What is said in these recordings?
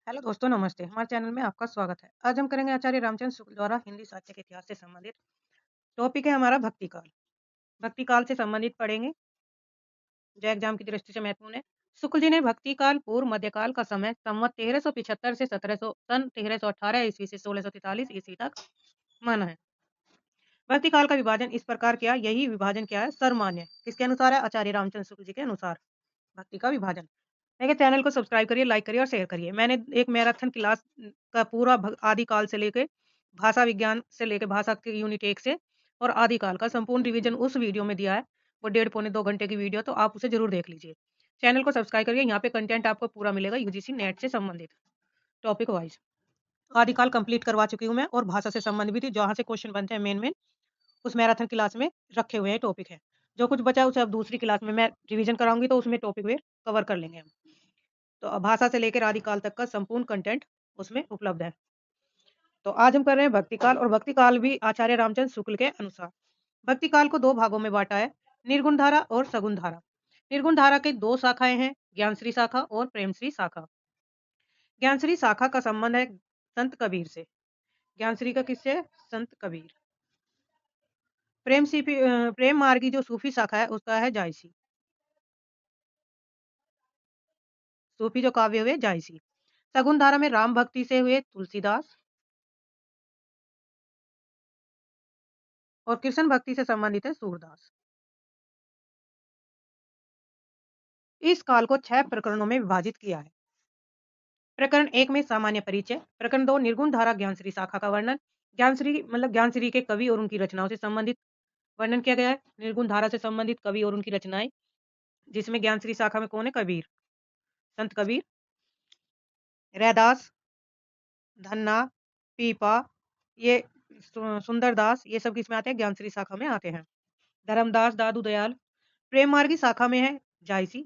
Hello दोस्तों, नमस्ते। हमारे चैनल में आपका स्वागत है। आज हम करेंगे आचार्य रामचंद्र शुक्ल द्वारा हिंदी साहित्य के इतिहास से संबंधित। टॉपिक है हमारा भक्ति काल। भक्ति काल से संबंधित पढ़ेंगे, जो एग्जाम की दृष्टि से महत्वपूर्ण है। शुक्ल जी ने भक्ति काल पूर्व मध्यकाल का समय संवत 1375 से 1700 सन 1318 ईस्वी से 1643 ईस्वी तक माना है। भक्ति काल का विभाजन इस प्रकार किया। यही विभाजन क्या है? सर्वमान्य। किसके अनुसार है? आचार्य रामचंद्र शुक्ल जी के अनुसार भक्ति का विभाजन। मेरे चैनल को सब्सक्राइब करिए, लाइक करिए और शेयर करिए। मैंने एक मैराथन क्लास का पूरा आदिकाल से लेके भाषा विज्ञान से लेके भाषा के यूनिट 1 से और आदिकाल का संपूर्ण रिवीजन उस वीडियो में दिया है। वो 1.5 पौने 2 घंटे की वीडियो, तो आप उसे जरूर देख लीजिए। चैनल को सब्सक्राइब करिए। यहाँ पे कंटेंट आपको पूरा मिलेगा यूजीसी नेट से संबंधित टॉपिक वाइज। आदिकाल कंप्लीट करवा चुकी हूँ मैं और भाषा से संबंधित भी थी, जहाँ से क्वेश्चन बनते हैं मेन उस मैराथन क्लास में रखे हुए हैं टॉपिक है। जो कुछ बचा है उसे अब दूसरी क्लास में मैं रिवीजन कराऊंगी, तो उसमें टॉपिक वे कवर कर लेंगे हम। तो भाषा से लेकर आदिकाल तक का संपूर्ण कंटेंट उसमें उपलब्ध है। तो आज हम कर रहे हैं भक्ति काल, और भक्ति काल भी आचार्य रामचंद्र शुक्ल के अनुसार भक्ति काल को 2 भागों में बांटा है, निर्गुण धारा और सगुण धारा। निर्गुण धारा के 2 शाखाएं हैं, ज्ञानश्री शाखा और प्रेमश्री शाखा। ज्ञानश्री शाखा का संबंध है संत कबीर से। ज्ञानश्री का किससे है? संत कबीर। प्रेम मार्गी जो सूफी शाखा है उसका है जायसी। सूफी जो काव्य हुए जायसी। सगुण धारा में राम भक्ति से हुए तुलसीदास, और कृष्ण भक्ति से संबंधित है सूरदास। इस काल को 6 प्रकरणों में विभाजित किया है। प्रकरण 1 में सामान्य परिचय, प्रकरण 2 निर्गुण धारा ज्ञानश्री शाखा का वर्णन, ज्ञानश्री मतलब ज्ञानश्री के कवि और उनकी रचनाओं से संबंधित वर्णन किया गया है। निर्गुण धारा से संबंधित कवि और उनकी रचनाएं, जिसमें ज्ञानश्री शाखा में कौन है? कबीर, संत कबीर, रैदास, धन्ना, पीपा, ये सुंदरदास, ये सब किसमें आते हैं? ज्ञानश्री शाखा में आते हैं। धर्मदास, दादू दयाल। प्रेम मार्गी शाखा में है जायसी,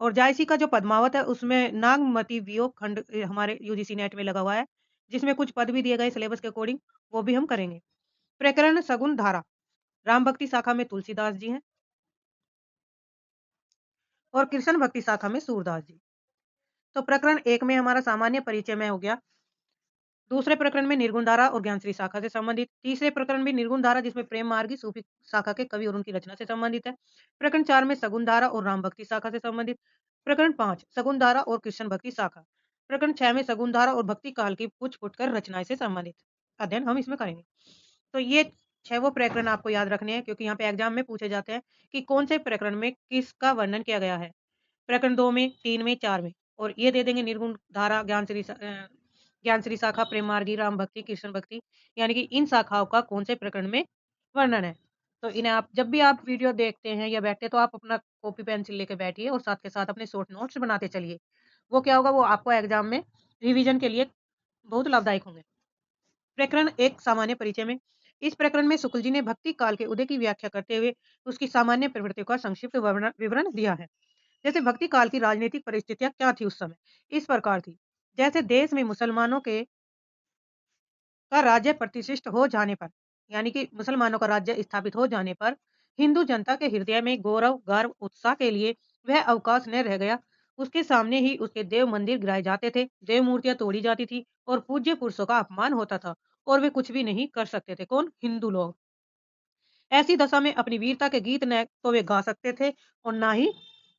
और जायसी का जो पद्मावत है उसमें नागमती वियोग खंड हमारे यूजीसी नेट में लगा हुआ है, जिसमें कुछ पद भी दिए गए सिलेबस के अकॉर्डिंग, वो भी हम करेंगे। प्रकरण सगुण धारा, राम भक्ति शाखा में तुलसीदास जी हैं और कृष्ण भक्ति शाखा में सूरदास जी। तो प्रकरण 1 में हमारा सामान्य परिचय में हो गया। दूसरे प्रकरण में निर्गुण धारा और ज्ञानश्री शाखा से संबंधित। तीसरे प्रकरण में निर्गुण धारा, जिसमें प्रेम मार्गी सूफी शाखा के कवि और उनकी रचना से संबंधित है। प्रकरण 4 में सगुण धारा और राम भक्ति शाखा से संबंधित। प्रकरण 5 सगुण धारा और कृष्ण भक्ति शाखा। प्रकरण 6 में सगुण धारा और भक्ति काल की पुछ फुटकर रचनाएं से संबंधित अध्ययन हम इसमें करेंगे। तो ये 6 वो प्रकरण आपको याद रखने हैं, क्योंकि यहाँ पे एग्जाम में पूछे जाते हैं कि कौन से प्रकरण में किसका वर्णन किया गया है। प्रकरण 2 में, 3 में, 4 में, और ये दे देंगे निर्गुण धारा, ज्ञानश्री शाखा, प्रेम मार्गी, राम भक्ति, कृष्ण भक्ति, यानी कि इन शाखाओं का कौन से प्रकरण में वर्णन है। तो इन्हें आप जब भी आप वीडियो देखते हैं या बैठते हैं, तो आप अपना कॉपी पेंसिल लेके बैठिए और साथ के साथ अपने शॉर्ट नोट्स बनाते चलिए। वो क्या होगा? वो आपको एग्जाम में रिवीजन के लिए बहुत लाभदायक होंगे। प्रकरण 1 सामान्य परिचय में, इस प्रकरण में शुक्ल जी ने भक्ति काल के उदय की व्याख्या करते हुए उसकी सामान्य प्रवृत्तियों का संक्षिप्त विवरण दिया है। जैसे भक्ति काल की राजनीतिक परिस्थितियां क्या थी उस समय? इस प्रकार थी। जैसे देश में मुसलमानों के का राज्य प्रतिष्ठित हो जाने पर, यानी कि मुसलमानों का राज्य स्थापित हो जाने पर, हिंदू जनता के हृदय में गौरव, गर्व, उत्साह के लिए वह अवकाश न रह गया। उसके सामने ही उसके देव मंदिर गिराए जाते थे, देव मूर्तियां तोड़ी जाती थी और पूज्य पुरुषों का अपमान होता था, और वे कुछ भी नहीं कर सकते थे। कौन? हिंदू लोग। ऐसी दशा में अपनी वीरता के गीत न तो वे गा सकते थे और ना ही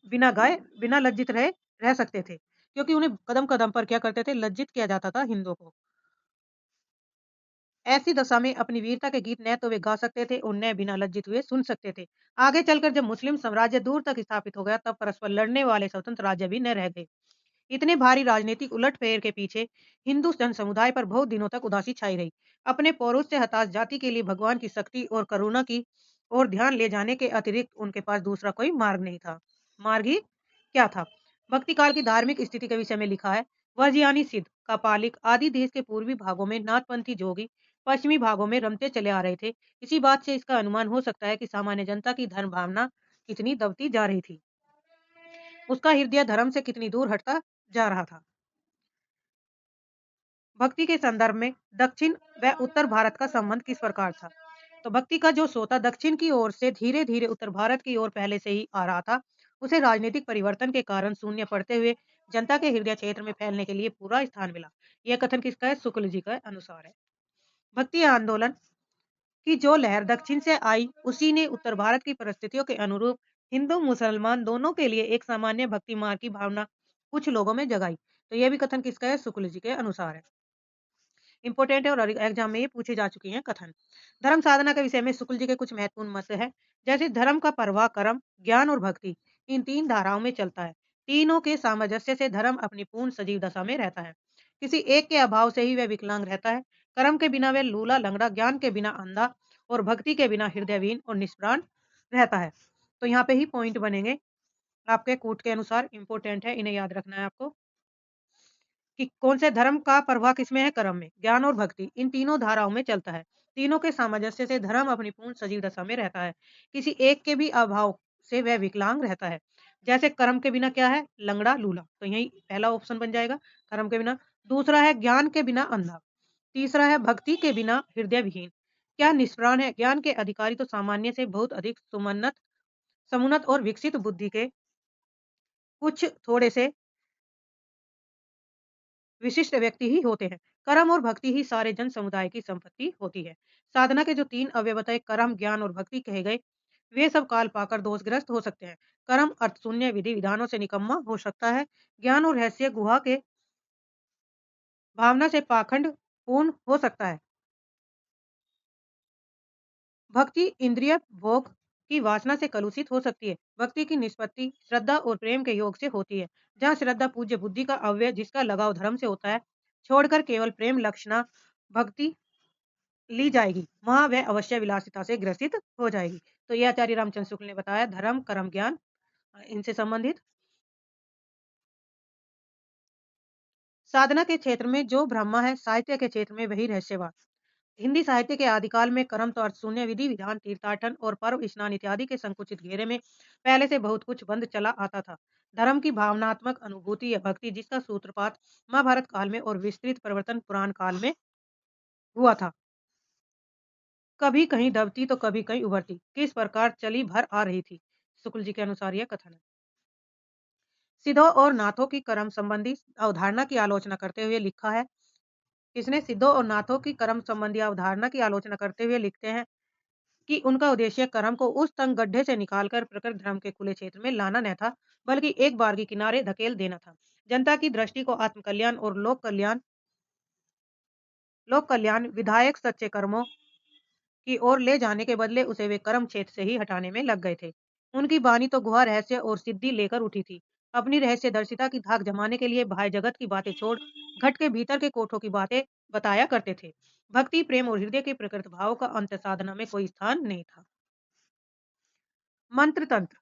बिना गाए, बिना लज्जित रह सकते थे, क्योंकि उन्हें कदम कदम पर क्या करते थे? लज्जित किया जाता था हिंदुओं को। ऐसी दशा में अपनी वीरता के गीत न तो वे गा सकते थे और न बिना लज्जित हुए सुन सकते थे। आगे चलकर जब मुस्लिम साम्राज्य दूर तक स्थापित हो गया, तब परस्पर लड़ने वाले स्वतंत्र राज्य भी न रह गए। इतने भारी राजनीतिक उलटफेर के पीछे हिंदू जन समुदाय पर बहुत दिनों तक उदासी छाई रही। अपने पौरुष से हताश जाति के लिए भगवान की शक्ति और करुणा की ओर ध्यान ले जाने के अतिरिक्त उनके पास दूसरा कोई मार्ग नहीं था। मार्ग ही क्या था? भक्ति काल की धार्मिक स्थिति के विषय में लिखा है, वज्रयानी सिद्ध, कापालिक आदि देश के पूर्वी भागों में नाथपंथी जोगी पश्चिमी भागों में रमते चले आ रहे थे। इसी बात से इसका अनुमान हो सकता है कि सामान्य जनता की धर्म भावना कितनी दबती जा रही थी, उसका हृदय धर्म से कितनी दूर हटता जा रहा था। भक्ति के संदर्भ में दक्षिण व उत्तर भारत का संबंध किस प्रकार था? तो भक्ति का जो सोता दक्षिण की ओर से धीरे धीरे उत्तर भारत की ओर पहले से ही आ रहा था, उसे राजनीतिक परिवर्तन के कारण शून्य पड़ते हुए जनता के हृदय क्षेत्र में फैलने के लिए पूरा स्थान मिला। यह कथन किसका है? शुक्ल जी का अनुसार है। भक्ति आंदोलन की जो लहर दक्षिण से आई, उसी ने उत्तर भारत की परिस्थितियों के अनुरूप हिंदू मुसलमान दोनों के लिए एक सामान्य भक्ति मार्ग की भावना कुछ लोगों में जगाई। तो यह भी कथन किसका है? शुक्ल जी के अनुसार है। इंपॉर्टेंट है और एग्जाम में ये पूछे जा चुकी हैं कथन। धर्म साधना के विषय में शुक्ल जी के कुछ महत्वपूर्ण मत है। जैसे धर्म का प्रवाह कर्म, ज्ञान और भक्ति इन तीन धाराओं में चलता है। तीनों के सामंजस्य से धर्म अपनी पूर्ण सजीव दशा में रहता है। किसी एक के अभाव से ही वह विकलांग रहता है। कर्म के बिना वह लूला लंगड़ा, ज्ञान के बिना अंधा और भक्ति के बिना हृदयहीन और निष्प्राण रहता है। तो यहाँ पे ही पॉइंट बनेंगे आपके कूट के अनुसार। इंपॉर्टेंट है, इन्हें याद रखना है आपको कि कौन से धर्म का प्रवाह किसमें है? कर्म में। ज्ञान और भक्ति इन तीनों धाराओं में चलता है। तीनों के सामंजस्य से धर्म अपनी पूर्ण सजीव दशा में रहता है। किसी एक के भी अभाव से वह विकलांग रहता है। जैसे कर्म के बिना क्या है? लंगड़ा लूला। तो यही पहला ऑप्शन बन जाएगा, कर्म के बिना। दूसरा है ज्ञान के बिना अंधा। तीसरा है भक्ति के बिना हृदय विहीन। क्या निष्प्राण है? ज्ञान के अधिकारी तो सामान्य से बहुत अधिक समुन्नत और विकसित बुद्धि के कुछ थोड़े से विशिष्ट व्यक्ति ही होते हैं। कर्म और भक्ति ही सारे जन समुदाय की संपत्ति होती है। साधना के जो तीन अवयवतः कर्म, ज्ञान और भक्ति कहे गए, वे सब काल पाकर दोषग्रस्त हो सकते हैं। कर्म अर्थ शून्य विधि विधानों से निकम्मा हो सकता है। ज्ञान और रहस्य गुहा के भावना से पाखंड पूर्ण हो सकता है। भक्ति इंद्रिय भोग की वासना से कलुषित हो सकती है। भक्ति की निष्पत्ति श्रद्धा और प्रेम के योग से होती है। जहाँ श्रद्धा पूज्य बुद्धि का अवयव जिसका लगाव धर्म से होता है, छोड़कर केवल प्रेम लक्षणा भक्ति ली जाएगी, वहाँ वह अवश्य विलासिता से ग्रसित हो जाएगी। तो ये आचार्य रामचंद्र शुक्ल ने बताया धर्म, कर्म, ज्ञान इनसे संबंधित। साधना के क्षेत्र में जो ब्रह्मा है, साहित्य के क्षेत्र में वही रहस्यवाद। हिंदी साहित्य के आदिकाल में कर्म तो अर्थ शून्य विधि विधान तीर्थाटन और पर्व स्नान इत्यादि के संकुचित घेरे में पहले से बहुत कुछ बंद चला आता था। धर्म की भावनात्मक अनुभूति या भक्ति जिसका सूत्रपात महाभारत काल में और विस्तृत प्रवर्तन पुराण काल में हुआ था, कभी कहीं दबती तो कभी कहीं उभरती, किस प्रकार चली भर आ रही थी। शुक्ल जी के अनुसार यह कथन है। सिद्धों और नाथों की कर्म संबंधी अवधारणा की आलोचना करते हुए लिखा है। इसने सिद्धों और नाथों की कर्म संबंधी अवधारणा की आलोचना करते हुए लिखते हैं कि उनका उद्देश्य कर्म को उस तंग गड्ढे से निकालकर प्रकृत धर्म के खुले क्षेत्र में लाना न था, बल्कि एक बार के किनारे धकेल देना था। जनता की दृष्टि को आत्म कल्याण और लोक कल्याण विधायक सच्चे कर्मों की ओर ले जाने के बदले उसे वे कर्म क्षेत्र से ही हटाने में लग गए थे। उनकी बानी तो गुहा रहस्य और सिद्धि लेकर उठी थी। अपनी रहस्य दर्शिता की धाक जमाने के लिए बाह्य जगत की बातें छोड़ घट के भीतर के कोठों की बातें बताया करते थे। भक्ति, प्रेम और हृदय के प्रकृत भाव का अंत साधना में कोई स्थान नहीं था। मंत्र तंत्र,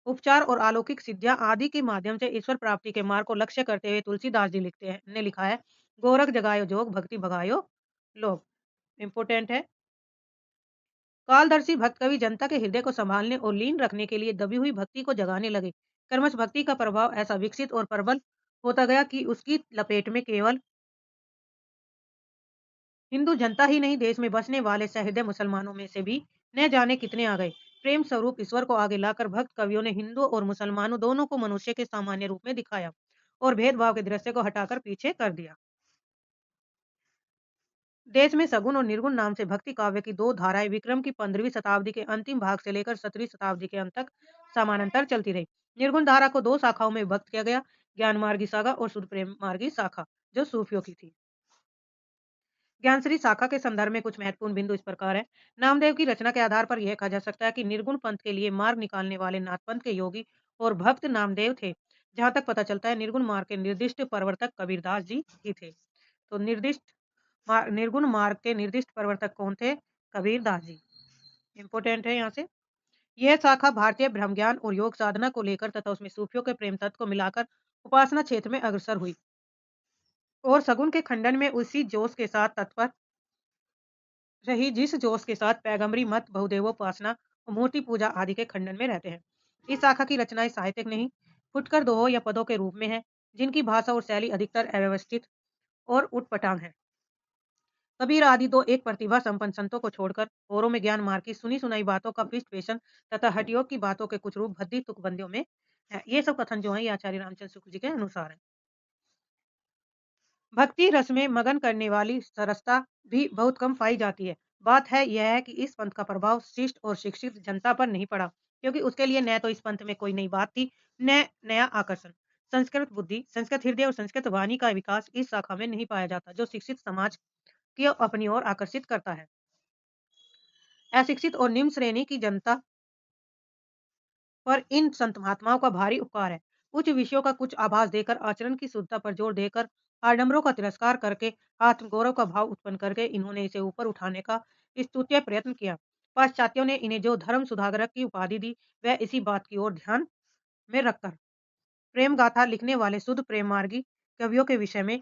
उपचार और अलौकिक सिद्धियां आदि के माध्यम से ईश्वर प्राप्ति के मार्ग को लक्ष्य करते हुए तुलसीदास जी लिखते हैं ने लिखा है, गोरख जगायो जोग भक्ति भगायो लोग। इंपोर्टेंट है। कालदर्शी भक्त कवि जनता के हृदय को संभालने और लीन रखने के लिए दबी हुई भक्ति को जगाने लगे। कर्मठ भक्ति का प्रभाव ऐसा विकसित और प्रबल होता गया कि उसकी लपेट में केवल हिंदू जनता ही नहीं, देश में बसने वाले सहृदय मुसलमानों में से भी न जाने कितने आ गए। प्रेम स्वरूप ईश्वर को आगे लाकर भक्त कवियों ने हिंदू और मुसलमानों दोनों को मनुष्य के सामान्य रूप में दिखाया और भेदभाव के दृश्य को हटाकर पीछे कर दिया। देश में सगुण और निर्गुण नाम से भक्ति काव्य की दो धाराएं विक्रम की 15वीं शताब्दी के अंतिम भाग से लेकर 17वीं शताब्दी के अंत तक समानांतर चलती रही। निर्गुण धारा को दो शाखाओं में विभक्त किया गया, ज्ञान मार्गी शाखा और शुद्ध प्रेम मार्गी शाखा, जो सूफियों की थी। ज्ञानश्री शाखा के संदर्भ में कुछ महत्वपूर्ण बिंदु इस प्रकार है। नामदेव की रचना के आधार पर यह कहा जा सकता है कि निर्गुण पंथ के लिए मार्ग निकालने वाले नाथ पंथ के योगी और भक्त नामदेव थे। जहां तक पता चलता है निर्गुण मार्ग के निर्दिष्ट प्रवर्तक कबीरदास जी ही थे। तो निर्गुण मार्ग के निर्दिष्ट प्रवर्तक कौन थे? कबीरदास जी। इंपोर्टेंट है यहाँ से। यह शाखा भारतीय ब्रह्म ज्ञान और योग साधना को लेकर तथा उसमें सूफियों के प्रेम तत्व को मिलाकर उपासना क्षेत्र में अग्रसर हुई और सगुन के खंडन में उसी जोश के साथ तत्पर रही जिस जोश के साथ पैगंबरी मत, बहुदेवोपासना और मूर्ति पूजा आदि के खंडन में रहते हैं। इस शाखा की रचनाएं साहित्यिक नहीं, फुटकर दोहों या पदों के रूप में है, जिनकी भाषा और शैली अधिकतर अव्यवस्थित और उटपटांग है। कबीर आदि तो एक प्रतिभा संपन्न संतों को छोड़कर औरों में ज्ञान मार्ग की सुनी सुनाई बातों का पृष्ठ पेशन तथा हठयोग की बातों के कुछ रूप भद्दी तुकबंदियों में है। ये सब कथन जो है ये आचार्य रामचंद्र शुक्ल जी के अनुसार है। भक्ति रस में मगन करने वाली सरसता भी बहुत कम पाई जाती है। बात है यह है कि इस पंथ का प्रभाव शिष्ट और शिक्षित जनता पर नहीं पड़ा, क्योंकि उसके लिए न तो इस पंथ में कोई नई बात थी, न नया आकर्षण। संस्कृत बुद्धि, संस्कृत हृदय और संस्कृत वाणी का विकास इस शाखा में नहीं पाया जाता, जो शिक्षित समाज को अपनी ओर आकर्षित करता है। अशिक्षित और निम्न श्रेणी की जनता पर इन संत महात्माओं का भारी उपकार है। उच्च विषयों का कुछ आभास देकर, आचरण की शुद्धता पर जोर देकर, आडंबरों का तिरस्कार करके, आत्मगौरव का भाव उत्पन्न करके इन्होंने इसे ऊपर उठाने का स्तुत्य प्रयत्न किया। पाश्चात्यों ने इन्हें जो धर्म सुधागरक की उपाधि दी, वह इसी बात की ओर ध्यान में रखकर प्रेम गाथा लिखने वाले शुद्ध प्रेम मार्गी कवियों के विषय में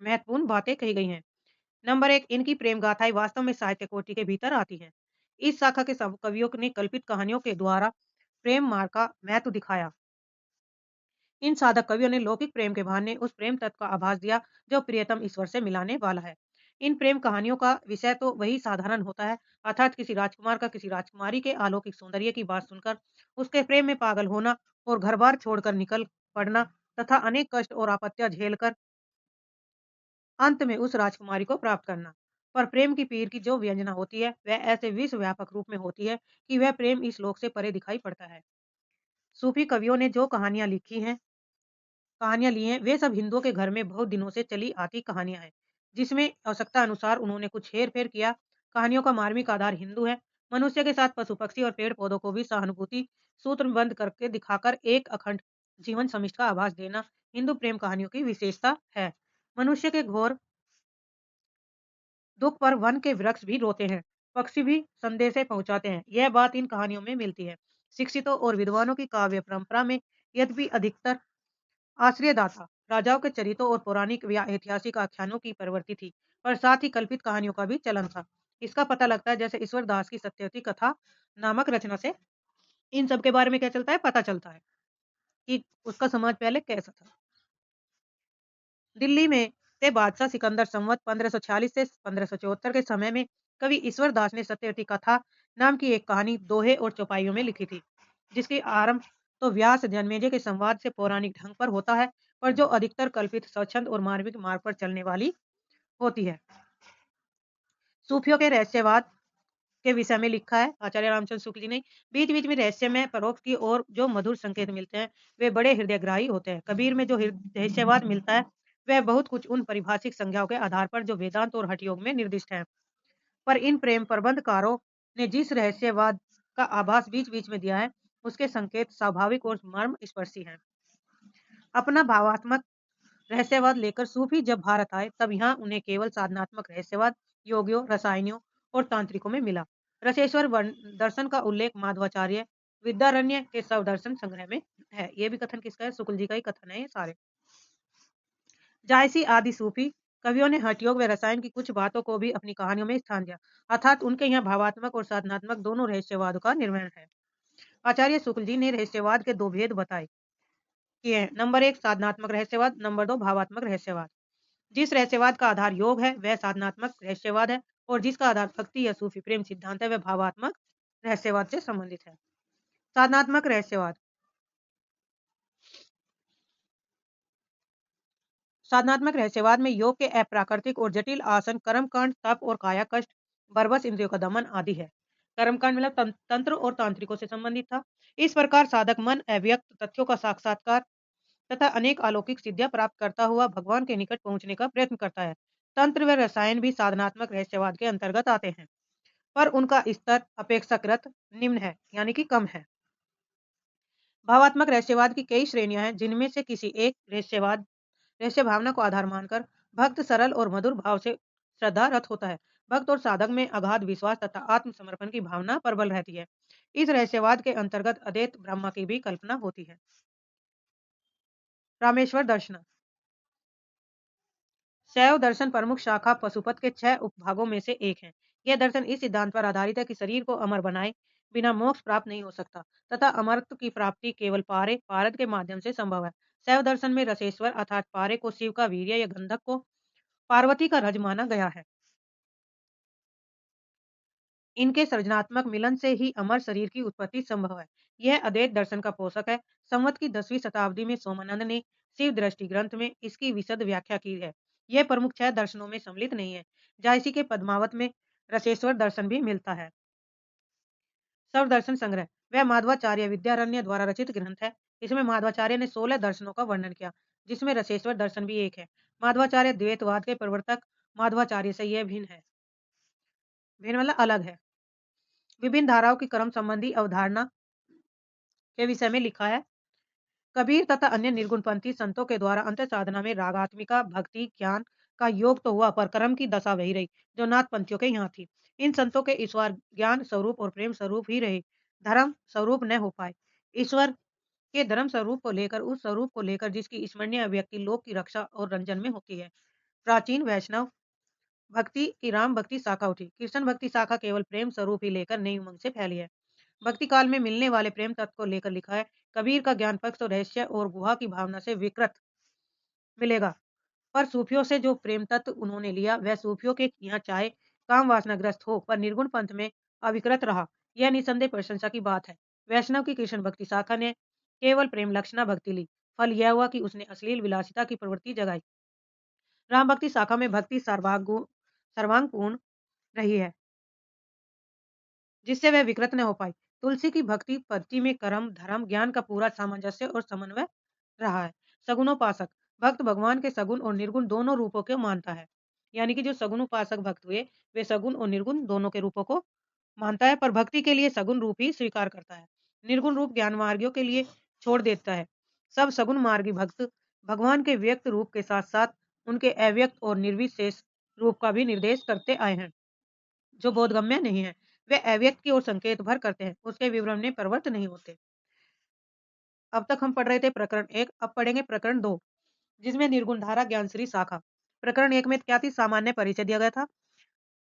महत्वपूर्ण बातें कही गई हैं। नंबर एक, इनकी प्रेम गाथाएं वास्तव में साहित्य कोटि के भीतर आती हैं। इस शाखा के सब कवियों ने कल्पित कहानियों के द्वारा प्रेम मार्ग का महत्व दिखाया। इन साधक कवियों ने लौकिक प्रेम के बहाने उस प्रेम तत्व का आभास दिया जो प्रियतम ईश्वर से मिलाने वाला है। इन प्रेम कहानियों का विषय तो वही साधारण होता है, अर्थात किसी राजकुमार का किसी राजकुमारी के अलौकिक सौंदर्य की बात सुनकर उसके प्रेम में पागल होना और घर बार छोड़कर निकल पड़ना तथा अनेक कष्ट और आपत्तियां झेलकर अंत में उस राजकुमारी को प्राप्त करना। पर प्रेम की पीर की जो व्यंजना होती है वह ऐसे विश्व व्यापक रूप में होती है कि वह प्रेम इस लोक से परे दिखाई पड़ता है। सूफी कवियों ने जो कहानियाँ ली हैं, वे सब हिंदुओं के घर में बहुत दिनों से चली आती कहानियाँ हैं, जिसमें आवश्यकता अनुसार उन्होंने कुछ हेर-फेर किया। कहानियों का मार्मिक आधार हिंदू है। मनुष्य के साथ पशु-पक्षी और पेड़-पौधों को भी सहानुभूति सूत्रबद्ध करके दिखाकर एक अखंड जीवन समिष्ट का आभास देना हिंदू प्रेम कहानियों की विशेषता है। मनुष्य के घोर दुःख पर वन के वृक्ष भी रोते हैं, पक्षी भी संदेशे पहुँचाते हैं। यह बात इन कहानियों में मिलती है। शिक्षितों और विद्वानों की काव्य परंपरा में यद्यपि अधिकतर आश्रयदाता राजाओं के चरित्रों और पौराणिक या ऐतिहासिक आख्यानों की प्रवृत्ति थी, पर साथ ही कल्पित कहानियों का भी चलन था। इसका पता लगता है जैसे ईश्वर दास की सत्यवती कथा नामक रचना से इन सब के बारे में क्या चलता है, पता चलता है कि उसका समाज पहले कैसा था। दिल्ली में थे बादशाह सिकंदर संवत 1546 से 1574 के समय में कवि ईश्वर दास ने सत्यवती कथा नाम की एक कहानी दोहे और चौपाइयों में लिखी थी, जिसकी आरंभ तो व्यास जन्मेजय के संवाद से पौराणिक ढंग पर होता है, पर जो अधिकतर कल्पित स्वच्छंद और मार्मिक मार्ग पर चलने वाली होती है। सूफियों के रहस्यवाद के विषय में लिखा है आचार्य रामचंद्र शुक्ल जी ने। बीच बीच में रहस्य में परोक्ष की ओर जो मधुर संकेत मिलते हैं वे बड़े हृदयग्राही होते हैं। कबीर में जो रहस्यवाद मिलता है वह बहुत कुछ उन परिभाषिक संज्ञाओं के आधार पर जो वेदांत और हठ योग में निर्दिष्ट है। पर इन प्रेम प्रबंधकारों ने जिस रहस्यवाद का आभास बीच बीच में दिया है उसके संकेत स्वाभाविक और मर्म स्पर्शी हैं। अपना भावात्मक रहस्यवाद लेकर सूफी जब भारत आए तब यहाँ उन्हें केवल साधनात्मक रहस्यवाद योगियों रसायनियों और तांत्रिकों में मिला। रसेश्वर दर्शन का उल्लेख माधवाचार्य विद्यारण्य के सब दर्शन संग्रह में है। ये भी कथन किसका है, शुक्ल जी का ही कथन है ये सारे। जायसी आदि सूफी कवियों ने हठ योग व रसायन की कुछ बातों को भी अपनी कहानियों में स्थान दिया, अर्थात उनके यहाँ भावात्मक और साधनात्मक दोनों रहस्यवाद का निर्माण है। आचार्य शुक्ल जी ने रहस्यवाद के दो भेद बताए किए हैं। नंबर एक साधनात्मक रहस्यवाद, नंबर दो भावात्मक रहस्यवाद। जिस रहस्यवाद का आधार योग है वह साधनात्मक रहस्यवाद है और जिसका आधार भक्ति या सूफी प्रेम सिद्धांत है वह भावात्मक रहस्यवाद से संबंधित है। साधनात्मक रहस्यवाद, साधनात्मक रहस्यवाद में योग के अप्राकृतिक और जटिल आसन कर्मकांड तप और काया कष्ट बरबस इंद्रियों का दमन आदि है। कर्मकांड मतलब तंत्र और तांत्रिकों से संबंधित था। इस प्रकार साधक मन अव्यक्त तथ्यों का साक्षात्कार तथा अनेक अलौकिक सिद्धियां प्राप्त करता हुआ भगवान के निकट पहुंचने का प्रयत्न करता है। तंत्र व रसायन भी साधनात्मक रहस्यवाद के अंतर्गत आते हैं, पर उनका स्तर अपेक्षाकृत निम्न है, यानी कि कम है। भावात्मक रहस्यवाद की कई श्रेणियां हैं, जिनमें से किसी एक रहस्य भावना को आधार मानकर भक्त सरल और मधुर भाव से श्रद्धा रत होता है। भक्त और साधक में अगाध विश्वास तथा आत्मसमर्पण की भावना प्रबल रहती है। इस रहस्यवाद के अंतर्गत अद्वैत ब्रह्मा की भी कल्पना होती है। रामेश्वर दर्शन, शैव दर्शन प्रमुख शाखा पशुपत के 6 उपभागों में से एक है। यह दर्शन इस सिद्धांत पर आधारित है कि शरीर को अमर बनाए बिना मोक्ष प्राप्त नहीं हो सकता तथा अमरत्व की प्राप्ति केवल पारद के माध्यम से संभव है। शैव दर्शन में रसेश्वर अर्थात पारे को शिव का वीर्य या गंधक को पार्वती का रज माना गया है। इनके सृजनात्मक मिलन से ही अमर शरीर की उत्पत्ति संभव है। यह अद्वैत दर्शन का पोषक है। संवत की 10वीं शताब्दी में सोमानंद ने शिव दृष्टि ग्रंथ में इसकी विशद व्याख्या की है। यह प्रमुख 6 दर्शनों में सम्मिलित नहीं है। जायसी के पद्मावत में रसेश्वर दर्शन भी मिलता है। सर्वदर्शन संग्रह वह माधवाचार्य विद्यारण्य द्वारा रचित ग्रंथ है। इसमें माधवाचार्य ने 16 दर्शनों का वर्णन किया, जिसमें रसेश्वर दर्शन भी एक है। माधवाचार्य द्वैतवाद के प्रवर्तक माधवाचार्य से यह भिन्न है। भिन्न मतलब अलग है। विभिन्न धाराओं की क्रम संबंधी अवधारणा के विषय में लिखा है। कबीर तथा अन्य निर्गुणपंथी संतों के द्वारा अंतर साधना में रागात्मिका भक्ति ज्ञान का योग तो हुआ, पर कर्म की दशा वही रही जो नाथ पंथियों के यहाँ थी। इन संतों के ईश्वर ज्ञान स्वरूप और प्रेम स्वरूप ही रहे, धर्म स्वरूप न हो पाए। ईश्वर के धर्म स्वरूप को लेकर, उस स्वरूप को लेकर जिसकी स्मरणीय अभिव्यक्ति लोक की रक्षा और रंजन में होती है। प्राचीन वैष्णव भक्ति की राम भक्ति शाखा उठी। कृष्ण भक्ति शाखा केवल प्रेम स्वरूप ही लेकर नई उमंग से फैली है। भक्ति काल में मिलने वाले प्रेम तत्व को लेकर लिखा है। कबीर का ज्ञान पक्ष तो रहस्य और गुहा की भावना से विकृत मिलेगा, पर सूफियों से जो प्रेम तत्व उन्होंने लिया वह सूफियों के यहाँ चाहे काम वासनाग्रस्त हो पर निर्गुण पंथ में अविकृत रहा। यह निसंदेह प्रशंसा की बात है। वैष्णव की कृष्ण भक्ति शाखा ने केवल प्रेम लक्षणा भक्ति ली। फल यह हुआ कि उसने अश्लील विलासिता की प्रवृत्ति जगाई। राम भक्ति शाखा में भक्ति सर्वांगपूर्ण रही है, जिससे वह विकृत न हो पाई। तुलसी की भक्ति पद्धति में कर्म धर्म ज्ञान का पूरा सामंजस्य और समन्वय रहा है। सगुणोपासक भक्त भगवान के सगुण और निर्गुण दोनों रूपों को मानता है। यानी कि जो सगुण उपासक भक्त हुए वे सगुण और निर्गुण दोनों के रूपों को मानता है, पर भक्ति के लिए सगुण रूप ही स्वीकार करता है। निर्गुण रूप ज्ञान मार्गियों के लिए छोड़ देता है। सब सगुण मार्गी भक्त भगवान के व्यक्त रूप के साथ साथ उनके अव्यक्त और निर्विशेष रूप का भी निर्देश करते आए हैं, जो बोधगम्य नहीं है। वे अव्यक्त की ओर संकेत भर करते हैं, उसके विवरण में प्रवृत्त नहीं होते। अब तक हम पढ़ रहे थे प्रकरण 1, अब पढ़ेंगे प्रकरण 2, जिसमें निर्गुण धारा ज्ञानश्री शाखा। प्रकरण 1 में क्या थी? सामान्य परिचय दिया गया था।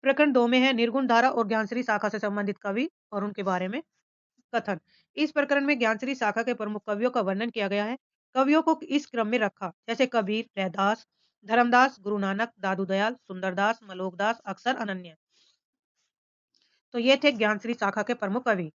प्रकरण 2 में है निर्गुण धारा और ज्ञानश्री शाखा से संबंधित कवि और उनके बारे में कथन। इस प्रकरण में ज्ञानश्री शाखा के प्रमुख कवियों का वर्णन किया गया है। कवियों को इस क्रम में रखा, जैसे कबीर, रैदास, धर्मदास, गुरु नानक, दादू दयाल, सुंदरदास, मलोकदास, अक्सर अनन्य। तो ये थे ज्ञानश्री शाखा के प्रमुख कवि।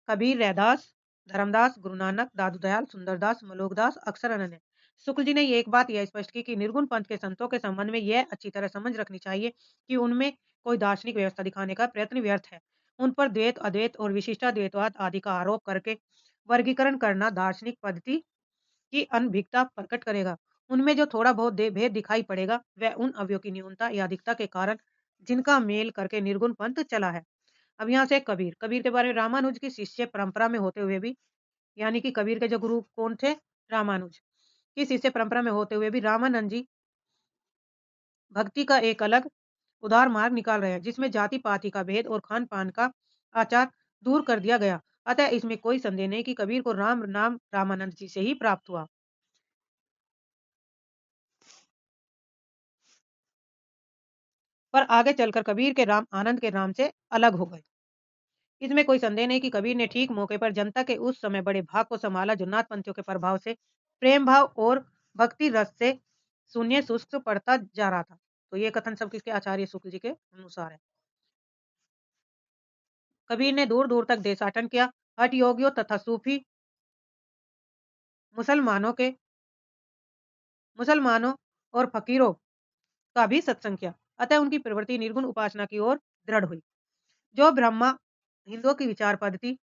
कबीर, रैदास, धर्मदास, गुरु नानक, दादू दयाल, सुंदरदास, मलोकदास, अक्सर अनन्य। शुक्ल जी ने ये एक बात यह स्पष्ट की कि निर्गुण पंथ के संतों के संबंध में यह अच्छी तरह समझ रखनी चाहिए कि उनमें कोई दार्शनिक व्यवस्था दिखाने का प्रयत्न व्यर्थ है। उन पर द्वैत अद्वैत और विशिष्टाद्वैतवाद आदि का आरोप करके वर्गीकरण करना दार्शनिक पद्धति की अनभिज्ञता प्रकट करेगा। उनमें जो थोड़ा बहुत भेद दिखाई पड़ेगा वह उन अवयवों की न्यूनता या अधिकता के कारण जिनका मेल करके निर्गुण पंथ चला है। अब यहाँ से कबीर, कबीर के बारे में रामानुज की शिष्य परंपरा में होते हुए भी, यानी कि कबीर के जो गुरु कौन थे? रामानुज की शिष्य परंपरा में होते हुए भी रामानंद जी भक्ति का एक अलग उदार मार्ग निकाल रहे हैं, जिसमें जाति पाति का भेद और खान पान का आचार दूर कर दिया गया। अतः इसमें कोई संदेह नहीं कि कबीर को राम नाम रामानंद जी से ही प्राप्त हुआ। पर आगे चलकर कबीर के राम आनंद के राम से अलग हो गए। इसमें कोई संदेह नहीं कि कबीर ने ठीक मौके पर जनता के उस समय बड़े भाग को संभाला जो नाथ पंथियों के प्रभाव से प्रेम भाव और भक्ति रस से शून्य शुष्क पड़ता जा रहा था। तो ये कथन सब किसके? आचार्य शुक्ल जी के अनुसार है। कबीर ने दूर दूर तक देशाटन किया। हठ योगियों तथा सूफी मुसलमानों मुसलमानों और फकीरों का भी सत्संग किया। अतः उनकी प्रवृत्ति निर्गुण उपासना की ओर दृढ़ हुई। जो ब्रह्मा हिंदुओं की विचार पद्धति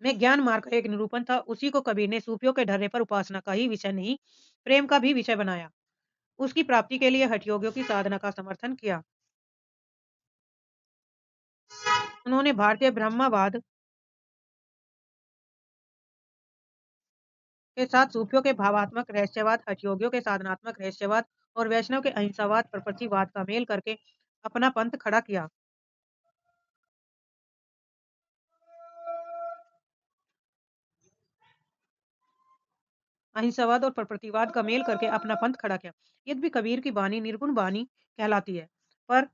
में ज्ञान मार्ग का एक निरूपण था, उसी को कबीर ने सूफियों के ढर्रे पर उपासना का ही विषय नहीं, प्रेम का भी विषय बनाया। उसकी प्राप्ति के लिए हठयोगियों की साधना का समर्थन किया। उन्होंने भारतीय ब्रह्मवाद के साथ सूफियों के भावात्मक रहस्यवाद, हठयोगियों के साधनात्मक रहस्यवाद और वैष्णव के अहिंसावाद प्रकृतिवाद का मेल करके अपना पंथ खड़ा किया। अहिंसावाद और प्रकृतिवाद का मेल करके अपना पंथ खड़ा किया। यद्यपि कबीर की बानी निर्गुण बानी कहलाती है, पर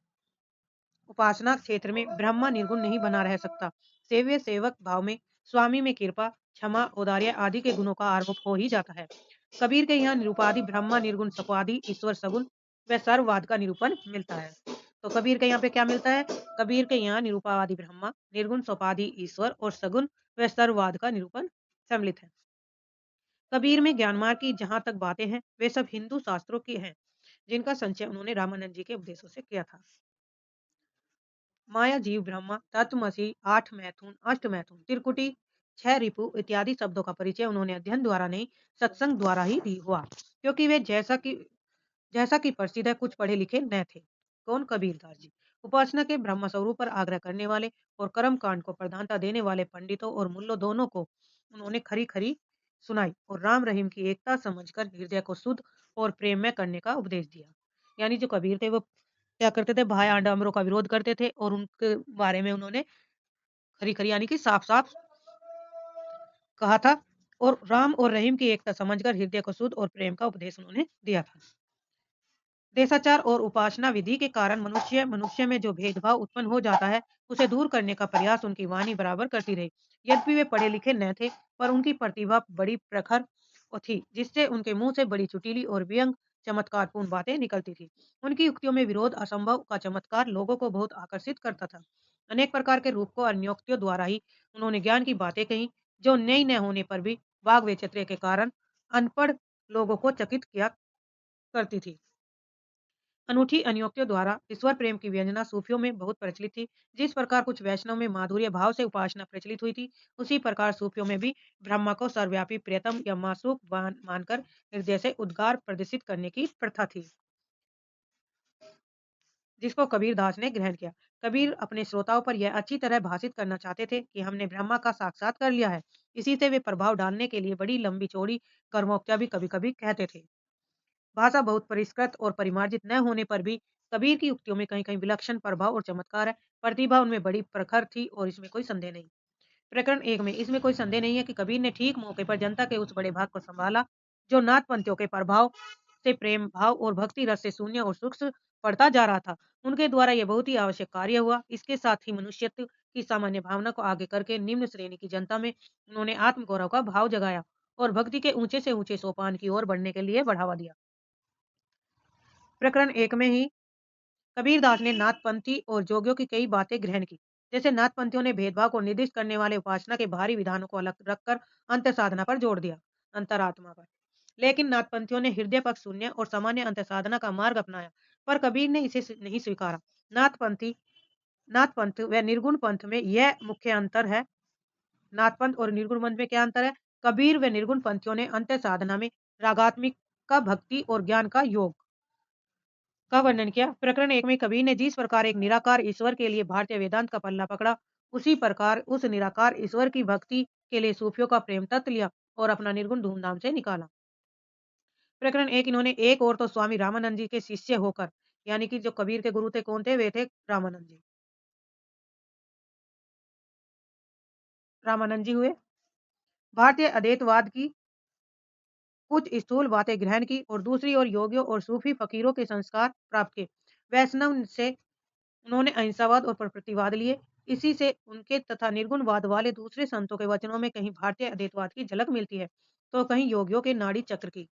उपासना क्षेत्र में ब्रह्मा निर्गुण नहीं बना रह सकता। सेव्य सेवक भाव में स्वामी में कृपा, क्षमा, औदार्य आदि के गुणों का आरोप हो ही जाता है। कबीर के यहाँ निरूपादि ब्रह्मा निर्गुण सपादि ईश्वर सगुण व सर्ववाद का निरूपण मिलता है। तो कबीर के यहाँ पे क्या मिलता है? कबीर के यहाँ निरूपावादी ब्रह्मा, निर्गुण सोपाधि ईश्वर और सगुण व सर्ववाद का निरूपण सम्मिलित है। कबीर में ज्ञान मार्ग की जहाँ तक बातें हैं, वे सब हिंदू शास्त्रों की हैं, जिनका संचय उन्होंने रामानंद जी के उपदेशों से किया था। माया, जीव, ब्रह्मा, तत्वमसि, आठ मैथुन, अष्ट मैथुन, त्रिकुटी, छह रिपु इत्यादि शब्दों का परिचय उन्होंने अध्ययन द्वारा नहीं, सत्संग द्वारा ही दी हुआ, क्योंकि वे जैसा कि प्रसिद्ध है, कुछ पढ़े लिखे न थे। कौन? कबीरदास जी। उपासना के ब्रह्म स्वरूप पर आग्रह करने वाले और कर्म कांड को प्रधानता देने वाले पंडितों और मुल्लों दोनों को उन्होंने खरी खरी सुनाई और राम रहीम की एकता समझकर हृदय को शुद्ध और प्रेममय करने का उपदेश दिया। यानी जो कबीर थे वो क्या करते थे? भाई आडंबरों का विरोध करते थे और उनके बारे में उन्होंने खरी खरी यानी कि साफ साफ कहा था और राम और रहीम की एकता समझकर हृदय को शुद्ध और प्रेम का उपदेश उन्होंने दिया था। देशाचार और उपासना विधि के कारण मनुष्य मनुष्य में जो भेदभाव उत्पन्न हो जाता है, उसे दूर करने का प्रयास उनकी वाणी बराबर करती रही। यद्यपि वे पढ़े लिखे न थे, पर उनकी प्रतिभा बड़ी प्रखर थी, जिससे उनके मुंह से बड़ी चुटीली और व्यंग चमत्कारपूर्ण बातें निकलती थी। उनकी युक्तियों में विरोध असंभव का चमत्कार लोगों को बहुत आकर्षित करता था। अनेक प्रकार के रूप को अन्योक्तियों द्वारा ही उन्होंने ज्ञान की बातें कही, जो नई न होने पर भी वाग वैचित्र्य के कारण अनपढ़ लोगों को चकित किया करती थी। अनूठी अनियोक्तियों द्वारा ईश्वर प्रेम की व्यंजना सूफियों में बहुत प्रचलित थी। जिस प्रकार कुछ वैष्णव में माधुर्य भाव से उपासना प्रचलित हुई थी, उसी प्रकार सूफियों में भी ब्रह्मा को सर्वव्यापी प्रियतम या मासूक मानकर हृदय से उद्गार प्रदर्शित करने की प्रथा थी, जिसको कबीर दास ने ग्रहण किया। कबीर अपने श्रोताओं पर यह अच्छी तरह भाषित करना चाहते थे कि हमने ब्रह्मा का साक्षात्कार लिया है। इसी से वे प्रभाव डालने के लिए बड़ी लंबी चौड़ी कर्मोक्तियां भी कभी कभी कहते थे। भाषा बहुत परिष्कृत और परिमार्जित न होने पर भी कबीर की उक्तियों में कहीं कहीं विलक्षण प्रभाव और चमत्कार है। प्रतिभा उनमें बड़ी प्रखर थी और इसमें कोई संदेह नहीं। प्रकरण एक में इसमें कोई संदेह नहीं है कि कबीर ने ठीक मौके पर जनता के उस बड़े भाग को संभाला, जो नाथपंथियों के प्रभाव से प्रेम भाव और भक्ति रस से शून्य और सूक्ष्म पड़ता जा रहा था। उनके द्वारा यह बहुत ही आवश्यक कार्य हुआ। इसके साथ ही मनुष्यत्व की सामान्य भावना को आगे करके निम्न श्रेणी की जनता में उन्होंने आत्मगौरव का भाव जगाया और भक्ति के ऊंचे से ऊंचे सोपान की ओर बढ़ने के लिए बढ़ावा दिया। प्रकरण एक में ही कबीरदास ने नाथपंथी और जोगियों की कई बातें ग्रहण की। जैसे नाथपंथियों ने भेदभाव को निर्दिष्ट करने वाले उपासना के बाहरी विधानों को अलग रखकर अंत साधना पर जोड़ दिया, अंतरात्मा पर। लेकिन नाथपंथियों ने हृदय पक्ष शून्य और सामान्य अंत साधना का मार्ग अपनाया, पर कबीर ने इसे नहीं स्वीकारा। नाथपंथी नाथपंथ व निर्गुण पंथ में यह मुख्य अंतर है। नाथपंथ और निर्गुण पंथ में क्या अंतर है? कबीर व निर्गुण पंथियों ने अंत साधना में रागात्मिक का भक्ति और ज्ञान का योग का वर्णन किया। प्रकरण एक में कबीर ने जिस प्रकार एक निराकार ईश्वर के लिए भारतीय वेदांत का पल्ला पकड़ा, उसी प्रकार उस निराकार ईश्वर की भक्ति के लिए सूफियों का प्रेम तत्व लिया और अपना निर्गुण धूमधाम से निकाला। प्रकरण एक इन्होंने एक और तो स्वामी रामानंद जी के शिष्य होकर, यानी कि जो कबीर के गुरु थे कौन थे? वे थे रामानंद जी। रामानंद जी हुए। भारतीय अद्वैतवाद की कुछ स्थूल बातें ग्रहण की और दूसरी ओर योगियों और सूफी फकीरों के संस्कार प्राप्त किए। वैष्णव से उन्होंने अहिंसावाद और प्रकृतिवाद लिए। इसी से उनके तथा निर्गुणवाद वाले दूसरे संतों के वचनों में कहीं भारतीय अद्वैतवाद की झलक मिलती है, तो कहीं योगियों के नाड़ी चक्र की,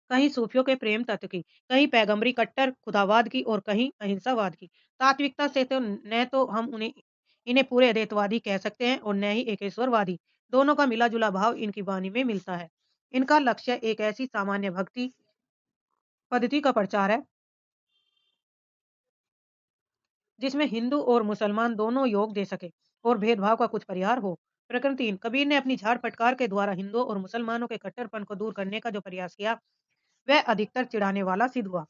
कहीं सूफियों के प्रेम तत्व की, कहीं पैगंबरी कट्टर खुदावाद की और कहीं अहिंसावाद की। तात्विकता से तो न तो हम इन्हें पूरे अद्वैतवादी कह सकते हैं और न ही एकेश्वरवादी। दोनों का मिला जुला भाव इनकी वाणी में मिलता है। इनका लक्ष्य एक ऐसी सामान्य भक्ति पद्धति का प्रचार है जिसमें हिंदू और मुसलमान दोनों योग दे सके और भेदभाव का कुछ परिहार हो। प्रकरण तीन कबीर ने अपनी झाड़ फटकार के द्वारा हिंदुओं और मुसलमानों के कट्टरपन को दूर करने का जो प्रयास किया, वह अधिकतर चिढ़ाने वाला सिद्ध हुआ,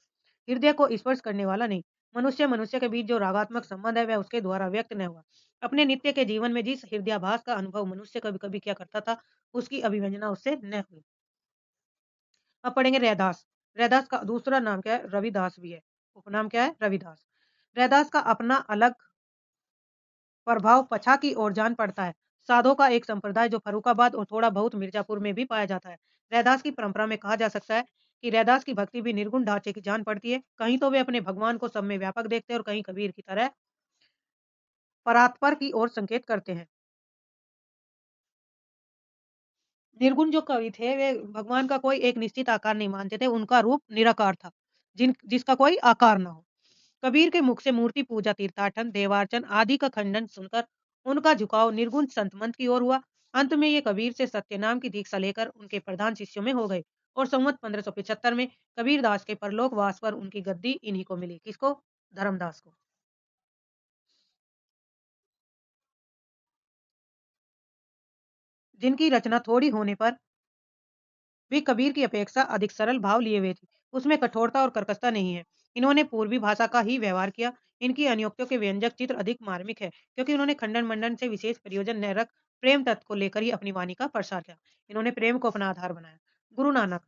हृदय को स्पर्श करने वाला नहीं। मनुष्य मनुष्य के बीच जो रागात्मक संबंध है वह उसके द्वारा व्यक्त न हुआ। अपने नित्य के जीवन में जिस हृदयाभास का अनुभव मनुष्य कभी कभी क्या करता था, उसकी अभिव्यंजना उससे न हुई। अब पढ़ेंगे रैदास। रैदास का दूसरा नाम क्या है? रविदास भी है। उपनाम क्या है? रविदास। रैदास का अपना अलग प्रभाव पछा की ओर जान पड़ता है। साधों का एक संप्रदाय जो फर्रुखाबाद और थोड़ा बहुत मिर्जापुर में भी पाया जाता है। रैदास की परंपरा में कहा जा सकता है कि रैदास की भक्ति भी निर्गुण ढांचे की जान पड़ती है। कहीं तो वे अपने भगवान को सब में व्यापक देखते हैं और कहीं कबीर की तरह परात्पर की ओर संकेत करते हैं। निर्गुण जो कवि थे वे भगवान का कोई एक निश्चित आकार नहीं मानते थे, उनका रूप निराकार था, जिसका कोई आकार ना हो। कबीर के मुख से मूर्ति पूजा, तीर्थाटन, देवार्चन आदि का खंडन सुनकर उनका झुकाव निर्गुण संत मंत की ओर हुआ। अंत में ये कबीर से सत्य नाम की दीक्षा लेकर उनके प्रधान शिष्यों में हो गए और संवत 1575 में कबीरदास के परलोकवास पर उनकी गद्दी इन्हीं को मिली। किसको? धर्मदास को। जिनकी रचना थोड़ी होने पर भी कबीर की अपेक्षा अधिक सरल भाव लिए हुए थी। उसमें कठोरता और कर्कशता नहीं है। इन्होंने पूर्वी भाषा का ही व्यवहार किया। इनकी अनुक्तियों के व्यंजक चित्र अधिक मार्मिक है, क्योंकि उन्होंने खंडन मंडन से विशेष प्रयोजन न रख प्रेम तत्व को लेकर ही अपनी वाणी का प्रसार किया। इन्होंने प्रेम को अपना आधार बनाया। गुरु नानक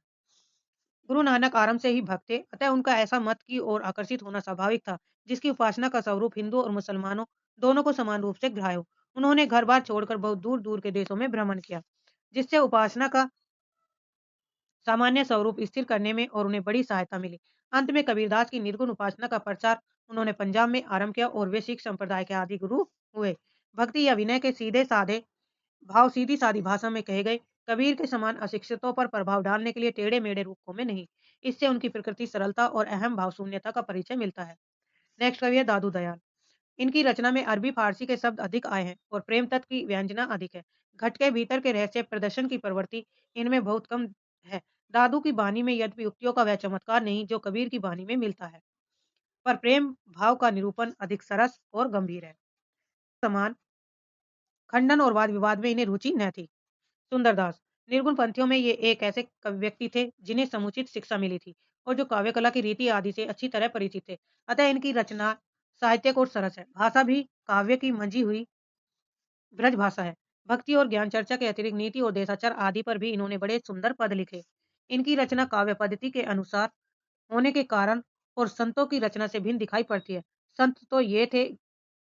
गुरु नानक आरंभ से ही भक्त थे, अतः उनका ऐसा मत की ओर आकर्षित होना स्वाभाविक था, जिसकी उपासना का स्वरूप हिंदू और मुसलमानों दोनों को समान रूप से ग्राह्य हो। उन्होंने घर बार छोड़कर बहुत दूर दूर के देशों में भ्रमण किया, जिससे उपासना का सामान्य स्वरूप स्थिर करने में और उन्हें बड़ी सहायता मिली। अंत में कबीरदास की निर्गुण उपासना का प्रचार उन्होंने पंजाब में आरंभ किया और वे सिख संप्रदाय के आदि गुरु हुए। भक्ति या विनय के सीधे साधे भाव सीधी सादी भाषा में कहे गए। कबीर के समान अशिक्षितों पर प्रभाव डालने के लिए टेढ़े मेढ़े रूपों में नहीं। इससे उनकी प्रकृति सरलता और अहम भाव शून्यता का परिचय मिलता है। नेक्स्ट कवि है दादू दयाल। इनकी रचना में अरबी फारसी के शब्द अधिक आए हैं और प्रेम तत्व की व्यंजना अधिक है। घट के भीतर के रहस्य प्रदर्शन की प्रवृत्ति इनमें बहुत कम है। दादू की बानी में यद्यपि युक्तियों का वह चमत्कार नहीं जो कबीर की बानी में मिलता है, पर प्रेम भाव का निरूपण अधिक सरस और गंभीर है। समान खंडन और वाद विवाद में इन्हें रुचि न थी। सुंदरदास निर्गुण पंथियों में ये एक ऐसे व्यक्ति थे जिन्हें समुचित शिक्षा मिली थी और जो काव्य कला की रीति आदि से अच्छी तरह परिचित थे। अतः इनकी रचना साहित्यक और सरस है। भाषा भी काव्य की मंजी हुई ब्रज भाषा है। भक्ति और ज्ञान चर्चा के अतिरिक्त नीति और देशाचार आदि पर भी इन्होंने बड़े सुंदर पद लिखे। इनकी रचना काव्य पद्धति के अनुसार होने के कारण और संतों की रचना से भिन्न दिखाई पड़ती है। संत तो ये थे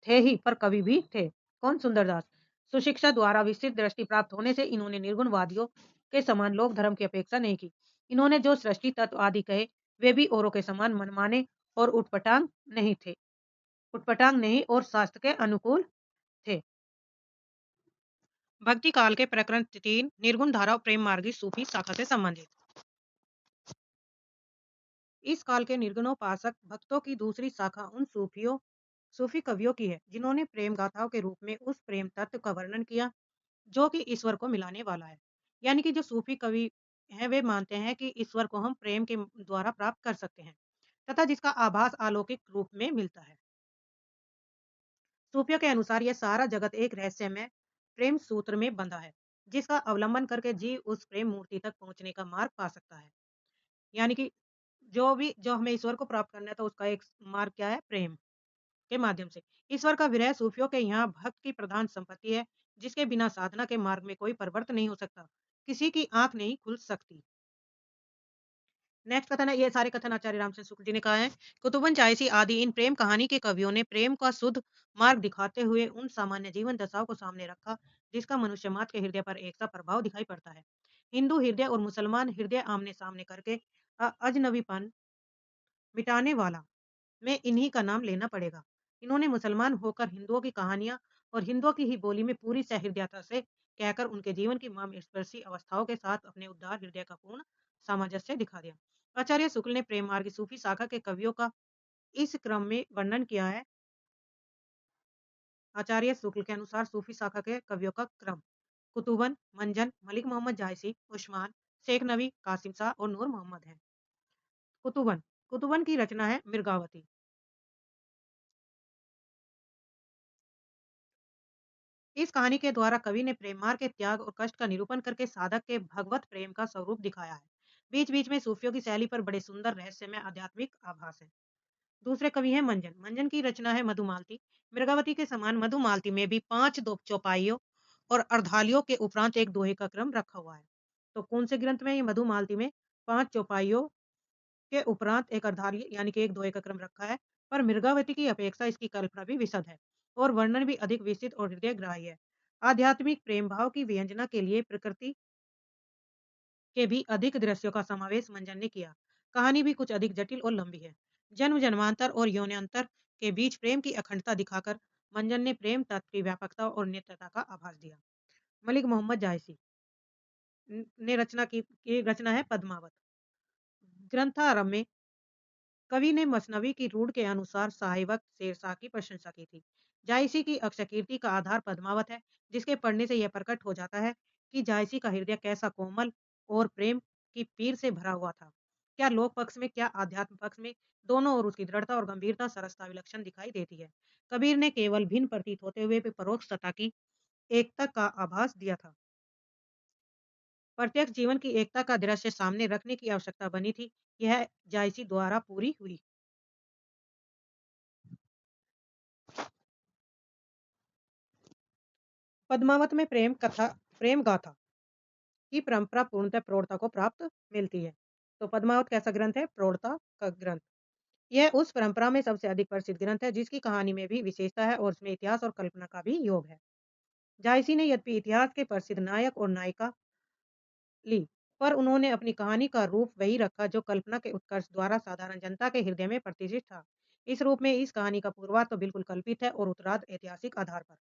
ही, पर कवि भी थे। कौन? सुंदरदास। सुशिक्षा द्वारा विस्तृत दृष्टि प्राप्त होने से इन्होंने निर्गुणवादियों के समान लोक धर्म की अपेक्षा नहीं की। इन्होंने जो सृष्टि तत्व आदि कहे, वे भी औरों के समान मनमाने और उटपटांग नहीं और शास्त्र के अनुकूल थे। भक्ति काल के प्रकरण 3 निर्गुण धारा और प्रेम मार्गी सूफी शाखा से संबंधित। इस काल के निर्गुणोपासक भक्तों की दूसरी शाखा उन सूफी कवियों की है जिन्होंने प्रेम गाथाओं के रूप में उस प्रेम तत्व का वर्णन किया जो कि ईश्वर को मिलाने वाला है। यानी कि जो सूफी कवि हैं वे मानते हैं कि ईश्वर को हम प्रेम के द्वारा प्राप्त कर सकते हैं तथा जिसका आभास अलौकिक रूप में मिलता है। सूफियों के अनुसार यह सारा जगत एक रहस्यमय प्रेम सूत्र में बंधा है, जिसका अवलंबन करके जीव उस प्रेम मूर्ति तक पहुंचने का मार्ग पा सकता है। यानी कि जो हमें ईश्वर को प्राप्त करना है तो उसका एक मार्ग क्या है? प्रेम के माध्यम से। ईश्वर का विरह सूफियों के यहाँ भक्त की प्रधान संपत्ति है, जिसके बिना साधना के मार्ग में कोई परिवर्तन नहीं हो सकता। किसी की आंख नहीं खुल सकती। नेक्स्ट कथन है, ये सारे कथन आचार्य रामचंद्र शुक्ल जी ने कहा है। कुतुबन चायसी आदि इन प्रेम कहानी के कवियों ने प्रेम का शुद्ध मार्ग दिखाते हुए उन सामान्य जीवन दशाओं को सामने रखा जिसका मनुष्य मात्र के हृदय पर एक सा प्रभाव दिखाई पड़ता है। हिंदू हृदय और मुसलमान हृदय आमने सामने करके अजनबीपन मिटाने वाला में इन्हीं का नाम लेना पड़ेगा। इन्होंने मुसलमान होकर हिंदुओं की कहानियां और हिंदुओं की ही बोली में पूरी सहृदयता से कहकर उनके जीवन की मर्मस्पर्शी अवस्थाओं के साथ अपने उदार हृदय का पूर्ण सामंजस्य दिखा दिया। आचार्य शुक्ल ने प्रेम मार्ग सूफी शाखा के कवियों का इस क्रम में वर्णन किया है। आचार्य शुक्ल के अनुसार सूफी शाखा के कवियों का क्रम कुतुबन, मंजन, मलिक मोहम्मद जायसी, उस्मान, शेख नबी, कासिम शाह और नूर मोहम्मद है। कुतुबन कुतुबन की रचना है मिर्गावती। इस कहानी के द्वारा कवि ने प्रेम मार्ग के त्याग और कष्ट का निरूपण करके साधक के भगवत प्रेम का स्वरूप दिखाया है। बीच बीच में सूफियों की शैली पर बड़े सुंदर रहस्य में आध्यात्मिक आभास है। दूसरे कवि हैं मंजन। मंजन की रचना है मधुमालती। मृगावती के समान मधुमालती में भी 5 दो चौपाइयों और अर्धालियों के उपरांत एक दोहे का क्रम रखा हुआ है। तो कौन से ग्रंथ में ये मधुमालती में 5 चौपाइयों के उपरांत एक अर्धाली यानी कि एक दोहे का क्रम रखा है, पर मृगावती की अपेक्षा इसकी कल्पना भी विशद है और वर्णन भी अधिक विस्तृत और हृदयग्राही है। आध्यात्मिक प्रेम भाव की व्यंजना के लिए प्रकृति के भी अधिक दृश्यों का समावेश मंजन ने किया। कहानी भी कुछ अधिक जटिल और लंबी है। जन्म जन्मांतर और योन्यंतर के बीच प्रेम की अखंडता दिखाकर मंजन ने प्रेम तत्व की व्यापकता और नित्यता का आभास दिया। मलिक मोहम्मद जायसी ने रचना की रचना है पद्मावत। ग्रंथारंभ में कवि ने मसनवी की रूढ़ के अनुसार साहिवक शेरशाह की प्रशंसा की थी। जायसी की अक्षकीर्ति का आधार पद्मावत है, जिसके पढ़ने से यह प्रकट हो जाता है कि जायसी का हृदय कैसा कोमल और प्रेम की पीर से भरा हुआ था। क्या लोक पक्ष में, क्या आध्यात्म पक्ष में, दोनों ओर उसकी दृढ़ता और गंभीरता सरसता विलक्षण दिखाई देती है। कबीर ने केवल भिन्न प्रतीत होते हुए भी परोक्ष सत्ता की एकता का आभास दिया था। प्रत्यक्ष जीवन की एकता का दृश्य सामने रखने की आवश्यकता बनी थी। यह जायसी द्वारा पूरी हुई। पद्मावत में प्रेम गाथा की परंपरा पूर्णतः प्रौढ़ता को प्राप्त मिलती है। तो पद्मावत कैसा ग्रंथ है? प्रौढ़ता का ग्रंथ। यह उस परंपरा में सबसे अधिक प्रसिद्ध ग्रंथ है, जिसकी कहानी में भी विशेषता है और उसमें इतिहास और कल्पना का भी योग है। जायसी ने यद्यपि इतिहास के प्रसिद्ध नायक और नायिका ली, पर उन्होंने अपनी कहानी का रूप वही रखा जो कल्पना के उत्कर्ष द्वारा साधारण जनता के हृदय में प्रतिष्ठित था। इस रूप में इस कहानी का पूर्वार्ध तो बिल्कुल कल्पित है और उत्तरार्ध ऐतिहासिक आधार पर।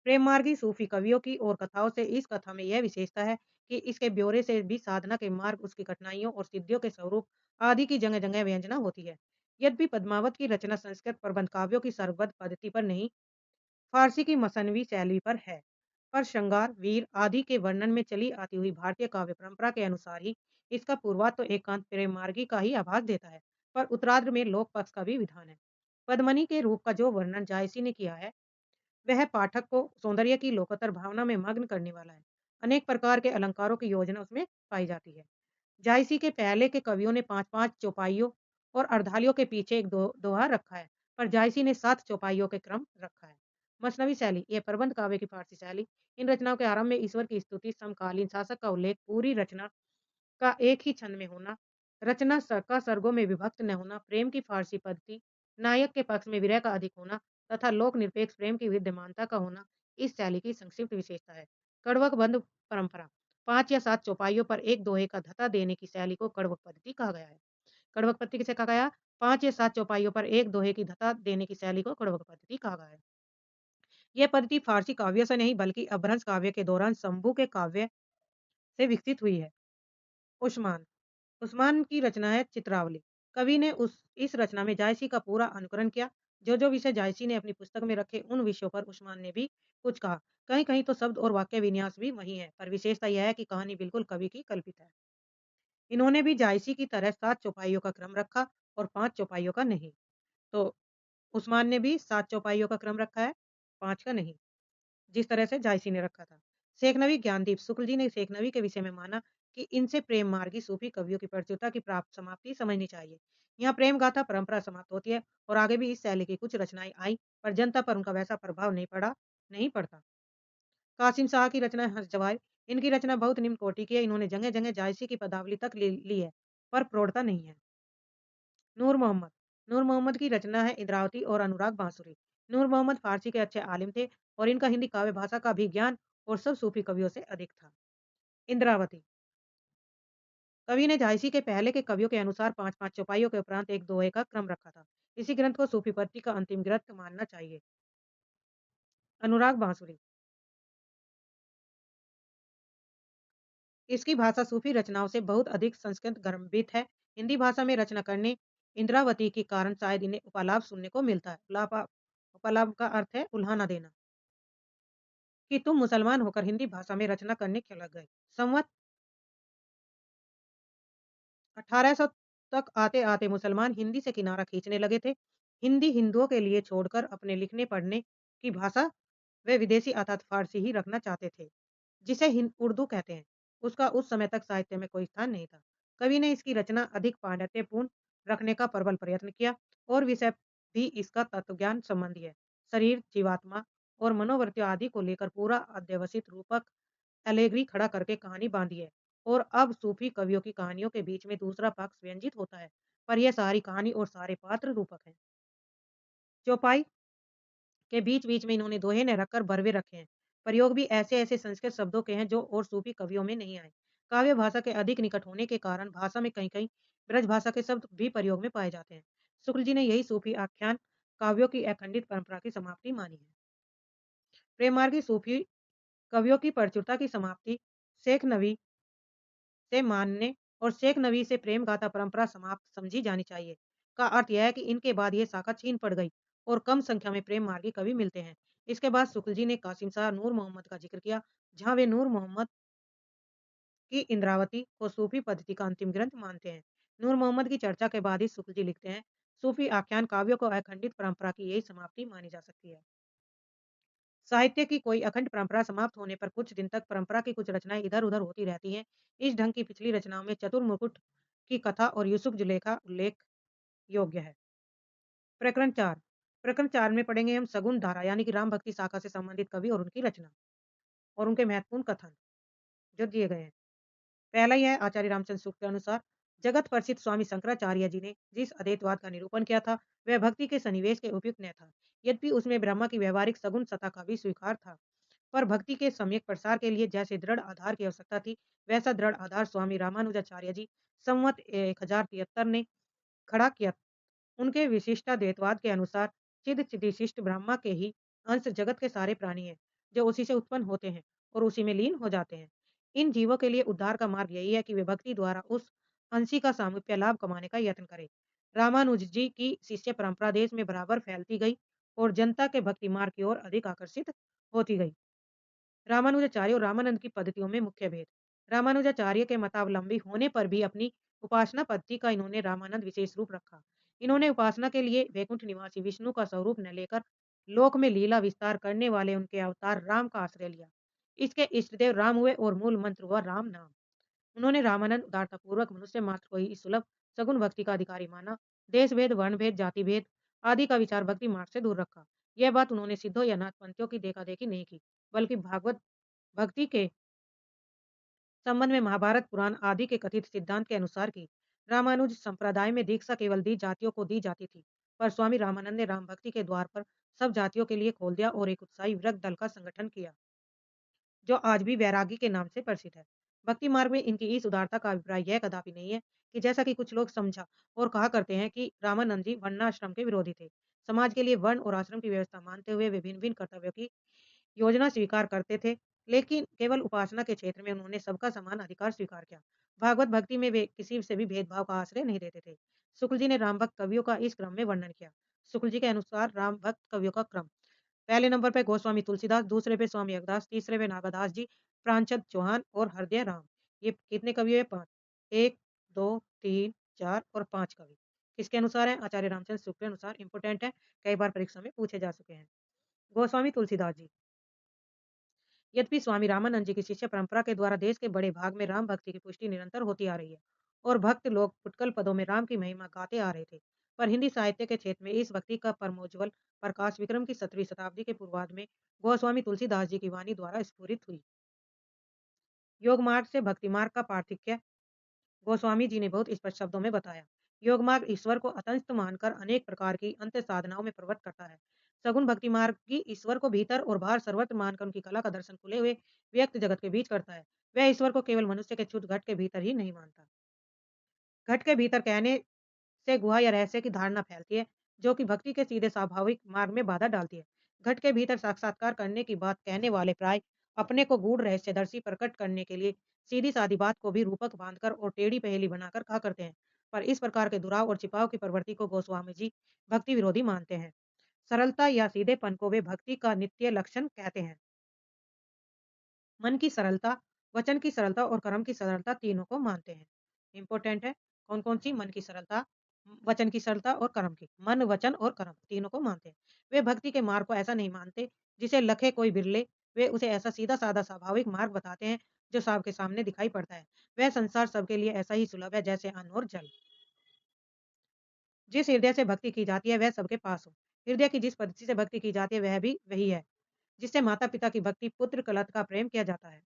प्रेम मार्गी सूफी कवियों की और कथाओं से इस कथा में यह विशेषता है कि इसके ब्यौरे से भी साधना के मार्ग, उसकी कठिनाइयों और सिद्धियों के स्वरूप आदि की जगह जगह व्यंजना होती है। यद्यपि पद्मावत की रचना संस्कृत प्रबंध काव्यों की सरबद्ध पद्धति पर नहीं, फारसी की मसनवी शैली पर है, पर श्रृंगार वीर आदि के वर्णन में चली आती हुई भारतीय काव्य परंपरा के अनुसार ही इसका पूर्वार्ध तो एकांत प्रेम मार्गी का ही आभास देता है, पर उत्तरार्ध में लोक पक्ष का भी विधान है। पद्मनी के रूप का जो वर्णन जायसी ने किया है, वह पाठक को सौंदर्य की लोकोत्तर भावना में मग्न करने वाला है। अनेक प्रकार के अलंकारों की योजना उसमें पाई जाती है। जायसी के पहले के कवियों ने 5-5 चौपाइयों और अर्धालियों के पीछे एक दोहा रखा है, पर जायसी ने 7 चौपाइयों के क्रम रखा है। मसनवी शैली, यह प्रबंध काव्य की फारसी शैली। इन रचनाओं के आरंभ में ईश्वर की स्तुति, समकालीन शासक का उल्लेख, पूरी रचना का एक ही छंद में होना, रचना का सर्गों में विभक्त न होना, प्रेम की फारसी पद्धति, नायक के पक्ष में विरह का अधिक होना तथा लोक निरपेक्ष प्रेम की विद्यमानता का होना इस शैली की संक्षिप्त विशेषता है। कड़वक बंध परंपरा, 5 या 7 चौपाइयों पर एक दोहे का धता देने की शैली को कड़वक पद्धति कहा गया है। कड़वक पद्धति किसे कहा गया? 5 या 7 चौपाइयों पर एक दोहे की धता देने की शैली को कड़वक पद्धति कहा गया है। यह पद्धति फारसी काव्यों से नहीं बल्कि अपभ्रंश काव्य के दौरान शंभू के काव्य से विकसित हुई है। उस्मान उस्मान की रचना है चित्रावली। कवि ने उस इस रचना में जायसी का पूरा अनुकरण किया। जो विषय जायसी ने अपनी पुस्तक में रखे, उन विषयों पर उस्मान ने भी कुछ कहा। कहीं-कहीं तो शब्द और वाक्य विन्यास भी वही है, पर विशेषता यह है कि कहानी बिल्कुल कवि की कल्पित है। इन्होंने भी जायसी की तरह 7 चौपाइयों का क्रम रखा और 5 चौपाइयों का नहीं। तो उस्मान ने भी 7 चौपाइयों का क्रम रखा है, 5 का नहीं। जिस तरह से जायसी ने रखा था। शेखनवी ज्ञानदीप शुक्ल जी ने शेखनवी के विषय में माना कि इनसे प्रेम मार्गी सूफी कवियों की प्रचुरता की प्राप्त समाप्ति समझनी चाहिए। यहाँ प्रेम गाथा परंपरा समाप्त होती है और आगे भी इस शैली की कुछ रचनाएं आई, पर जनता पर उनका वैसा प्रभाव नहीं पड़ता। कासिम शाह की रचना है हंस जवार। इनकी रचना बहुत निम्न कोटि की है। इन्होंने जगह जगह जायसी की पदावली तक ली है, पर प्रौढ़ता नहीं है। नूर मोहम्मद नूर मोहम्मद की रचना है इंद्रावती और अनुराग बांसुरी। नूर मोहम्मद फारसी के अच्छे आलिम थे और इनका हिंदी काव्य भाषा का भी ज्ञान और सब सूफी कवियों से अधिक था। इंद्रावती कवि ने झांसी के पहले के कवियों के अनुसार 5-5 चौपाइयों के उपरांत एक दोहे का क्रम रखा था। इसी ग्रंथ को सूफी पत्ती का अंतिम ग्रंथ मानना चाहिए। अनुराग बांसुरी इसकी भाषा सूफी रचनाओं से बहुत अधिक संस्कृत गर्भित है। हिंदी भाषा में रचना करने इंद्रावती के कारण शायद इन्हें उपलाभ सुनने को मिलता है। उपलाभ का अर्थ है उल्हाना देना, कि तुम मुसलमान होकर हिंदी भाषा में रचना करने क्यों लग गए। संवत 1800 तक आते-आते मुसलमान हिंदी से किनारा खींचने लगे थे। हिंदी हिंदुओं के लिए छोड़कर अपने लिखने पढ़ने की भाषा वे विदेशी अर्थात फारसी ही रखना चाहते थे, जिसे उर्दू कहते हैं। उसका उस समय तक साहित्य में कोई स्थान नहीं था। कवि ने इसकी रचना अधिक पांडित्यपूर्ण रखने का प्रबल प्रयत्न किया और विषय भी इसका तत्वज्ञान संबंधी है। शरीर, जीवात्मा और मनोवृत्तियों आदि को लेकर पूरा अध्यवसित रूपक एलेगरी खड़ा करके कहानी बांधी है। और अब सूफी कवियों की कहानियों के बीच में दूसरा पक्ष व्यंजित होता है, पर यह सारी कहानी और सारे पात्र रूपक हैं। चौपाई के बीच-बीच में इन्होंने दोहे न रखकर बरवे रखे हैं। प्रयोग भी ऐसे-ऐसे संस्कृत शब्दों के हैं जो और सूफी कवियों में नहीं आए। काव्य भाषा के अधिक निकट होने के कारण भाषा में कहीं-कहीं ब्रज भाषा के शब्द भी प्रयोग में पाए जाते हैं। शुक्ल जी ने यही सूफी आख्यान काव्यों की अखंडित परंपरा की समाप्ति मानी है। प्रेम मार्गी सूफी कवियों की प्रचुरता की समाप्ति शेख नवी से मानने और शेख नबी से प्रेम गाथा परंपरा समाप्त समझी जानी चाहिए। का अर्थ यह है कि इनके बाद ये शाखा छीन पड़ गई और कम संख्या में प्रेम मार्गी कवि मिलते हैं। इसके बाद शुक्ल जी ने कासिम शाह नूर मोहम्मद का जिक्र किया, जहाँ वे नूर मोहम्मद की इंद्रावती को सूफी पद्धति का अंतिम ग्रंथ मानते हैं। नूर मोहम्मद की चर्चा के बाद ही शुक्ल जी लिखते हैं, सूफी आख्यान काव्यों को अखंडित परंपरा की यही समाप्ति मानी जा सकती है। साहित्य की कोई अखंड परंपरा समाप्त होने पर कुछ दिन तक परंपरा की कुछ रचनाएं इधर-उधर होती रहती हैं। इस ढंग की पिछली रचनाओं में चतुर्मुकुट की कथा और यूसुफ जुलेखा उल्लेख योग्य है। प्रकरण 4। प्रकरण 4 में पढ़ेंगे हम सगुन धारा यानी कि राम भक्ति शाखा से संबंधित कवि और उनकी रचना और उनके महत्वपूर्ण कथन जो दिए गए हैं। पहला ही है आचार्य रामचंद्र सूक्त के अनुसार जगत प्रसिद्ध स्वामी शंकराचार्य जी ने जिस अद्वैतवाद का निरूपण किया था वह भक्ति के सन्निवेश के उपयुक्त न था। यद्यपि उसमें ब्रह्मा की व्यवहारिक सगुण सत्ता का भी स्वीकार था, पर भक्ति के सम्यक प्रसार के लिए जैसे दृढ़ आधार की आवश्यकता थी, वैसा दृढ़ आधार स्वामी रामानुजाचार्य जी संवत 1073 ने खड़ा किया। उनके विशिष्टाद्वैतवाद के अनुसार चिद चिदिशिष्ट ब्रह्मा के ही अंश जगत के सारे प्राणी हैं, जो उसी से उत्पन्न होते हैं और उसी में लीन हो जाते हैं। इन जीवों के लिए उद्धार का मार्ग यही है कि वे भक्ति द्वारा उस अंशी का सामीप्य लाभ कमाने का यत्न करें। रामानुज जी की शिष्य परंपरा देश में बराबर फैलती गई और जनता के भक्ति मार्ग की ओर अधिक आकर्षित होती गई। रामानुजाचार्य और रामानंद की पद्धतियों में मुख्य भेद। रामानुजाचार्य के मतावलंबी होने पर भी अपनी उपासना पद्धति का इन्होंने रामानंद विशेष रूप रखा। इन्होंने उपासना के लिए वैकुंठ निवासी विष्णु का स्वरूप न लेकर लोक में लीला विस्तार करने वाले उनके अवतार राम का आश्रय लिया। इसके इष्टदेव राम हुए और मूल मंत्र हुआ राम नाम। उन्होंने रामानंद उदारतापूर्वक मनुष्य मात्र को ही सुलभ सगुण भक्ति का अधिकारी माना। देश भेद, वर्ण भेद, जाति भेद आदि का विचार भक्ति मार्ग से दूर रखा। यह बात उन्होंने सिद्धों या नाथ पंथियों की देखा देखी नहीं की, बल्कि भागवत भक्ति के संबंध में महाभारत पुराण आदि के कथित सिद्धांत के अनुसार की। रामानुज संप्रदाय में दीक्षा केवल दी जातियों को दी जाती थी, पर स्वामी रामानंद ने राम भक्ति के द्वार पर सब जातियों के लिए खोल दिया और एक उत्साही विरक्त दल का संगठन किया, जो आज भी वैरागी के नाम से प्रसिद्ध है। भक्ति मार्ग में इनकी इस उदारता का अभिप्राय यह कदापि नहीं है कि जैसा कि कुछ लोग समझा और कहा करते हैं कि रामानंद जी वर्णाश्रम के विरोधी थे। समाज के लिए वर्ण और आश्रम की व्यवस्था मानते हुए वे भिन्न भिन्न कर्तव्यों की योजना स्वीकार करते थे, लेकिन केवल उपासना के क्षेत्र में उन्होंने सबका समान अधिकार स्वीकार किया। भागवत भक्ति में वे किसी से भी भेदभाव का आश्रय नहीं देते थे। शुक्ल जी ने राम भक्त कवियों का इस क्रम में वर्णन किया। शुक्ल जी के अनुसार राम भक्त कवियों का क्रम पहले नंबर पे गोस्वामी तुलसीदास, दूसरे पे स्वामी अग्रदास, तीसरे पे नागादास जी, प्राणचंद चौहान और हृदय राम। ये कितने कवि है? 5। 1, 2, 3, 4 और 5 कवि। किसके अनुसार है? आचार्य रामचंद्र शुक्ल के अनुसार। इंपोर्टेंट है, कई बार परीक्षा में पूछे जा चुके हैं। गोस्वामी तुलसीदास जी। यद्यपि स्वामी रामानंद जी की शिष्य परंपरा के द्वारा देश के बड़े भाग में राम भक्ति की पुष्टि निरंतर होती आ रही है और भक्त लोग फुटकल पदों में राम की महिमा गाते आ रहे थे, पर हिंदी साहित्य के क्षेत्र में इस भक्ति का परमोज्वल प्रकाश विक्रम की 17वीं शताब्दी के पूर्वार्ध में गोस्वामी तुलसीदास जी की वाणी द्वारा स्फुरित हुई। योग मार्ग से भक्ति मार्ग का पार्थक्य गोस्वामी जी ने बहुत स्पष्ट शब्दों में बताया। योग मार्ग ईश्वर को अतंत मानकर अनेक प्रकार की अंत साधनाओं में प्रवृत्त करता है। सगुण भक्ति मार्ग की ईश्वर को भीतर और बाहर सर्वत्र मानकर उनकी कला का दर्शन खुले हुए व्यक्त जगत के बीच करता है। वह ईश्वर को केवल मनुष्य के क्षुद्र घट के भीतर ही नहीं मानता। घट के भीतर कहने से गुहा या रहस्य की धारणा फैलती है, जो कि भक्ति के सीधे स्वाभाविक मार्ग में बाधा डालती है। घट के भीतर साक्षात्कार करने की बात कहने वाले प्राय अपने को गूढ़ रहस्यदर्शी प्रकट करने के लिए सीधी सादी बात को भी रूपक बांधकर और टेढ़ी पहेली बनाकर कहा करते हैं। पर इस प्रकार के दुराव और छिपाव की प्रवृत्ति को गोस्वामी जी भक्ति विरोधी मानते हैं। सरलता या सीधेपन को वे भक्ति का नित्य लक्षण कहते हैं। मन की सरलता, वचन की सरलता और कर्म की सरलता तीनों को मानते हैं। इंपॉर्टेंट है, कौन-कौन सी? मन की सरलता, वचन की सरलता और कर्म की। मन, वचन और कर्म तीनों को मानते हैं। वे भक्ति के मार्ग को ऐसा नहीं मानते जिसे लखे कोई बिरले, वे उसे ऐसा सीधा-साधा स्वाभाविक मार्ग बताते हैं जो सबके सामने दिखाई पड़ता है। वह संसार सबके लिए ऐसा ही सुलभ है जैसे अन्न और जल। जिस हृदय से भक्ति की जाती है वह सबके पास हो। हृदय की जिस पद्धति से भक्ति की जाती है वह भी वही है, जिससे माता-पिता की भक्ति, पुत्र कलत का प्रेम किया जाता है।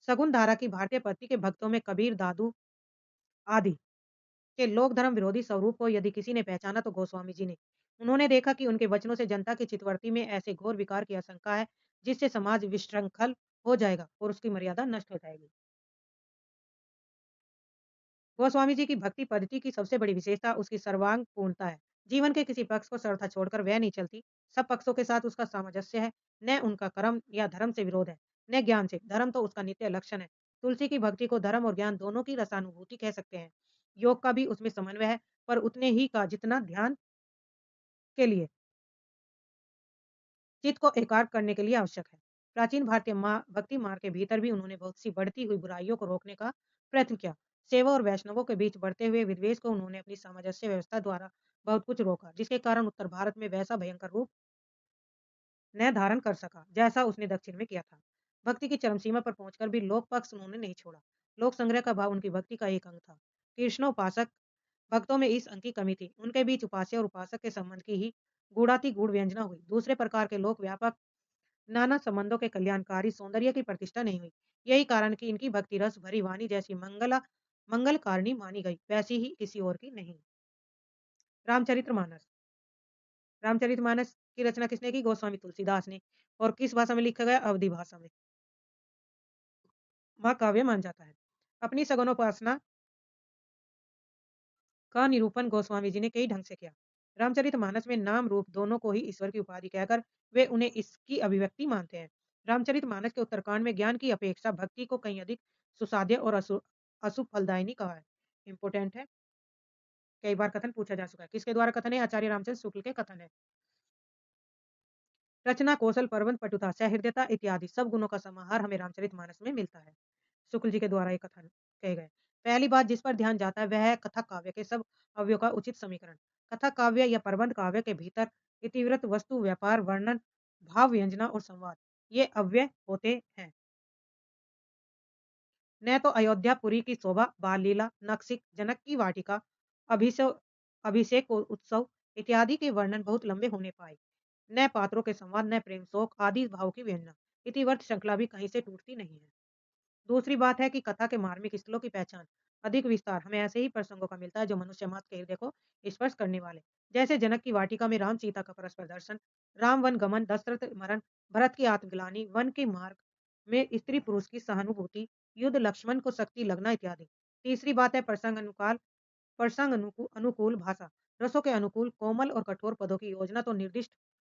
सगुन धारा की भारतीय पद्धति के भक्तों में कबीर, दादू आदि के लोक धर्म विरोधी स्वरूप को यदि किसी ने पहचाना तो गोस्वामी जी ने। उन्होंने देखा कि उनके वचनों से जनता की चित्तवृत्ति में ऐसे घोर विकार की आशंका है, जिससे समाज विशृंखल हो जाएगा और उसकी मर्यादा नष्ट हो जाएगी। गोस्वामी जी की भक्ति पद्धति की सबसे बड़ी विशेषता उसकी सर्वांग पूर्णता है। जीवन के किसी पक्ष को सर्वथा छोड़कर वह नहीं चलती। सब पक्षों के साथ उसका सामंजस्य है। न उनका कर्म या धर्म से विरोध है, न ज्ञान से। धर्म तो उसका नित्य लक्षण है। तुलसी की भक्ति को धर्म और ज्ञान दोनों की रसानुभूति कह सकते हैं। योग का भी उसमें समन्वय है, पर उतने ही का जितना ध्यान के लिए चित्त को एकाग्र करने के लिए आवश्यक है। प्राचीन भारतीय भक्ति मार्ग के भीतर भी उन्होंने बहुत सी बढ़ती हुई बुराइयों को रोकने का प्रयत्न किया। सेवा और वैष्णवों के बीच बढ़ते हुए विद्वेष को उन्होंने अपनी सामंजस्य व्यवस्था द्वारा बहुत कुछ रोका, जिसके कारण उत्तर भारत में वैसा भयंकर रूप न धारण कर सका, जैसा उसने दक्षिण में किया था। भक्ति की चरम सीमा पर पहुंचकर भी लोक पक्ष उन्होंने नहीं छोड़ा। लोक संग्रह का भाव उनकी भक्ति का एक अंग था। कृष्णोपासक भक्तों में इस अंग की कमी थी। उनके बीच उपास्य और उपासक के संबंध की ही गूढ़ाति गूढ़ व्यंजना हुई। दूसरे प्रकार के लोक व्यापक नाना संबंधों के कल्याणकारी सौंदर्य की प्रतिष्ठा नहीं हुई। यही कारण कि इनकी भक्ति रस भरी वाणी जैसी मंगलकारिणी मानी गई, वैसी ही किसी और की नहीं। रामचरितमानस रामचरितमानस की रचना किसने की? गोस्वामी तुलसीदास ने। और किस भाषा में लिखा गया? अवधी भाषा में। महाकाव्य मान जाता है। अपनी सगुणोपासना का निरूपण गोस्वामी जी ने कई ढंग से किया। रामचरितमानस में नाम रूप दोनों को ही ईश्वर की उपाधि कहकर वे उन्हें इसकी अभिव्यक्ति मानते हैं। रामचरितमानस के उत्तरकांड में ज्ञान की अपेक्षा भक्ति को कहीं अधिक सुसाध्य और अशुभ फलदायिनी कहा है। इंपोर्टेंट है, कई बार कथन पूछा जा चुका है। किसके द्वारा कथन है? आचार्य रामचंद्र शुक्ल के कथन है। रचना कौशल, प्रबंध, पटुता, सहृदयता इत्यादि सब गुणों का समाहार हमें रामचरितमानस में मिलता है। शुक्ल जी के द्वारा ये कथन कहे गए। पहली बात जिस पर ध्यान जाता है वह है कथा काव्य के सब अवयवों का उचित समीकरण। कथा काव्य या प्रबंध काव्य के भीतर इतिवृत्त, वस्तु, व्यापार, वर्णन, भाव, व्यंजना और संवाद ये अव्यय होते हैं। न तो अयोध्यापुरी की शोभा, बाल लीला, नक्सिक, जनक की वाटिका, अभिषेक अभिषेक उत्सव इत्यादि के वर्णन बहुत लंबे होने पाए। न पात्रों के संवाद, न प्रेम शोक आदि भाव की व्यंजना। इतिवर्त श्रृंखला भी कहीं से टूटती नहीं है। दूसरी बात है कि कथा के मार्मिक स्थलों की पहचान, अधिक विस्तार हमें ऐसे ही प्रसंगों का मिलता है जो मनुष्य मात्र के हृदय को स्पर्श करने वाले। जैसे जनक की वाटिका में राम सीता का परस्पर दर्शन, राम वन गमन, दशरथ मरण, भरत की आत्मग्लानि, वन के मार्ग में स्त्री पुरुष की सहानुभूति, युद्ध, लक्ष्मण को शक्ति लगना इत्यादि। तीसरी बात है अनुकूल भाषा, रसों के अनुकूल कोमल और कठोर पदों की योजना तो निर्दिष्ट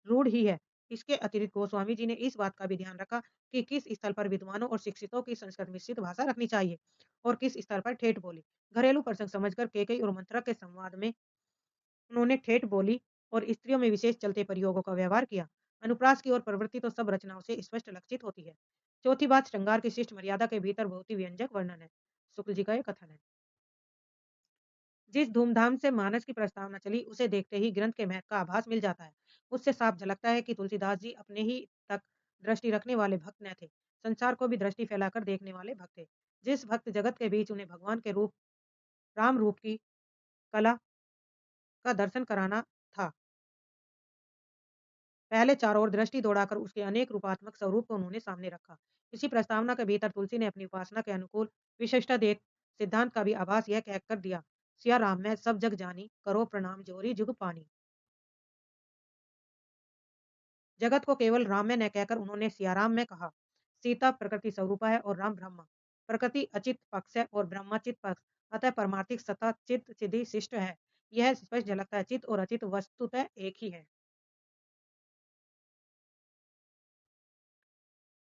रूढ़ ही है। इसके अतिरिक्त गोस्वामी जी ने इस बात का भी ध्यान रखा कि किस स्थल पर विद्वानों और शिक्षितों की संस्कृत मिश्रित भाषा रखनी चाहिए और किस स्तर पर ठेठ बोली। घरेलू प्रसंग समझकर केकई और मंत्रा के संवाद में उन्होंने ठेठ बोली और स्त्रियों में विशेष चलते प्रयोगों का व्यवहार किया। अनुप्रास की ओर प्रवृत्ति तो सब रचनाओं से स्पष्ट लक्षित होती है। चौथी बात श्रृंगार की शिष्ट मर्यादा के भीतर बहुत ही व्यंजक वर्णन है। शुक्ल जी का यह कथन है। जिस धूमधाम से मानस की प्रस्तावना चली उसे देखते ही ग्रंथ के महत्व का आभास मिल जाता है। उससे साफ झलकता है कि तुलसीदास जी अपने ही तक दृष्टि रखने वाले भक्त न थे, संसार को भी दृष्टि फैलाकर देखने वाले भक्त थे। जिस भक्त जगत के बीच उन्हें भगवान के रूप राम रूप की कला का दर्शन कराना था, पहले चारों ओर दृष्टि दौड़ाकर उसके अनेक रूपात्मक स्वरूप को उन्होंने सामने रखा। इसी प्रस्तावना के भीतर तुलसी ने अपनी उपासना के अनुकूल विशिष्टा देख सिद्धांत का भी आभास यह कहकर दिया, सिया राम मैं सब जग जानी, करो प्रणाम जोरी जुग पानी। जगत को केवल राम में न कहकर उन्होंने सियाराम में कहा। सीता प्रकृति स्वरूपा है और राम ब्रह्म। प्रकृति अचित पक्ष है और ब्रह्मा चित पक्ष, अतः परमार्थिक सत्ता चित चिदि शिष्ट है। यह स्पष्ट झलकता है, चित और अचित वस्तुतः एक ही है।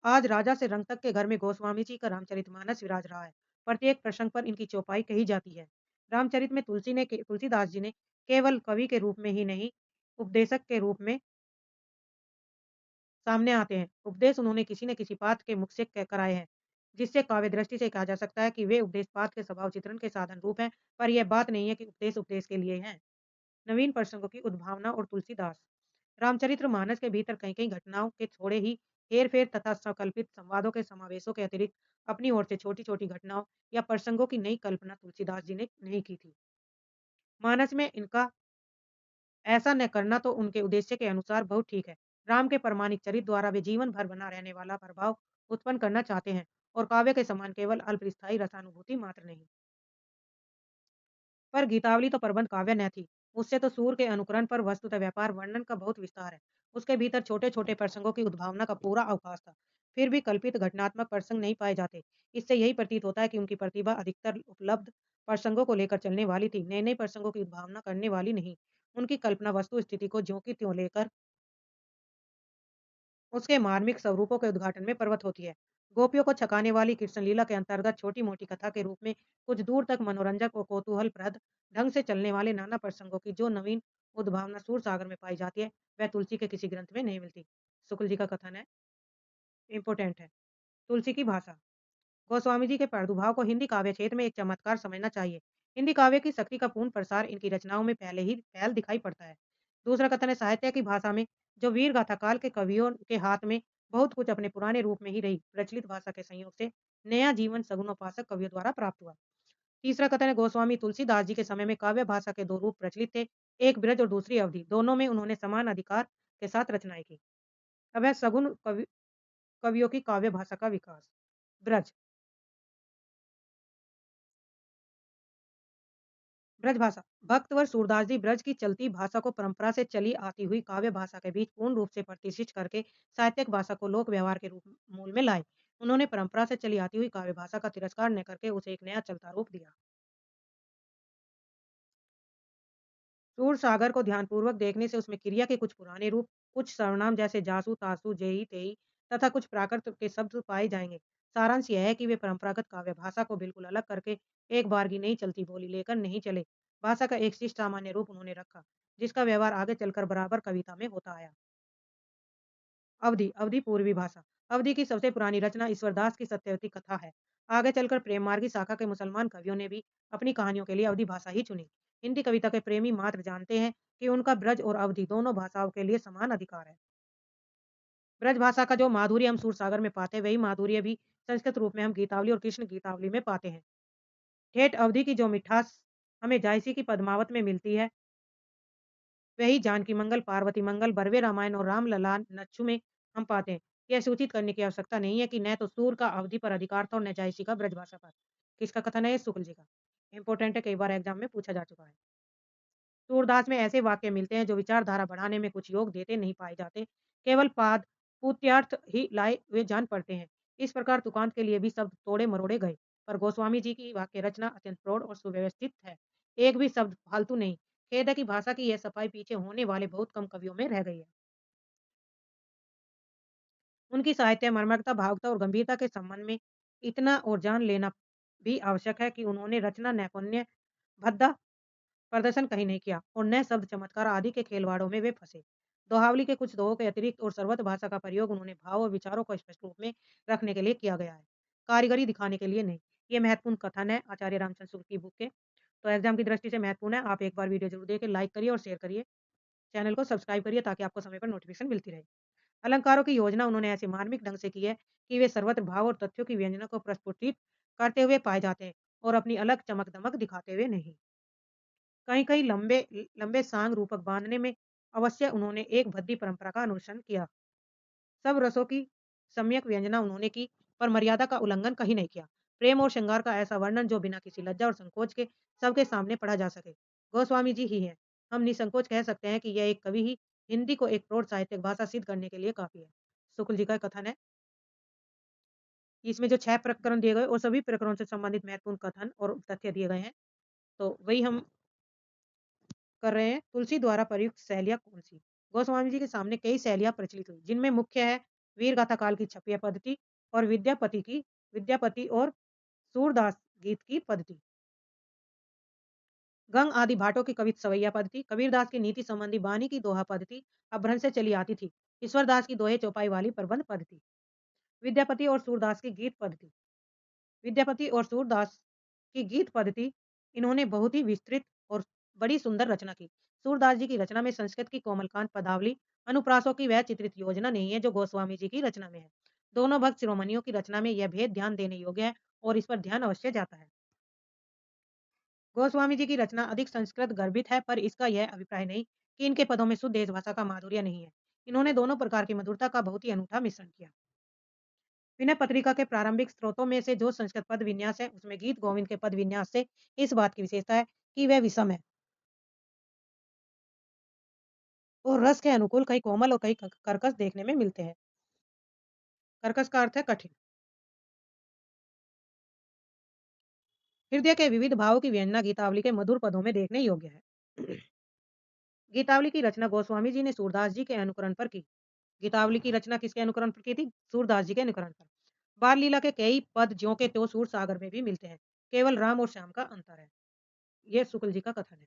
आज राजा से रंग तक के घर में गोस्वामी जी का रामचरितमानस विराज रहा है। प्रत्येक प्रसंग पर इनकी चौपाई कही जाती है। रामचरित में तुलसीदास जी ने केवल कवि के रूप में ही नहीं, उपदेशक के रूप में सामने आते हैं। उपदेश उन्होंने किसी न किसी पात्र के मुख से कराए हैं, जिससे काव्य दृष्टि से कहा जा सकता है कि वे उपदेश पात्र के स्वभाव चित्रण के साधन रूप हैं, पर यह बात नहीं है कि उपदेश उपदेश के लिए हैं। नवीन प्रसंगों की उद्भावना और तुलसीदास रामचरितमानस के भीतर कई कई घटनाओं के थोड़े ही हेर फेर तथा संकल्पित संवादों के समावेशों के अतिरिक्त अपनी ओर से छोटी छोटी घटनाओं या प्रसंगों की नई कल्पना तुलसीदास जी ने नहीं की थी। मानस में इनका ऐसा न करना तो उनके उद्देश्य के अनुसार बहुत ठीक है। राम के प्रामाणिक चरित्र द्वारा वे जीवन भर बना रहने वाला प्रभाव उत्पन्न करना चाहते हैं और काव्य के समान केवल अल्पस्थायी रसानुभूति मात्र नहीं। पर गीतावली तो प्रबंध काव्य न थी। उससे तो सूर के अनुकरण पर वस्तुतः व्यापार वर्णन का बहुत विस्तार है। उसके भीतर छोटे छोटे प्रसंगों की उद्भावना का पूरा अवकाश था। फिर भी कल्पित घटनात्मक प्रसंग नहीं पाए जाते। इससे यही प्रतीत होता है कि उनकी प्रतिभा अधिकतर उपलब्ध प्रसंगों को लेकर चलने वाली थी, नए नए प्रसंगों की उद्भावना करने वाली नहीं। उनकी कल्पना वस्तु स्थिति को ज्यों की त्यों लेकर उसके मार्मिक स्वरूपों के उद्घाटन में पर्वत होती है। गोपियों को छकाने वाली कृष्ण लीला के अंतर्गत छोटी-मोटी कथा के रूप में कुछ दूर तक मनोरंजक और कौतूहलप्रद ढंग से चलने वाले नाना प्रसंगों की जो नवीन उद्भावना सूरसागर में पाई जाती है, वह तुलसी के किसी ग्रंथ में नहीं मिलती। शुक्ल जी का कथन है, इम्पोर्टेंट है। तुलसी की भाषा गोस्वामी जी के प्रादुर्भाव को हिंदी काव्य क्षेत्र में एक चमत्कार समझना चाहिए। हिंदी काव्य की शक्ति का पूर्ण प्रसार इनकी रचनाओं में पहल दिखाई पड़ता है। दूसरा कथन है, साहित्य की भाषा में जो वीर गाथा काल के कवियों के हाथ में बहुत कुछ अपने पुराने रूप में ही रही, प्रचलित भाषा के संयोग से नया जीवन सगुणोपासक कवियों द्वारा प्राप्त हुआ। तीसरा कथन है, गोस्वामी तुलसीदास जी के समय में काव्य भाषा के दो रूप प्रचलित थे, एक ब्रज और दूसरी अवधि। दोनों में उन्होंने समान अधिकार के साथ रचनाएं की। अब है कवियों की काव्य भाषा का विकास। ब्रज ब्रज भाषा भक्तवर सूरदास जी ब्रज की चलती भाषा को परंपरा से चली आती हुई काव्य भाषा के बीच पूर्ण रूप से प्रतिष्ठित करके साहित्यिक भाषा को लोक व्यवहार के रूप मूल में लाए। उन्होंने परंपरा से चली आती हुई काव्य भाषा का तिरस्कार न करके उसे एक नया चलता रूप दिया। सूर सागर को ध्यानपूर्वक देखने से उसमें क्रिया के कुछ पुराने रूप, कुछ सर्वनाम जैसे जासू, तासू, जेही, तेई तथा कुछ प्राकृत के शब्द पाए जाएंगे। सारांश यह है कि वे परंपरागत काव्य भाषा को बिल्कुल अलग करके एक बार की नई चलती बोली लेकर नहीं चले। भाषा का एक शिष्ट सामान्य रूप उन्होंने रखा, जिसका व्यवहार आगे चलकर बराबर कविता में होता आया। अवधि पूर्वी भाषा अवधि की सबसे पुरानी रचना ईश्वरदास की सत्यवती कथा है। आगे चलकर प्रेम मार्गी शाखा के मुसलमान कवियों ने भी अपनी कहानियों के लिए अवधि भाषा ही चुनी। हिंदी कविता के प्रेमी मात्र जानते हैं कि उनका ब्रज और अवधि दोनों भाषाओं के लिए समान अधिकार है। ब्रज भाषा का जो माधुर्य हम सूरसागर में पाते हैं, वही माधुर्य भी संस्कृत रूप में हम गीतावली और कृष्ण गीतावली में पाते हैं। ठेठ अवधि की जो मिठास हमें जायसी की पद्मावत में मिलती है, वही जानकी मंगल, पार्वती मंगल, बरवे रामायण और राम ललान नच्चू में हम पाते हैं। यह सूचित करने की आवश्यकता नहीं है कि न तो सूर का अवधि पर अधिकार था और न जायसी का ब्रजभाषा पर। किसका कथन है? ये शुक्ल जी का। इंपॉर्टेंट है, कई बार एग्जाम में पूछा जा चुका है। सूरदास में ऐसे वाक्य मिलते हैं जो विचारधारा बढ़ाने में कुछ योग देते नहीं पाए जाते, केवल पाद पूर्त्यार्थ ही लाए हुए जान पड़ते हैं। इस प्रकार तुकांत के लिए भी शब्द तोड़े मरोड़े गए, पर गोस्वामी जी की वाक्य रचना अत्यंत प्रौढ़ और सुव्यवस्थित है। एक भी शब्द फालतू नहीं। खेद है कि भाषा की यह सफाई पीछे होने वाले बहुत कम कवियों में रह गई है। उनकी साहित्य मर्मकता, भावुकता और गंभीरता के संबंध में इतना और जान लेना भी आवश्यक है कि उन्होंने रचना नैपुण्य भद्दा प्रदर्शन कहीं नहीं किया और न शब्द चमत्कार आदि के खेलवाड़ों में वे फंसे। दोहावली के कुछ दोहों के अतिरिक्त और सर्वत्र भाषा का प्रयोग उन्होंने भाव और विचारों को स्पष्ट रूप में रखने के लिए किया गया है, कारीगरी दिखाने के लिए नहीं। ये महत्वपूर्ण कथन है आचार्य रामचंद्र शुक्ल की बुक के। तो एग्जाम की दृष्टि से महत्वपूर्ण है। आप एक बार वीडियो जरूर देखिए, लाइक करिए और शेयर करिए। चैनल को सब्सक्राइब करिए ताकि आपको समय पर नोटिफिकेशन मिलती रहे। अलंकारों की योजना उन्होंने ऐसे मार्मिक ढंग से की है कि वे सर्वत्र भाव और तथ्यों की व्यंजनों को प्रस्फुटित करते हुए पाए जाते हैं और अपनी अलग चमक दमक दिखाते हुए नहीं। कहीं कहीं लंबे लंबे सांग रूपक बांधने में अवश्य उन्होंने एक भद्दी परंपरा का अनुसरण किया। सब रसों की सम्यक व्यंजना उन्होंने की, पर मर्यादा का उल्लंघन कहीं नहीं किया। प्रेम और श्रृंगार का ऐसा वर्णन जो बिना किसी लज्जा और संकोच के सबके सामने पढ़ा जा सके, गोस्वामी जी ही है। हम निसंकोच कह सकते हैं कि यह एक कवि ही हिंदी को एक प्रौढ़ साहित्यिक भाषा सिद्ध करने के लिए काफी है। शुक्ल जी का कथन है, इसमें जो 6 प्रकरण दिए गए और सभी प्रकरणों से संबंधित महत्वपूर्ण कथन और तथ्य दिए गए हैं, तो वही हम कर रहे हैं। तुलसी द्वारा प्रयुक्त शैलियाँ कौन-सी? गोस्वामी जी के सामने कई शैलियाँ प्रचलित हुई, जिनमें मुख्य है वीर गाथा काल की छपिया पद्धति और विद्यापति और सूरदास गीत की पद्धति। गंग आदि भाटों की कवित सवैया पद्धति, कबीरदास की नीति संबंधी बानी की दोहा पद्धति अपभ्रंश से चली आती थी। ईश्वरदास की दोहे चौपाई वाली प्रबंध पद्धति। विद्यापति और सूरदास की गीत पद्धति। विद्यापति और सूरदास की गीत पद्धति, इन्होंने बहुत ही विस्तृत और बड़ी सुंदर रचना की। सूरदास जी की रचना में संस्कृत की कोमलकांत पदावली अनुप्रासों की वह चित्रित योजना नहीं है जो गोस्वामी जी की रचना में है। दोनों भक्त शिरोमणियों की रचना में यह भेद ध्यान देने योग्य है और इस पर ध्यान अवश्य जाता है। गोस्वामी जी की रचना अधिक संस्कृत गर्भित है, पर इसका यह अभिप्राय नहीं कि इनके पदों में शुद्ध देशभाषा का माधुर्य नहीं है। इन्होंने दोनों प्रकार की मधुरता का बहुत ही अनूठा मिश्रण किया। विनय पत्रिका के प्रारंभिक स्रोतों में से जो संस्कृत पद विन्यास है, उसमें गीत गोविंद के पद विन्यास से इस बात की विशेषता है कि वह विषम है और रस के अनुकूल कई कोमल और कई कर्कश देखने में मिलते हैं। कर्कश का अर्थ है कठिन। हृदय के विविध भावों की व्यंजना गीतावली के मधुर पदों में देखने योग्य है। गीतावली की रचना गोस्वामी जी ने सूरदास जी के अनुकरण पर की। गीतावली की रचना किसके अनुकरण पर की थी? सूरदास जी के अनुकरण पर। बाल लीला के कई पद ज्यों के त्यों सूर सागर में भी मिलते हैं। केवल राम और श्याम का अंतर है। ये शुक्ल जी का कथन है।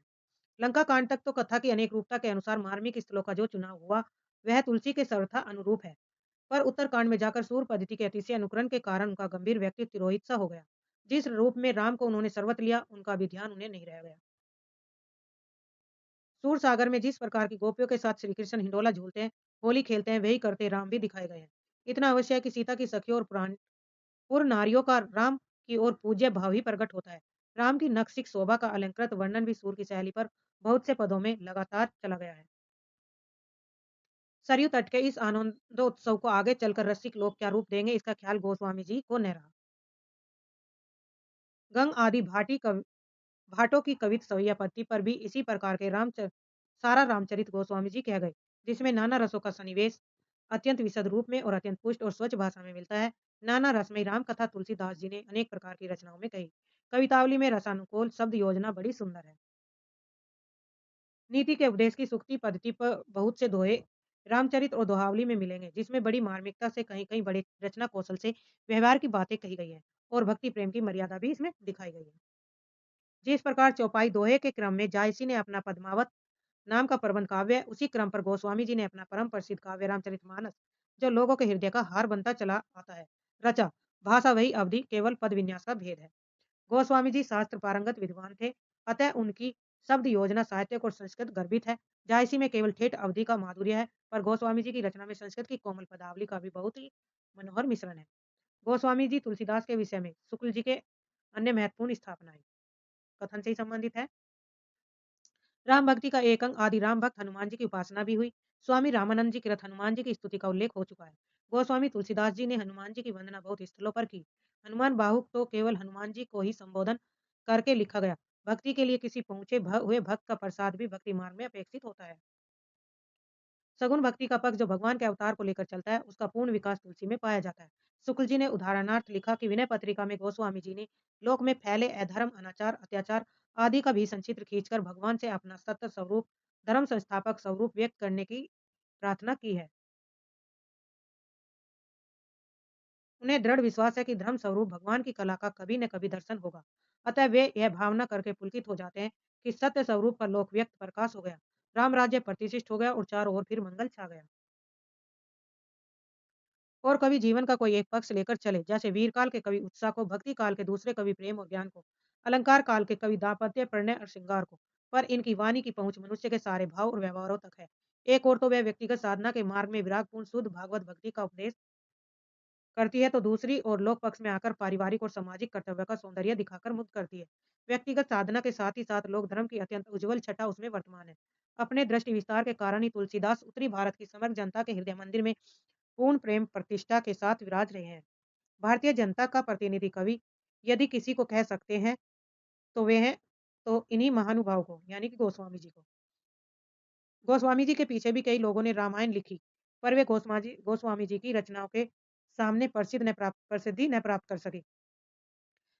लंका कांड तक तो कथा की अनेक रूपता के अनुसार मार्मिक स्थलों का जो चुनाव हुआ, वह तुलसी के सर्वथा अनुरूप है। पर उत्तरकांड में जाकर सूर पद्धति के अतिशय अनुकरण के कारण उनका गंभीर व्यक्तित्व तिरोहित सा हो गया। जिस रूप में राम को उन्होंने सर्वत लिया, उनका भी ध्यान उन्हें नहीं रह गया। सूर सागर में जिस प्रकार की गोपियों के साथ श्री कृष्ण हिंडोला झूलते हैं, होली खेलते हैं, वही करते राम भी दिखाए गए हैं। इतना अवश्य है कि सीता की सखियों और पुराण पूर्व नारियों का राम की ओर पूज्य भाव ही प्रकट होता है। राम की नक्सिक शोभा का अलंकृत वर्णन भी सूर की शैली पर बहुत से पदों में लगातार चला गया है। सरयू तट के इस आनंदोत्सव को आगे चलकर रसिक लोग क्या रूप देंगे, इसका ख्याल गोस्वामी जी को न रहा। गंग आदि भाटों की कवित सवैया पत्ती पर भी इसी प्रकार के सारा रामचरित गोस्वामी जी कह गए, जिसमें नाना रसों का सन्निवेश अत्यंत विशद रूप में और अत्यंत पुष्ट और स्वच्छ भाषा में मिलता है। नाना रसमयी राम कथा तुलसीदास जी ने अनेक प्रकार की रचनाओं में कही। कवितावली में रसानुकूल शब्द योजना बड़ी सुंदर है। नीति के उपदेश की सुक्ति पद्धति पर बहुत से दोहे रामचरित और दोहावली में मिलेंगे, जिसमें बड़ी मार्मिकता से कहीं कहीं बड़े रचना कौशल से व्यवहार की बातें कही गई है और भक्ति प्रेम की मर्यादा भी इसमें दिखाई गई है। जिस प्रकार चौपाई दोहे के क्रम में जायसी ने अपना पद्मावत नाम का प्रबंध काव्य है, उसी क्रम पर गोस्वामी जी ने अपना परम प्रसिद्ध काव्य रामचरितमानस, जो लोगों के हृदय का हार बनता चला आता है, रचा। भाषा वही अवधि, केवल पद विन्यास का भेद है। गोस्वामी जी शास्त्र पारंगत विद्वान थे, अतः उनकी शब्द योजना साहित्यक और संस्कृत गर्भित है। जायसी में केवल ठेठ अवधि का माधुर्य है, पर गोस्वामी जी की रचना में संस्कृत की कोमल पदावली का भी बहुत ही मनोहर मिश्रण है। गोस्वामी जी तुलसीदास के विषय में शुक्ल जी के अन्य महत्वपूर्ण स्थापनाएं कथन से ही संबंधित है। राम भक्ति का एक अंग आदि राम भक्त हनुमान जी की उपासना भी हुई। स्वामी रामानंद जी के रथ हनुमान जी की स्तुति का उल्लेख हो चुका है। गोस्वामी तुलसीदास जी ने हनुमान जी की वंदना बहुत स्थलों पर की। हनुमान बाहुक तो केवल हनुमान जी को ही संबोधन करके लिखा गया। भक्ति के लिए किसी पहुंचे हुए भक्त का प्रसाद भी भक्ति मार्ग में अपेक्षित होता है। सगुण भक्ति का पक्ष जो भगवान के अवतार को लेकर चलता है, उसका पूर्ण विकास तुलसी में पाया जाता है। शुक्ल जी ने उदाहरणार्थ लिखा कि विनय पत्रिका में गोस्वामी जी ने लोक में फैले अधर्म, अनाचार, अत्याचार आदि का भी संचित्र खींचकर भगवान से अपना सत्य स्वरूप, धर्म संस्थापक स्वरूप व्यक्त करने की प्रार्थना की है। उन्हें दृढ़ विश्वास है कि धर्म स्वरूप भगवान की कला का कभी न कभी दर्शन होगा। अतः वे यह भावना करके पुलकित हो जाते हैं कि सत्य स्वरूप का लोक व्यक्त प्रकाश हो गया, राम राज्य प्रतिष्ठित हो गया और चारों ओर फिर मंगल छा गया। और कवि जीवन का कोई एक पक्ष लेकर चले, जैसे वीर काल के कवि उत्साह को, भक्ति काल के दूसरे कवि प्रेम और ज्ञान को, अलंकार काल के कवि दाम्पत्य, प्रणय और श्रृंगार को, पर इनकी वाणी की पहुंच मनुष्य के सारे भाव और व्यवहारों तक है। एक और तो वह व्यक्तिगत साधना के मार्ग में विरागपूर्ण शुद्ध भागवत भक्ति का उपदेश करती है, तो दूसरी ओर लोक पक्ष में आकर पारिवारिक और सामाजिक कर्तव्य का सौंदर्य दिखाकर मुक्त करती है। व्यक्तिगत साधना के साथ ही साथ लोक धर्म की अत्यंत उज्जवल छटा उसमें वर्तमान है। अपने दृष्टि विस्तार के कारण ही तुलसीदास उत्तरी भारत की समग्र जनता के हृदय मंदिर में पूर्ण प्रेम प्रतिष्ठा के साथ विराज रहे हैं। भारतीय जनता का प्रतिनिधि कवि यदि किसी को कह सकते हैं, तो वे हैं तो इन्हीं महानुभाव को, यानी कि गोस्वामी जी को। गोस्वामी जी के पीछे भी कई लोगों ने रामायण लिखी, पर वे गोस्वामी जी की रचनाओं के सामने प्रसिद्धि न प्राप्त कर सके।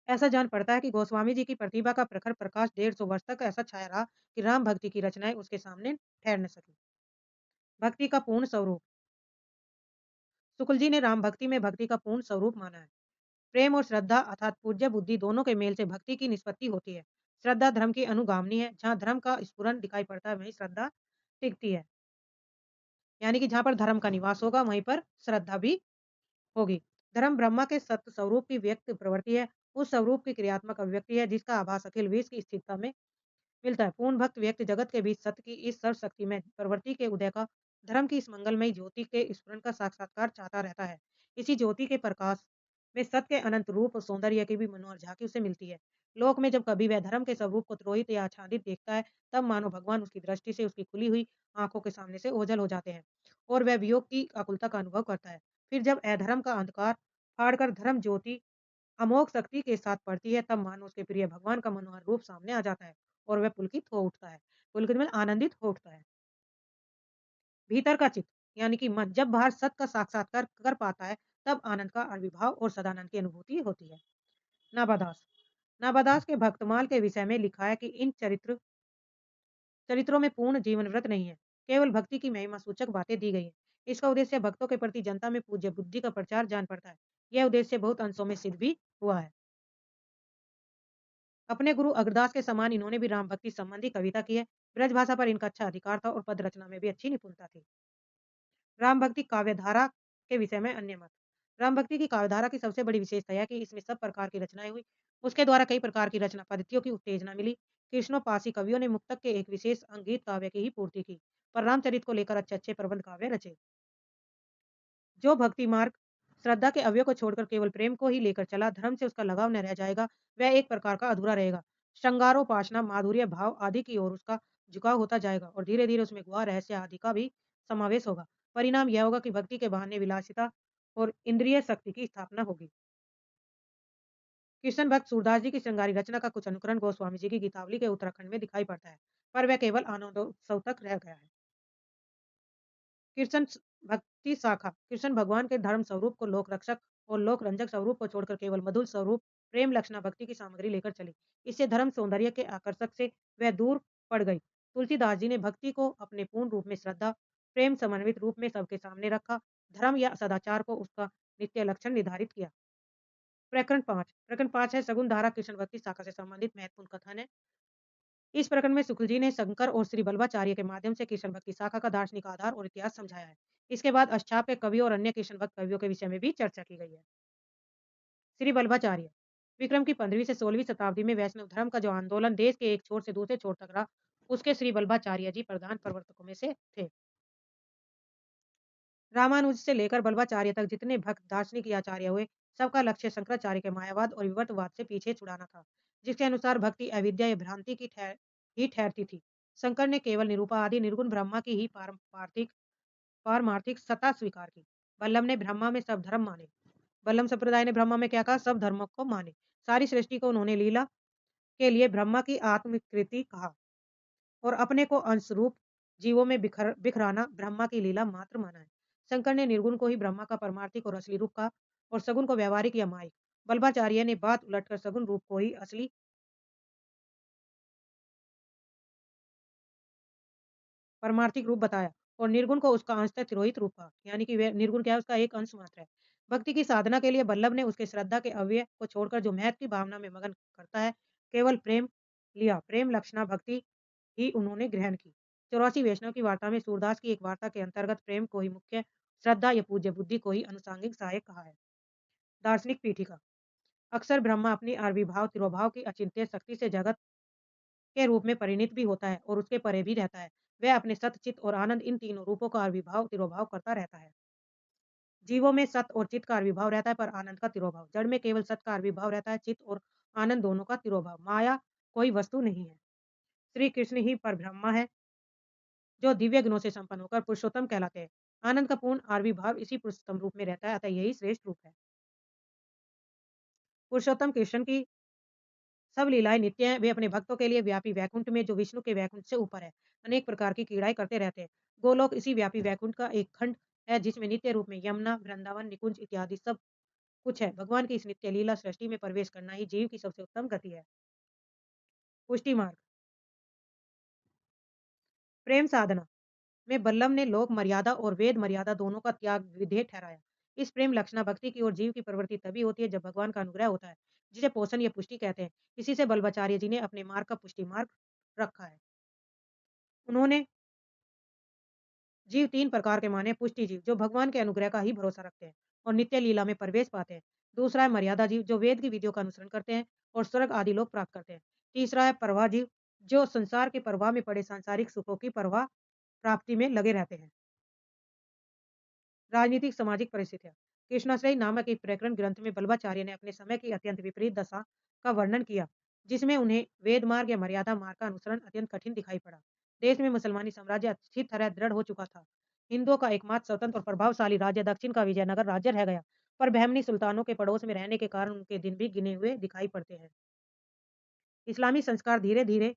ऐसा जान पड़ता है कि गोस्वामी जी की प्रतिभा का प्रखर प्रकाश 150 वर्ष तक ऐसा छाया रहा कि राम भक्ति की रचनाएं उसके सामने ठहर न सकी। भक्ति का पूर्ण स्वरूप शुक्ल जी ने राम भक्ति में भक्ति का पूर्ण स्वरूप माना है। प्रेम और श्रद्धा अर्थात पूज्य बुद्धि दोनों के मेल से भक्ति की निष्पत्ति होती है। श्रद्धा धर्म की अनुगामिनी है। जहाँ धर्म का स्फुरन दिखाई पड़ता है, वहीं श्रद्धा टिकती है। यानी कि जहाँ पर धर्म का निवास होगा, वहीं पर श्रद्धा भी होगी। धर्म ब्रह्मा के सत्य स्वरूप की व्यक्त प्रवृत्ति है। उस स्वरूप की क्रियात्मक अभिव्यक्ति है, जिसका आभास अखिल विश्व की स्थिरता में मिलता है। पूर्ण भक्त व्यक्ति जगत के बीच सत्य की इस सर्वशक्ति में प्रवृत्ति के उदय का, धर्म की इस मंगलमयी ज्योति के स्फुरन का साक्षात्कार चाहता रहता है। इसी ज्योति के प्रकाश में सत्य के अनंत रूप और सौंदर्य की भी मनोहर झांकी उसे मिलती है। लोक में जब कभी वह धर्म के स्वरूप को त्रोहित या आच्छादित देखता है, तब मानो भगवान उसकी दृष्टि से उसकी खुली हुई आंखों के सामने से ओझल हो जाते हैं और वह वियोग की आकुलता का अनुभव करता है। फिर जब अधर्म का अंधकार फाड़कर धर्म ज्योति अमोघ शक्ति के साथ पड़ती है, तब मानो उसके प्रिय भगवान का मनोहर रूप सामने आ जाता है और वह पुलकित हो उठता है। पुलकित में आनंदित हो उठता है। भीतर का चित्त, यानी कि मन, जब बाहर सत्य का साक्षात्कार कर पाता है, तब आनंद का आविर्भाव और सदानंद की अनुभूति होती है। नाभादास नाभादास के भक्तमाल के विषय में लिखा है कि इन चरित्रों में पूर्ण जीवन व्रत नहीं है, केवल भक्ति की महिमा सूचक बातें दी गई है। इसका उद्देश्य भक्तों के प्रति जनता में पूज्य बुद्धि का प्रचार जान पड़ता है। यह उद्देश्य बहुत अंशों में सिद्ध भी हुआ है। अपने गुरु अग्रदास के समान इन्होंने भी राम भक्ति संबंधी कविता की है। ब्रज भाषा पर इनका अच्छा अधिकार था और पद रचना में भी अच्छी निपुणता थी। राम भक्ति काव्यधारा के विषय में अन्य मत। राम भक्ति की काव्यधारा की सबसे बड़ी विशेषता है कि इसमें सब प्रकार की रचनाएं हुई। उसके द्वारा कई प्रकार की रचना पद्धतियों की उत्तेजना मिली। कृष्णोपासी कवियों ने मुक्तक के एक विशेष अंग गीत काव्य की ही पूर्ति की, पर रामचरित को लेकर अच्छे अच्छे प्रबंध काव्य रचे। जो भक्ति मार्ग श्रद्धा के अवयव को छोड़कर केवल प्रेम को ही लेकर चला, धर्म से उसका लगाव न रह जाएगा, वह एक प्रकार का अधूरा रहेगा। श्रृंगारोपासना, माधुर्य भाव आदि की ओर उसका झुकाव होता जाएगा और धीरे धीरे उसमें गुहा रहस्य आदि का भी समावेश होगा। परिणाम यह होगा कि भक्ति के बहाने विलासिता और इंद्रिय शक्ति की स्थापना होगी। कृष्ण भक्त सूरदास जी की श्रृंगारी रचना का कुछ अनुकरण गोस्वामी जी की गीतावली के उत्तराखंड में दिखाई पड़ता है, पर वह केवल आनंदोत्सव तक रह गया है। कृष्ण भक्ति शाखा कृष्ण भगवान के धर्म स्वरूप को लोक रक्षक और लोक रंजक स्वरूप को छोड़कर केवल मधुर स्वरूप प्रेम लक्षणा भक्ति की सामग्री लेकर चली। इससे धर्म सौंदर्य के आकर्षक से वह दूर पड़ गई। तुलसीदास जी ने भक्ति को अपने पूर्ण रूप में श्रद्धा प्रेम समन्वित रूप में सबके सामने रखा। धर्म या सदाचार को उसका नित्य लक्षण निर्धारित किया। प्रकरण 5 है सगुन धारा कृष्ण भक्ति शाखा से संबंधित महत्वपूर्ण कथन है। इस प्रकरण में शुक्ल जी ने शंकर और श्री बल्लभाचार्य के माध्यम से कृष्ण भक्ति शाखा का दार्शनिक आधार और इतिहास समझाया है। इसके बाद अष्टाप के कवियों और अन्य कृष्ण भक्त कवियों के विषय में भी चर्चा की गई है। श्री बल्लभाचार्य विक्रम की 15वीं से 16वीं शताब्दी में वैष्णव धर्म का जो आंदोलन देश के एक छोर से दूसरे छोर तक रहा, उसके श्री बल्लभाचार्य जी प्रधान प्रवर्तकों में से थे। रामानुज से लेकर बल्लभाचार्य तक जितने भक्त दार्शनिक या आचार्य हुए, सबका लक्ष्य शंकराचार्य के मायावाद और विवर्तवाद से पीछे छुड़ाना था, जिसके अनुसार भक्ति अविद्या या भ्रांति की ठहरती थी। शंकर ने केवल निरूपा आदि निर्गुण ब्रह्मा की ही पारमार्थिक सत्ता स्वीकार की। बल्लभ ने ब्रह्मा में सब धर्म माने। बल्लभ संप्रदाय ने ब्रह्मा में क्या कहा? सब धर्मों को माने। सारी सृष्टि को उन्होंने लीला के लिए ब्रह्मा की आत्मकृति कहा और अपने को अंश रूप जीवों में बिखराना ब्रह्मा की लीला मात्र माना है। शंकर ने निर्गुण को ही ब्रह्मा का परमार्थिक और असली रूप कहा और सगुण को व्यवहारिक या माइक। बल्लभाचार्य ने बात उलटकर सगुण रूप को ही असली परमार्थिक रूप बताया और निर्गुण को उसका अंशतः तिरोहित रूप कहा, यानी कि वे निर्गुण क्या है? उसका एक अंश मात्र है। भक्ति की साधना के लिए बल्लभ ने उसके श्रद्धा के अव्यय को छोड़कर जो महत्व की भावना में मगन करता है, केवल प्रेम लिया। प्रेम लक्षणा भक्ति ही उन्होंने ग्रहण की। 84 वैष्णव की वार्ता में सूरदास की एक वार्ता के अंतर्गत प्रेम को ही मुख्य, श्रद्धा या पूज्य बुद्धि को ही अनुसांगिक सहायक कहा है। दार्शनिक पीठिका अक्सर ब्रह्मा अपनी आविर्भाव तिरोभाव की अचिंत्य शक्ति से जगत के रूप में परिणित भी होता है और उसके परे भी रहता है। वह अपने सत चित्त और आनंद इन तीनों रूपों का आविर्भाव तिरोभाव करता रहता है। जीवों में सत और चित्त का आविर्भाव रहता है पर आनंद का तिरोभाव। जड़ में केवल सत का आविर्भाव रहता है, चित्त और आनंद दोनों का तिरोभाव। माया कोई वस्तु नहीं है। श्री कृष्ण ही परब्रह्मा है जो दिव्य गुणों से संपन्न होकर पुरुषोत्तम कहलाते हैं। आनंद का पूर्ण आविर्भाव इसी पुरुषोत्तम रूप में रहता है, अतः यही श्रेष्ठ रूप है। पुरुषोत्तम कृष्ण की सब लीलाएं नित्य हैं। वे अपने भक्तों के लिए व्यापी वैकुंठ में जो विष्णु के वैकुंठ से ऊपर है, अनेक प्रकार की क्रीड़ाएं करते रहते हैं। गोलोक इसी व्यापी वैकुंठ का एक खंड है जिसमें नित्य रूप में यमुना, वृंदावन, निकुंज इत्यादि सब कुछ है। भगवान की इस नित्य लीला सृष्टि में प्रवेश करना ही जीव की सबसे उत्तम गति है। पुष्टि मार्ग प्रेम साधना में बल्लभ ने लोक मर्यादा और वेद मर्यादा दोनों का त्याग विधेय ठहराया। इस प्रेम लक्षणा भक्ति की ओर जीव की प्रवृत्ति तभी होती है जब भगवान का अनुग्रह होता है, जिसे पोषण या पुष्टि कहते हैं। इसी से बल्लभाचार्य जी ने अपने मार्ग का पुष्टि मार्ग रखा है। उन्होंने जीव 3 प्रकार के माने। पुष्टि जीव जो भगवान के अनुग्रह का ही भरोसा रखते हैं और नित्य लीला में प्रवेश पाते हैं। दूसरा है मर्यादा जीव जो वेद की विधियों का अनुसरण करते हैं और स्वर्ग आदि लोक प्राप्त करते हैं। तीसरा है परवाह जीव जो संसार के प्रवाह में पड़े सांसारिक सुखों की परवाह प्राप्ति में लगे रहते हैं। राजनीतिक सामाजिक परिस्थितियां कृष्णाश्रय नामक एक प्रकरण ग्रंथ में बल्लभाचार्य ने अपने समय की अत्यंत विपरीत दशा का वर्णन किया, जिसमें उन्हें वेद मार्ग या मर्यादा मार्ग का अनुसरण अत्यंत कठिन दिखाई पड़ा। देश में मुसलमानी साम्राज्य अच्छी तरह दृढ़ हो चुका था। हिंदुओं का एकमात्र स्वतंत्र और प्रभावशाली राज्य दक्षिण का विजयनगर राज्य रह गया, पर बहमनी सुल्तानों के पड़ोस में रहने के कारण उनके दिन भी गिने हुए दिखाई पड़ते हैं। इस्लामी संस्कार धीरे धीरे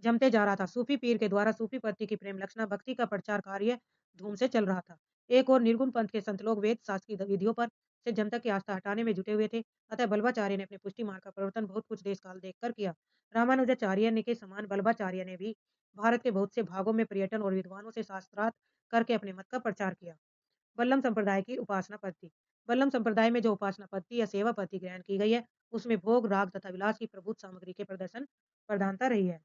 जमते जा रहा था। सूफी पीर के द्वारा सूफी पत्ती की प्रेम लक्षणा भक्ति का प्रचार कार्य धूम से चल रहा था। एक और निर्गुण पंथ के संत लोग वेद शास्त्र की विधियों पर से जनता की आस्था हटाने में जुटे हुए थे। अतः बल्लभाचार्य ने अपने पुष्टि मार्ग का प्रवर्तन बहुत कुछ देश काल देखकर किया। रामानुजाचार्य ने के समान बल्लभाचार्य ने भी भारत के बहुत से भागों में पर्यटन और विद्वानों से शास्त्रार्थ करके अपने मत का प्रचार किया। वल्लभ संप्रदाय की उपासना पद्धति बल्लम संप्रदाय में जो उपासना पद्धति या सेवा पद्धति ग्रहण की गई है, उसमें भोग, राग तथा विलास की प्रभुत सामग्री के प्रदर्शन प्रधानता रही है।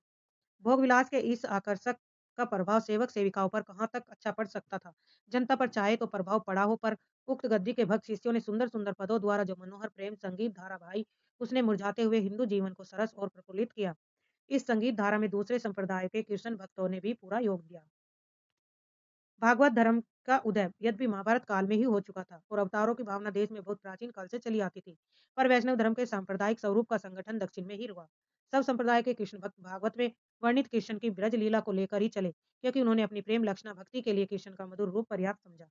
भोग विलास के इस आकर्षक का प्रभाव सेवक सेविकाओं पर कहाँ तक अच्छा पड़ सकता था। जनता पर चाहे तो प्रभाव पड़ा हो, पर उक्त गद्दी के भक्त शिष्यों ने सुंदर सुंदर पदों द्वारा जो मनोहर प्रेम संगीत धारा बहाई, उसने मुरझाते हुए हिंदू जीवन को सरस और प्रफुल्लित किया। इस संगीत धारा में दूसरे संप्रदाय के कृष्ण भक्तों ने भी पूरा योग दिया। भागवत धर्म का उदय यद्यपि महाभारत काल में ही हो चुका था और अवतारों की भावना देश में बहुत प्राचीन काल से चली आती थी, पर वैष्णव धर्म के सांप्रदायिक स्वरूप का संगठन दक्षिण में ही हुआ। सब संप्रदाय के कृष्ण भक्त भागवत में वर्णित कृष्ण की ब्रज लीला को लेकर ही चले, क्योंकि उन्होंने अपनी प्रेम लक्षणा भक्ति के लिए कृष्ण का मधुर रूप पर्याप्त समझा।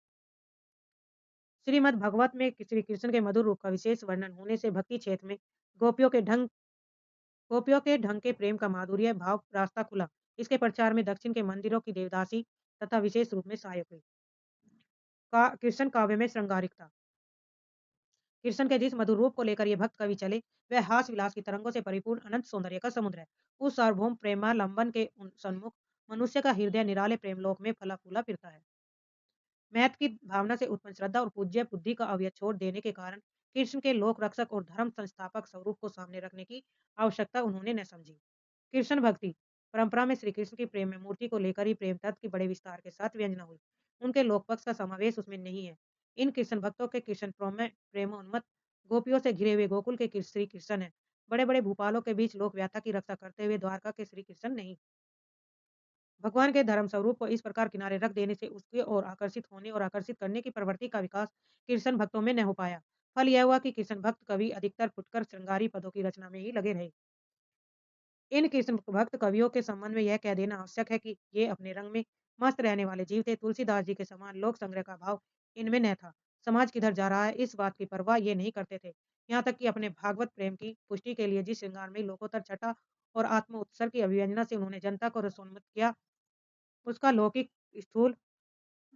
श्रीमद् भगवत में श्री कृष्ण के मधुर रूप का विशेष वर्णन होने से भक्ति क्षेत्र में गोपियों के ढंग गोपियों के ढंग के प्रेम का माधुर्य भाव रास्ता खुला। इसके प्रचार में दक्षिण के मंदिरों की देवदासी तथा विशेष रूप में सहायक हुई। कृष्ण काव्य में श्रृंगारिकता। कृष्ण के जिस मधुर रूप को लेकर ये भक्त कवि चले, वह हास विलास की तरंगों से परिपूर्ण अनंत सौंदर्य का समुद्र है। उस सार्वभौम प्रेमालंबन के सन्मुख मनुष्य का हृदय निराले प्रेमलोक में फला फूला फिरता है। महत्व की भावना से उत्पन्न श्रद्धा और पूज्य बुद्धि का अवयव छोड़ देने के कारण कृष्ण के लोक रक्षक और धर्म संस्थापक स्वरूप को सामने रखने की आवश्यकता उन्होंने न समझी। कृष्ण भक्ति परंपरा में श्री कृष्ण की प्रेम में मूर्ति को लेकर ही प्रेम तत्व की बड़े विस्तार के साथ व्यंजना हुई। उनके लोक पक्ष का समावेश उसमें नहीं है। इन कृष्ण भक्तों के कृष्ण प्रेमोन्मत्त गोपियों से घिरे हुए गोकुल के श्री कृष्ण है। बड़े बड़े भूपालों के बीच लोक व्याथा की रक्षा करते हुए द्वारका के श्री कृष्ण नहीं। भगवान के धर्म स्वरूप को इस प्रकार किनारे रख देने से उसके ओर आकर्षित होने और आकर्षित करने की प्रवृत्ति का विकास कृष्ण भक्तों में न हो पाया। फल यह हुआ कि कृष्ण भक्त कवि अधिकतर फुटकर श्रृंगारी पदों की रचना में ही लगे रहे। इन कृष्ण भक्त कवियों के संबंध में यह कह देना आवश्यक है कि ये अपने रंग में मस्त रहने वाले जीव थे। तुलसीदास जी के समान लोक संग्रह का भाव इनमें न था। समाज किधर जा रहा है इस बात की परवाह ये नहीं करते थे। यहाँ तक कि अपने भागवत प्रेम की पुष्टि के लिए जिस श्रृंगार में लोकोत्तर छटा और आत्म उत्सर्ग की अभिव्यंजना से उन्होंने जनता को रसोन्मुख किया, उसका लौकिक स्थूल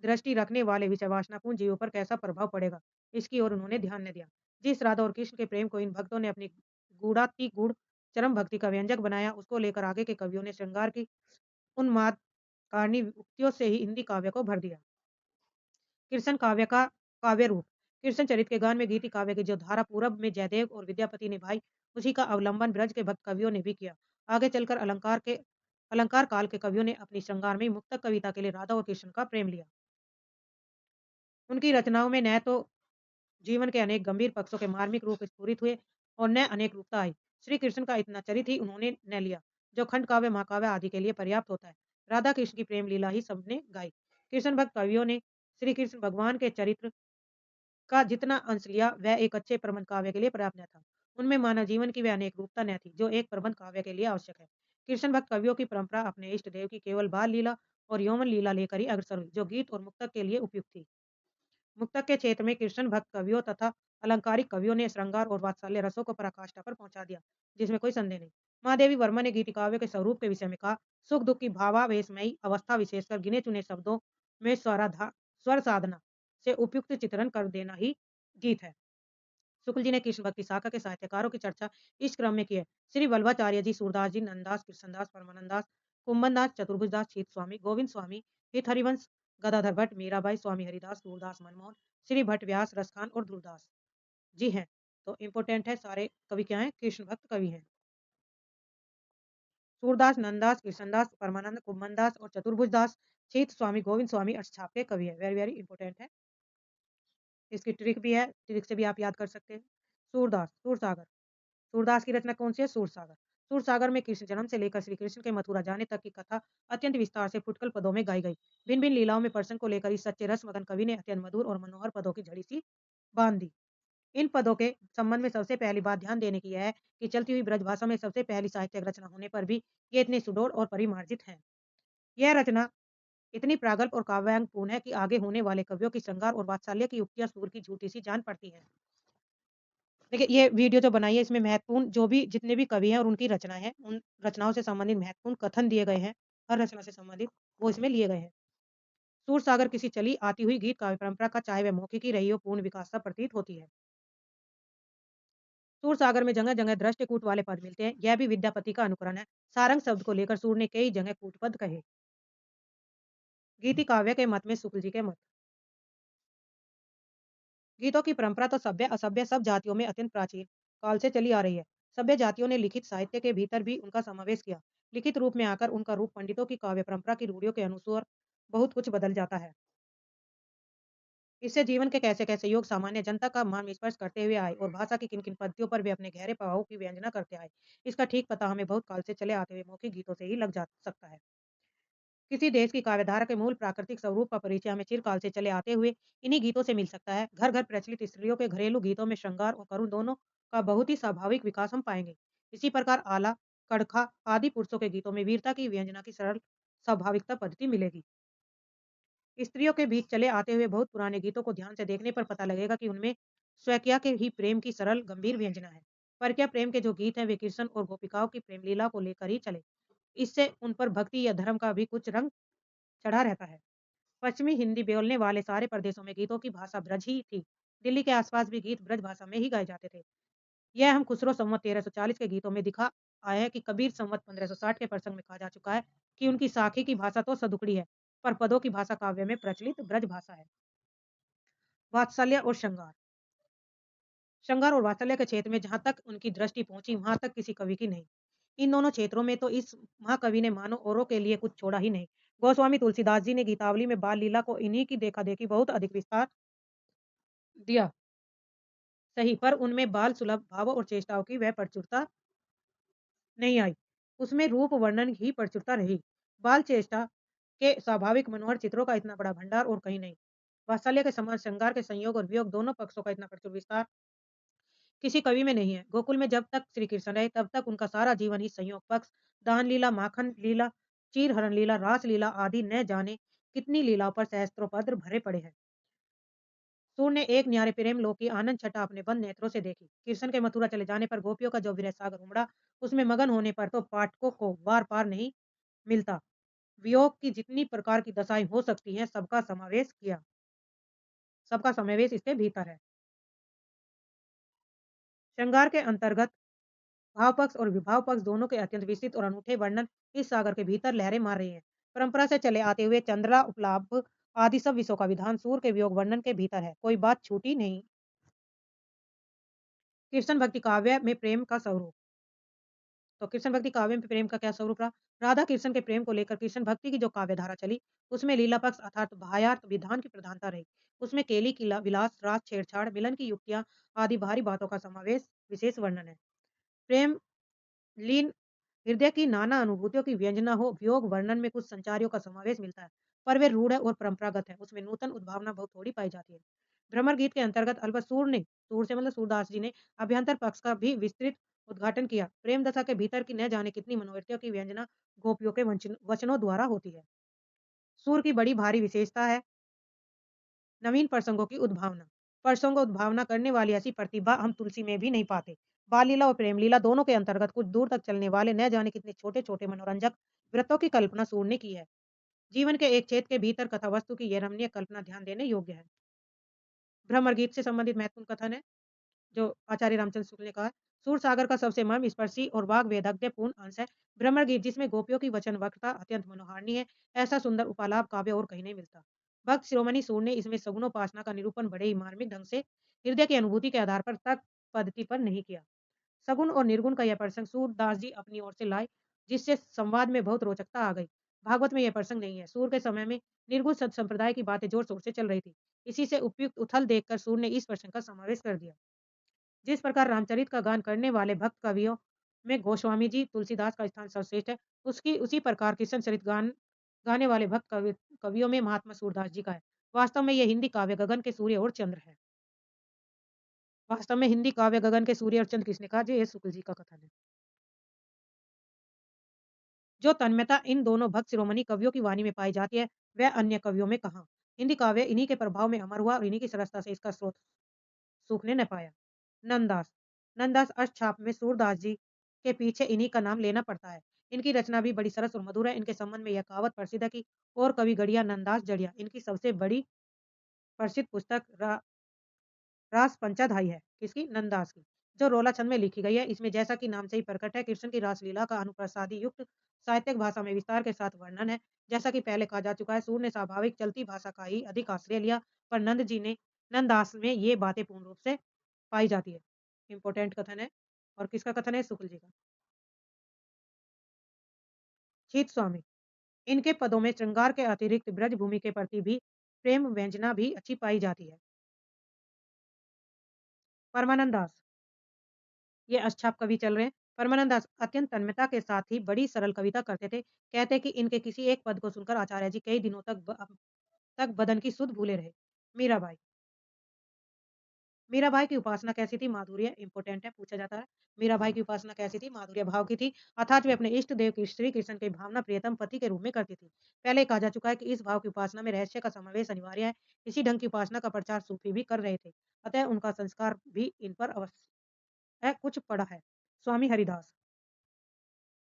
दृष्टि रखने वाले विषय वासनापूर्ण जीवों पर कैसा प्रभाव पड़ेगा, इसकी ओर उन्होंने ध्यान न दिया। जिस राधा और कृष्ण के प्रेम को इन भक्तों ने अपनी गूढ़ाति गूढ़ चरम भक्ति का व्यंजक बनाया, उसको लेकर आगे के कवियों ने श्रृंगार की उन्माद कारणी उक्तियों से ही हिंदी काव्य को भर दिया। कृष्ण काव्य का काव्य रूप। कृष्ण चरित्र के गान में गीति काव्य की जो धारा पूरब में जयदेव और विद्यापति ने भाई, उसी का अवलंबन ब्रज के भक्त कवियों ने भी किया। आगे चलकर अलंकार काल के कवियों ने अपनी श्रृंगार में मुक्तक कविता के लिए राधा और कृष्ण का प्रेम लिया। उनकी रचनाओं में न तो जीवन के अनेक गंभीर पक्षों के मार्मिक रूप स्फुरित हुए और न अनेक रूपता आई। श्री कृष्ण का इतना चरित्र ही उन्होंने न लिया, जो खंड काव्य महाकाव्य आदि के लिए पर्याप्त होता है। राधा कृष्ण की प्रेम लीला ही सबने गाई। कृष्ण भक्त कवियों ने श्री कृष्ण भगवान के चरित्र का जितना अंश लिया, वह एक अच्छे प्रबंध काव्य के लिए पर्याप्त न था। उनमें मानव जीवन की वह अनेक रूपता न थी, जो एक प्रबंध काव्य के लिए आवश्यक है। कृष्ण भक्त कवियों की परंपरा अपने इष्ट देव की केवल बाल लीला और यौवन लीला लेकर ही अग्रसर हुई, जो गीत और मुक्तक के लिए उपयुक्त थी। मुक्तक के क्षेत्र में कृष्ण भक्त कवियों तथा अलंकारिक कवियों ने श्रृंगार और वात्सल्य रसों को पराकाष्ठा पर पहुंचा दिया, जिसमें कोई संदेह नहीं। महादेवी वर्मा ने गीति काव्य के स्वरूप के विषय में कहा, सुख दुख की भावावेशमयी अवस्था विशेषकर गिने चुने शब्दों में स्वर साधना से उपयुक्त चित्रण कर देना ही गीत है। शुक्ल जी ने कृष्ण भक्ति शाखा के साहित्यकारों की चर्चा इस क्रम में की है। श्री वल्लभाचार्य जी, सूरदास जी, नंददास, कृष्णदास, परमानंद दास, कुंभनदास, चतुर्भुजदास, छीत स्वामी, गोविंद स्वामी, हित हरिवंश, गदाधर भट्ट, मीराबाई, स्वामी हरिदास, सूरदास, मनमोहन, श्री भट्ट व्यास, रसखान और ध्रुवदास जी हैं। तो इम्पोर्टेंट है, सारे कवि क्या हैं? कृष्ण भक्त कवि हैं। सूरदास, नंददास, कृष्णदास, परमानंद, कुंभनदास और चतुर्भुजदास, छीत स्वामी, गोविंद स्वामी अष्टछाप के कवि है। वेरी वेरी इंपॉर्टेंट है। इसकी ट्रिक भी है, ट्रिक से भी आप याद कर सकते हैं। सूरदास, सूरसागर। सूरदास की रचना कौन सी है? सूरसागर। सूरसागर में कृष्ण जन्म से लेकर श्री कृष्ण के मथुरा जाने तक की कथा अत्यंत विस्तार से फुटकल पदों में गाई गई। भिन्न भिन्न लीलाओं में प्रसंग को लेकर इस सच्चे रस मगन कवि ने अत्यंत मधुर और मनोहर पदों की झड़ी सी बांध दी। इन पदों के संबंध में सबसे पहली बात ध्यान देने की यह है कि चलती हुई ब्रजभाषा में सबसे पहली साहित्यिक रचना होने पर भी ये इतने सुडौल और परिमार्जित है। यह रचना इतनी प्रागल्भ और काव्यांगपूर्ण है कि आगे होने वाले कवियों की श्रृंगार और वात्सल्य की युक्तियां सूर की झूठी सी जान पड़ती है। देखिए, ये वीडियो जो बनाई है इसमें महत्वपूर्ण जो भी जितने भी कवि हैं और उनकी रचना है, उन रचनाओं से संबंधित महत्वपूर्ण कथन दिए गए हैं, हर रचना से संबंधित वो इसमें लिए गए हैं। सूरसागर किसी चली आती हुई गीत काव्य परंपरा का चाहे वह मौखिक ही रही हो पूर्ण विकास सा प्रतीत होती है। सूरसागर में जगह-जगह दृष्टकूट वाले पद मिलते हैं, यह भी विद्यापति का अनुकरण है। सारंग शब्द को लेकर सूर ने कई जगह कूट पद कहे। गीति काव्य के मत में शुक्ल जी के मत। गीतों की परंपरा तो सभ्य असभ्य सब जातियों में अत्यंत प्राचीन काल से चली आ रही है। सभ्य जातियों ने लिखित साहित्य के भीतर भी उनका समावेश किया। लिखित रूप में आकर उनका रूप पंडितों की काव्य परंपरा की रूढ़ियों के अनुसार बहुत कुछ बदल जाता है। इससे जीवन के कैसे-कैसे योग सामान्य जनता का मर्म स्पर्श करते हुए आए और भाषा की किन-किन पद्धतियों पर वे अपने गहरे प्रभावों की व्यंजना करते आए। इसका ठीक पता हमें बहुत काल से चले आते हुए मौखिक गीतों से ही लग जा सकता है। किसी देश की काव्यधारा के मूल प्राकृतिक स्वरूप का परिचय हमें चिरकाल से चले आते हुए इन्हीं गीतों से मिल सकता है। घर-घर प्रचलित स्त्रियों के घरेलू गीतों में श्रृंगार और करुण दोनों का बहुत ही स्वाभाविक विकास हम पाएँगे। इसी प्रकार आला, कड़खा आदि पुरुषों के गीतों में वीरता की व्यंजना की सरल स्वाभाविकता पद्धति मिलेगी। स्त्रियों के बीच चले आते हुए बहुत पुराने गीतों को ध्यान से देखने पर पता लगेगा कि उनमें स्वकीय के ही प्रेम की सरल गंभीर व्यंजना है। परकीय प्रेम के जो गीत हैं वे कृष्ण और गोपिकाओं की प्रेम लीला को लेकर ही चले। इससे उन पर भक्ति या धर्म का भी कुछ रंग चढ़ा रहता है। पश्चिमी हिंदी बोलने वाले सारे प्रदेशों में गीतों की भाषा ब्रज ही थी। दिल्ली के आसपास भी गीत ब्रज भाषा में ही गाए जाते थे। यह हम खुसरो संवत 1340 के गीतों में दिखा आया है कि कबीर संवत 1560 के प्रसंग में कहा जा चुका है कि उनकी साखी की भाषा तो सदुकड़ी है, पर पदों की भाषा काव्य में प्रचलित ब्रज भाषा है। वात्सल्य और श्रृंगार। श्रृंगार और वात्सल्य के क्षेत्र में जहाँ तक उनकी दृष्टि पहुँची वहाँ तक किसी कवि की नहीं। इन दोनों क्षेत्रों में तो इस महाकवि ने मानो औरों के लिए कुछ छोड़ा ही नहीं। गोस्वामी तुलसीदास जी ने गीतावली में बाल लीला को इन्हीं की देखा-देखी बहुत अधिक विस्तार दिया। सही, पर उनमें बाल सुलभ भावों और चेष्टाओं की वह प्रचुरता नहीं आई। उसमें रूप वर्णन ही प्रचुरता रही। बाल चेष्टा के स्वाभाविक मनोहर चित्रों का इतना बड़ा भंडार और कहीं नहीं। वात्सल्य के समान श्रृंगार के संयोग और वियोग दोनों पक्षों का इतना प्रचुर विस्तार किसी कवि में नहीं है। गोकुल में जब तक श्री कृष्ण रहे तब तक उनका सारा जीवन ही संयोग पक्ष, दान लीला, माखन लीला, चीर हरण लीला, रास लीला आदि न जाने कितनी लीलाओं पर सहस्त्रोपद्र भरे पड़े हैं। सूर ने एक न्यारे प्रेम लोक की आनंद छटा अपने बंद नेत्रों से देखी। कृष्ण के मथुरा चले जाने पर गोपियों का जो विरह सागर उमड़ा, उसमें मगन होने पर तो पाठकों को बार पार नहीं मिलता। वियोग की जितनी प्रकार की दशाएं हो सकती हैं, सबका समावेश इसके भीतर है। श्रृंगार के अंतर्गत भाव पक्ष और विभाव पक्ष दोनों के अत्यंत विस्तृत और अनूठे वर्णन इस सागर के भीतर लहरें मार रही हैं। परंपरा से चले आते हुए चंद्रा उपलाभ आदि सब विषयों का विधान सूर के वियोग वर्णन के भीतर है। कोई बात छूटी नहीं। कृष्ण भक्ति काव्य में प्रेम का स्वरूप। तो कृष्ण भक्ति काव्य में प्रेम का क्या स्वरूप रहा? राधा कृष्ण के प्रेम को लेकर कृष्ण भक्ति की जो काव्य धारा चली, उसमें लीला पक्ष अर्थात बाह्यार्थ विधान की प्रधानता रही। उसमें केली की विलास, रास, छेड़छाड़, मिलन की युक्तियां आदि बाहरी बातों का समावेश विशेष वर्णन है। प्रेम लीन हृदय की नाना अनुभूतियों की व्यंजना हो, वियोग वर्णन में कुछ संचारियों का समावेश मिलता है, पर वे रूढ़ और परंपरागत है। उसमें नूतन उद्भावना बहुत थोड़ी पाई जाती है। भ्रमर गीत के अंतर्गत अलबत् सूर से मतलब सूरदास जी ने अभ्यंतर पक्ष का भी विस्तृत उद्घाटन किया। प्रेम दशा के भीतर की न जाने कितनी मनोवृत्तियों की व्यंजना गोपियों के वचनों द्वारा होती है। सूर की बड़ी भारी विशेषता है नवीन प्रसंगों की उद्भावना। प्रसंग उद्भावना करने वाली ऐसी प्रतिभा हम तुलसी में भी नहीं पाते। बाल लीला और प्रेम लीला दोनों के अंतर्गत कुछ दूर तक चलने वाले न जाने कितने छोटे-छोटे मनोरंजक वृत्तों की कल्पना सूर ने की है। जीवन के एक क्षेत्र के भीतर कथा वस्तु की यह रमणीय कल्पना ध्यान देने योग्य है। भ्रमर गीत से संबंधित महत्वपूर्ण कथन है जो आचार्य रामचंद्र शुक्ल ने कहा है। सूर सागर का सबसे मर्म स्पर्शी और वाग वेदज्ञपूर्ण अंश है भ्रमर गीत जिसमें गोपियों की वचन वक्ता अत्यंत मनोहारणी है। ऐसा सुंदर उपालाप काव्य और कहीं नहीं मिलता। भक्त शिरोमणि सूर ने इसमें सगुणोपासना का निरूपण बड़े ही मार्मिक ढंग से हृदय की अनुभूति के आधार पर तक पद्धति पर नहीं किया। सगुण और निर्गुण का यह प्रसंग सूरदास जी अपनी ओर से लाए जिससे संवाद में बहुत रोचकता आ गई। भागवत में यह प्रसंग नहीं है। सूर के समय में निर्गुण सत संप्रदाय की बातें जोर शोर से चल रही थी। इसी से उपयुक्त उथल देखकर सूर ने इस प्रसंग का समावेश कर दिया। जिस प्रकार रामचरित का गान करने वाले भक्त कवियों में गोस्वामी जी तुलसीदास का स्थान सर्वश्रेष्ठ है उसकी उसी प्रकार कृष्ण चरित गान गाने वाले कवियों में महात्मा सूरदास जी का है। वास्तव में यह हिंदी काव्य गगन के सूर्य और चंद्र है। वास्तव में हिंदी काव्य गगन के सूर्य और चंद्र किसने कहा? जी ये शुक्ल जी का कथन है। जो तन्मयता इन दोनों भक्त शिरोमणि कवियों की वाणी में पाई जाती है वह अन्य कवियों में कहाँ। हिंदी काव्य इन्हीं के प्रभाव में अमर हुआ और इन्हीं की सरसता से इसका स्रोत सूखने न पाया। नंददास नंददास अष्टछाप में सूरदास जी के पीछे इन्हीं का नाम लेना पड़ता है। इनकी रचना भी बड़ी सरस और मधुर है। इनके संबंध में यह कहावत प्रसिद्ध है कि और कवि गढ़िया नंददास जड़िया। इनकी सबसे बड़ी प्रसिद्ध पुस्तक रास पंचाध्यायी है। किसकी? नंददास की। जो रोला छंद में लिखी गई है। इसमें जैसा कि नाम से ही प्रकट है कृष्ण की रासलीला का अनुप्रसादी युक्त साहित्यिक भाषा में विस्तार के साथ वर्णन है। जैसा कि पहले कहा जा चुका है सूर ने स्वाभाविक चलती भाषा का ही अधिक आश्रय लिया पर नंद जी ने नंदास में ये बातें पूर्ण रूप से पाई जाती है। इम्पोर्टेंट कथन है और किसका कथन है? शुक्ल जी का। जीत स्वामी, इनके पदों में श्रृंगार के अतिरिक्त ब्रज भूमि के प्रति भी प्रेम व्यंजना भी अच्छी पाई जाती है। परमानंद दास, ये अक्षाप कवि चल रहे हैं। परमानंद दास अत्यंत तन्मयता के साथ ही बड़ी सरल कविता करते थे। कहते कि इनके किसी एक पद को सुनकर आचार्य जी कई दिनों तक बदन की सुध भूले रहे। मीराबाई, मीराबाई की उपासना कैसी थी? माधुर्य इम्पोर्टेंट है, पूछा जाता है। मीराबाई की उपासना कैसी थी? माधुर्य भाव की थी। अर्थात वे अपने इष्ट देव की श्री कृष्ण की भावना प्रियतम पति के रूप में करती थी। पहले कहा जा चुका है कि इस भाव की उपासना में रहस्य का समावेश अनिवार्य है। इसी ढंग की उपासना का प्रचार सूफी भी कर रहे थे। अतः उनका संस्कार भी इन पर अवश्य कुछ पड़ा है। स्वामी हरिदास,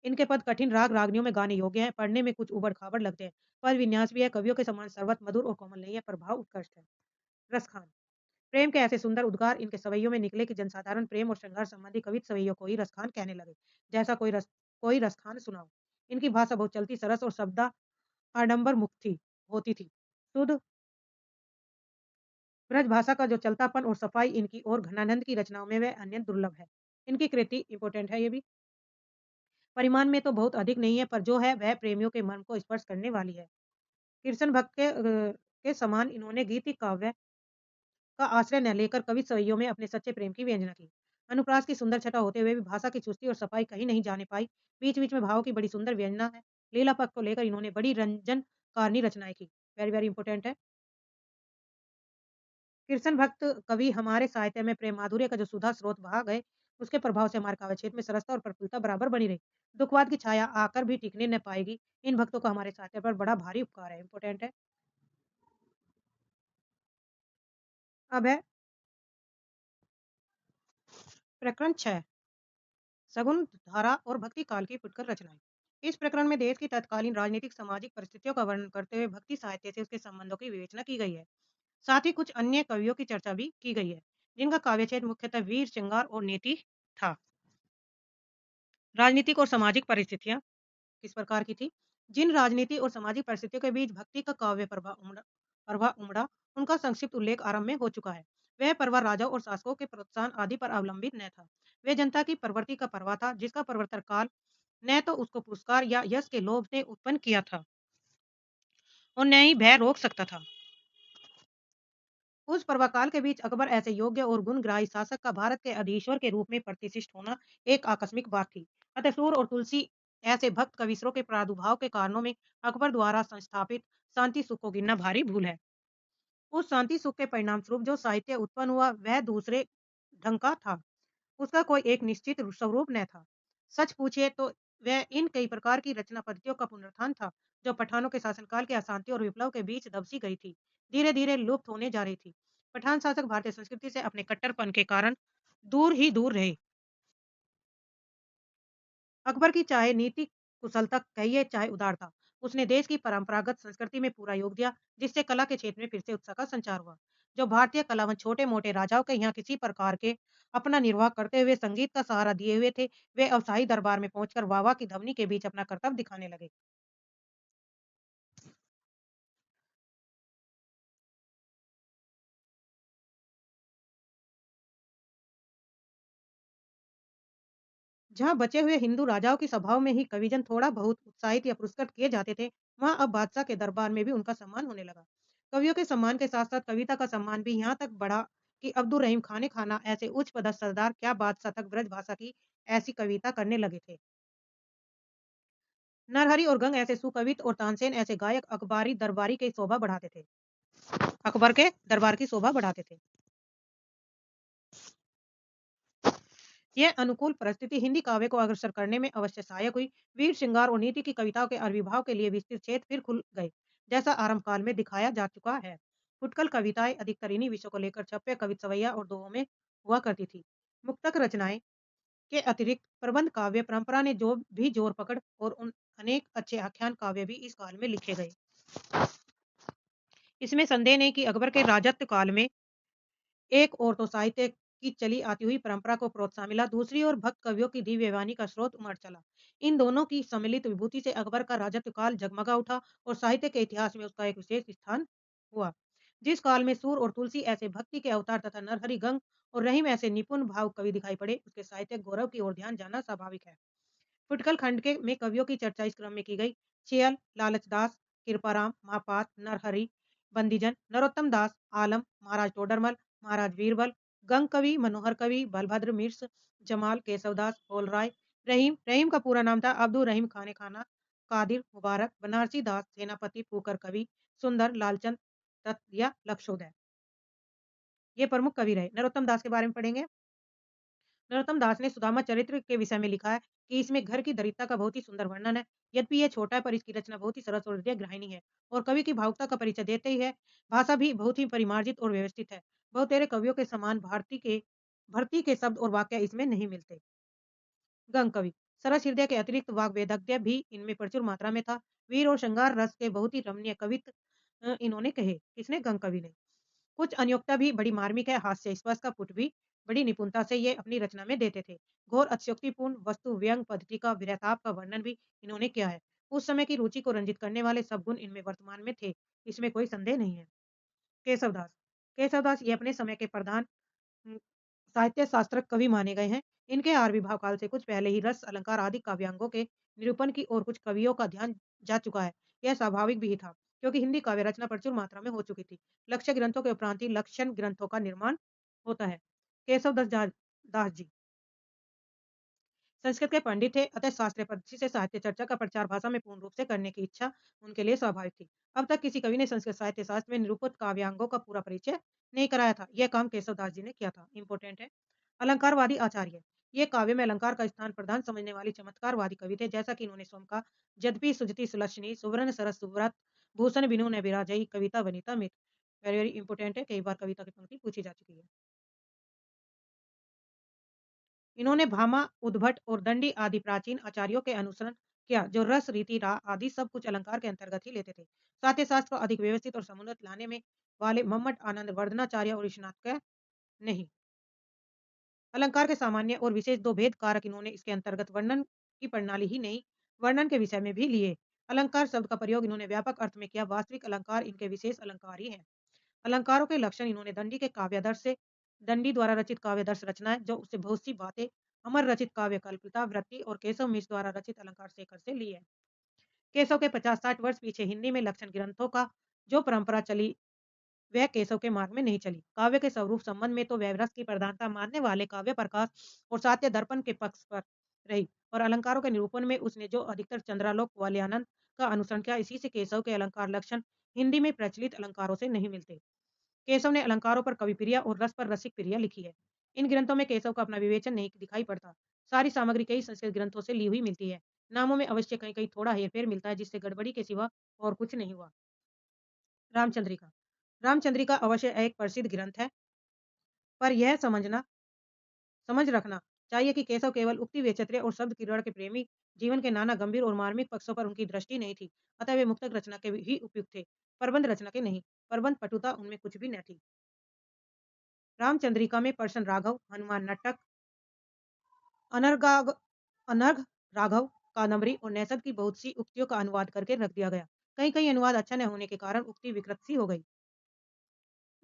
इनके पद कठिन राग रागनियों में गाने योग्य हैं, पढ़ने में कुछ उबड़-खाबड़ लगते हैं। पद विन्यास भी है, कवियों के समान सर्वत्र मधुर और कोमल नहीं है, पर भाव उत्कृष्ट है। रसखान, प्रेम के ऐसे सुंदर उद्गार इनके सवैयों में निकले कि जनसाधारण प्रेम और श्रृंगार संबंधी कवित सवैयों को ही रसखान कहने लगे। जैसा कोई रसखान सुनाओ। इनकी भाषा बहुत चलती सरस और शब्दा आडंबर मुक्त थी होती थी। शुद्ध ब्रज भाषा का जो चलतापन और सफाई इनकी और घनानंद की रचनाओं में वह अन्य दुर्लभ है। इनकी कृति इंपॉर्टेंट है ये भी। परिमाण में तो बहुत अधिक नहीं है, पर जो है वह प्रेमियों के मन को स्पर्श करने वाली है। कृष्ण भक्त के समान इन्होंने गीति काव्य का आश्रय न लेकर कवि सवैयों में अपने सच्चे प्रेम की व्यंजना की। अनुप्रास की सुंदर छटा होते हुए भी भाषा की चुस्ती और सफाई कहीं नहीं जाने पाई। बीच-बीच में भावों की बड़ी सुंदर व्यंजना है। लीला पक्ष को लेकर इन्होंने बड़ी रंजनकारणी रचनाएँ की। वेरी, वेरी इंपोर्टेंट है। कृष्ण भक्त कवि हमारे साहित्य में प्रेम माधुर्य का जो सुधा स्रोत बहा गए, उसके प्रभाव से हमारे काव्य क्षेत्र में सरसता और प्रफुल्लता बराबर बनी रही। दुखवाद की छाया आकर भी टिकने न पाएगी। इन भक्तों का हमारे साहित्य पर बड़ा भारी उपकार है। इंपोर्टेंट है। अब है प्रकरण 6, सगुन धारा और भक्ति काल की फुटकर रचनाएं। इस प्रकरण में देश की तत्कालीन राजनीतिक सामाजिक परिस्थितियों का वर्णन करते हुए भक्ति साहित्य से उसके संबंधों की विवेचना की गई है। साथ ही कुछ अन्य कवियों की चर्चा भी की गई है, जिनका काव्य क्षेत्र मुख्यतः वीर श्रृंगार और नीति था। राजनीतिक और सामाजिक परिस्थितियां किस प्रकार की थी? जिन राजनीति और सामाजिक परिस्थितियों के बीच भक्ति का काव्य प्रभाव उमड़ा, उनका संक्षिप्त उल्लेख आरंभ में हो चुका है। वह परवा राजाओं और शासकों के प्रोत्साहन आदि पर अवलंबित न था। वह जनता की प्रवृत्ति का परवा था, जिसका प्रवर्तन काल न तो उसको पुरस्कार या यश के लोभ ने उत्पन्न किया था और न ही भय रोक सकता था। उस पर्वकाल के बीच अकबर ऐसे योग्य और गुणग्राही शासक का भारत के अधीश्वर के रूप में प्रतिष्ठित होना एक आकस्मिक बात थी। अतः सूर और तुलसी ऐसे भक्त कविसरों के प्रादुर्भाव के कारणों में अकबर द्वारा संस्थापित शांति सुख को गिनना भारी भूल है। उस शांति सुख के परिणाम स्वरूप जो साहित्य उत्पन्न हुआ वह दूसरे ढंग का था। उसका कोई एक निश्चित स्वरूप न था। सच पूछिए तो वह इन कई प्रकार की रचना पद्धतियों का पुनरुत्थान था, जो पठानों के शासनकाल के अशांति और विप्लव के बीच दबसी गई थी। धीरे-धीरे लुप्त होने जा रही थी। पठान शासक भारतीय संस्कृति से अपने कट्टरपन के कारण दूर ही दूर रहे। अकबर की चाहे नीति कुशलता कहिए चाहे उदारता, उसने देश की परंपरागत संस्कृति में पूरा योग दिया, जिससे कला के क्षेत्र में फिर से उत्साह का संचार हुआ। जो भारतीय कलावंत छोटे-मोटे राजाओं के यहाँ किसी प्रकार के अपना निर्वाह करते हुए संगीत का सहारा दिए हुए थे, वे अब शाही दरबार में पहुंचकर वाह-वाह की ध्वनि के बीच अपना कर्तव्य दिखाने लगे। जहाँ बचे हुए हिंदू राजाओं की सभाओं में ही कविजन थोड़ा बहुत उत्साहित या पुरस्कृत किए जाते थे, वहाँ अब बादशाह के दरबार में भी उनका सम्मान होने लगा। कवियों के सम्मान के साथ-साथ कविता का सम्मान भी यहाँ तक बढ़ा कि अब्दुल रहीम खाने खाना ऐसे उच्च पदस्थ सरदार क्या बादशाह तक ब्रज भाषा की ऐसी कविता करने लगे थे। नरहरि और गंग ऐसे सुकवित और तानसेन ऐसे गायक अखबारी दरबारी की शोभा बढ़ाते थे। अकबर के दरबार की शोभा बढ़ाते थे। यह अनुकूल परिस्थिति हिंदी काव्य को अग्रसर करने में अवश्य सहायक हुई। वीर श्रृंगार और नीति की कविताओं के आविर्भाव के लिए विस्तृत क्षेत्र फिर खुल गए, जैसा आरंभ काल में दिखाया जा चुका है। फुटकल कविताएं अधिकतर इन्हीं विषयों को लेकर छप्पे कवित सवैया और दोहों में हुआ करती थी। मुक्तक रचनाएं के अतिरिक्त प्रबंध काव्य परंपरा ने जो भी जोर पकड़ और उन अनेक अच्छे आख्यान काव्य भी इस काल में लिखे गए। इसमें संदेह नहीं कि अकबर के राजत्व काल में एक ओर तो साहित्य की चली आती हुई परंपरा को प्रोत्साहन मिला, दूसरी ओर भक्त कवियों की दिव्य वाणी का स्रोत उमड़ चला। इन दोनों की सम्मिलित विभूति से अकबर का राजत्व काल जगमगा उठा और साहित्य के इतिहास में उसका एक विशेष स्थान हुआ। जिस काल में सूर और तुलसी ऐसे भक्ति के अवतार तथा नरहरि गंग और रहीम ऐसे निपुण भाव कवि दिखाई पड़े, उसके साहित्यिक गौरव की ओर ध्यान जाना स्वाभाविक है। फुटकल खंड के में कवियों की चर्चा इस क्रम में की गई। चेयल, लालच दास, कृपाराम, महापात, नरहरि, बंदीजन, नरोत्तम दास, आलम, महाराज टोडरमल, महाराज बीरबल, गंग कवि, मनोहर कवि, बलभद्र मिर्स, जमाल, केशवदास, होलराय, रहीम, रहीम का पूरा नाम था अब्दुल रहीम खाने खाना, कादिर, मुबारक, बनारसी दास, सेनापति, फूकर कवि, सुंदर, लालचंद, दत्त या लक्षोदय। ये प्रमुख कवि रहे। नरोत्तम दास के बारे में पढ़ेंगे। नरोत्तम दास ने सुदामा चरित्र के विषय में लिखा है कि इसमें घर की दरिद्रता का बहुत ही सुंदर वर्णन है। यद्यपि यह छोटा है पर इसकी रचना बहुत ही सरस और हृदयग्राहिणी है और कवि की भावुकता का परिचय देते ही है। भाषा भी बहुत ही परिमार्जित और व्यवस्थित है। बहुतेरे कवियों के समान भर्ती के शब्द और वाक्य इसमें नहीं मिलते। गंग कवि सरस हृदय के अतिरिक्त वाग वेदज्ञ भी इनमें प्रचुर मात्रा में था। वीर और श्रृंगार रस के बहुत ही रमणीय कवित्व इन्होंने कहे। किसने? गंग कवि ने। कुछ अनियोक्ता भी बड़ी मार्मिक है। हास्य स्पर्श का पुट भी बड़ी निपुणता से ये अपनी रचना में देते थे। घोर अतिशयोक्तिपूर्ण वस्तु व्यंग पद्धति का वीरताप का वर्णन भी इन्होंने किया है। उस समय की रुचि को रंजित करने वाले सब गुण इनमें वर्तमान में थे, इसमें कोई संदेह नहीं है। केशवदास केशवदास ये अपने समय के प्रधान उम, साहित्य शास्त्र कवि माने गए हैं। इनके आविर्भाव काल से कुछ पहले ही रस, अलंकार आदि काव्यांगों के निरूपण की ओर कुछ कवियों का ध्यान जा चुका है। यह स्वाभाविक भी था, क्योंकि हिंदी काव्य रचना प्रचुर मात्रा में हो चुकी थी। लक्ष्य ग्रंथों के उपरांत ही लक्षण ग्रंथों का निर्माण होता है। दास जी संस्कृत के पंडित थे, अतः शास्त्रीय पद्धति से साहित्य चर्चा का प्रचार भाषा में पूर्ण रूप से करने की इच्छा उनके लिए स्वाभाविक थी। अब तक किसी कवि ने संस्कृत साहित्य शास्त्र में निरूपित काव्यांगों का पूरा परिचय नहीं कराया था। यह काम केशवदास जी ने किया था। इंपोर्टेंट है। अलंकारवादी आचार्य ये काव्य में अलंकार का स्थान प्रधान समझने वाली चमत्कारवादी कवि थे। जैसा कि इन्होंने स्वयं का यद्यपि सुजति सुलक्षणी सुवर्ण सरस सुव्रत भूषण बिनु न विराजई कविता वनिता मित। वेरी वेरी इंपोर्टेंट है। कई बार कविता की पंक्ति पूछी जा चुकी है। इन्होंने भामा, उद्भट और दंडी आदि प्राचीन आचार्यों के अनुसरण किया, जो रस, रीति, राग आदि सब कुछ अलंकार के अंतर्गत ही लेते थे। साथ ही शास्त्र को अधिक व्यवस्थित और समुन्नत लाने में वाले मम्मट आनंद वर्धनाचार्य और ऋषिनाथ का नहीं। अलंकार के सामान्य और विशेष दो भेद कारक इन्होंने इसके अंतर्गत वर्णन की प्रणाली ही नहीं, वर्णन के विषय में भी लिए। अलंकार शब्द का प्रयोग इन्होंने व्यापक अर्थ में किया। वास्तविक अलंकार इनके विशेष अलंकार ही है। अलंकारों के लक्षण इन्होंने दंडी के काव्यादर्श से दंडी द्वारा रचित काव्यादर्श रचनाएं जो उससे बहुत सी बातें अमर रचित काव्य कल्पिता वृत्ति और केशव मिश्र द्वारा रचित अलंकार शेखर से लिए। केशव के 50-60 वर्ष पीछे हिंदी में लक्षण ग्रंथों का जो परंपरा चली वह केशव के मार्ग में नहीं चली। काव्य के स्वरूप संबंध में तो वह रस की प्रधानता मानने वाले काव्य प्रकाश और सात्य दर्पण के पक्ष पर रही और अलंकारों के निरूपण में उसने जो अधिकतर चंद्रालोक वाल्यानंद का अनुसरण किया। इसी से केशव के अलंकार लक्षण हिंदी में प्रचलित अलंकारों से नहीं मिलते। केशव ने अलंकारों पर कवि प्रिया और रस पर रसिक प्रिया लिखी है। इन ग्रंथों में केशव का अपना विवेचन नहीं दिखाई पड़ता। सारी सामग्री कई संस्कृत ग्रंथों से ली हुई मिलती है। नामों में अवश्य कहीं कहीं थोड़ा हेरफेर मिलता है, जिससे गड़बड़ी के सिवा और कुछ नहीं हुआ। रामचंद्रिका रामचंद्रिका अवश्य एक प्रसिद्ध ग्रंथ है, पर यह समझ रखना चाहिए कि केशव केवल उक्ति वैचित्र्य और शब्द किरण के प्रेमी जीवन के नाना गंभीर और मार्मिक पक्षों पर उनकी दृष्टि नहीं थी। अतः वे मुक्तक रचना के ही उपयुक्त थे, प्रबंध रचना के नहीं। प्रबंध पटुता उनमें कुछ भी न थी। रामचंद्रिका में प्रश्न राघव, हनुमान नाटक, अनर्गाग अनर्घ राघव, कादम्बरी और नैषध की बहुत सी उक्तियों का अनुवाद करके रख दिया गया। कहीं कहीं अनुवाद अच्छा न होने के कारण उक्ति विकृत सी हो गई।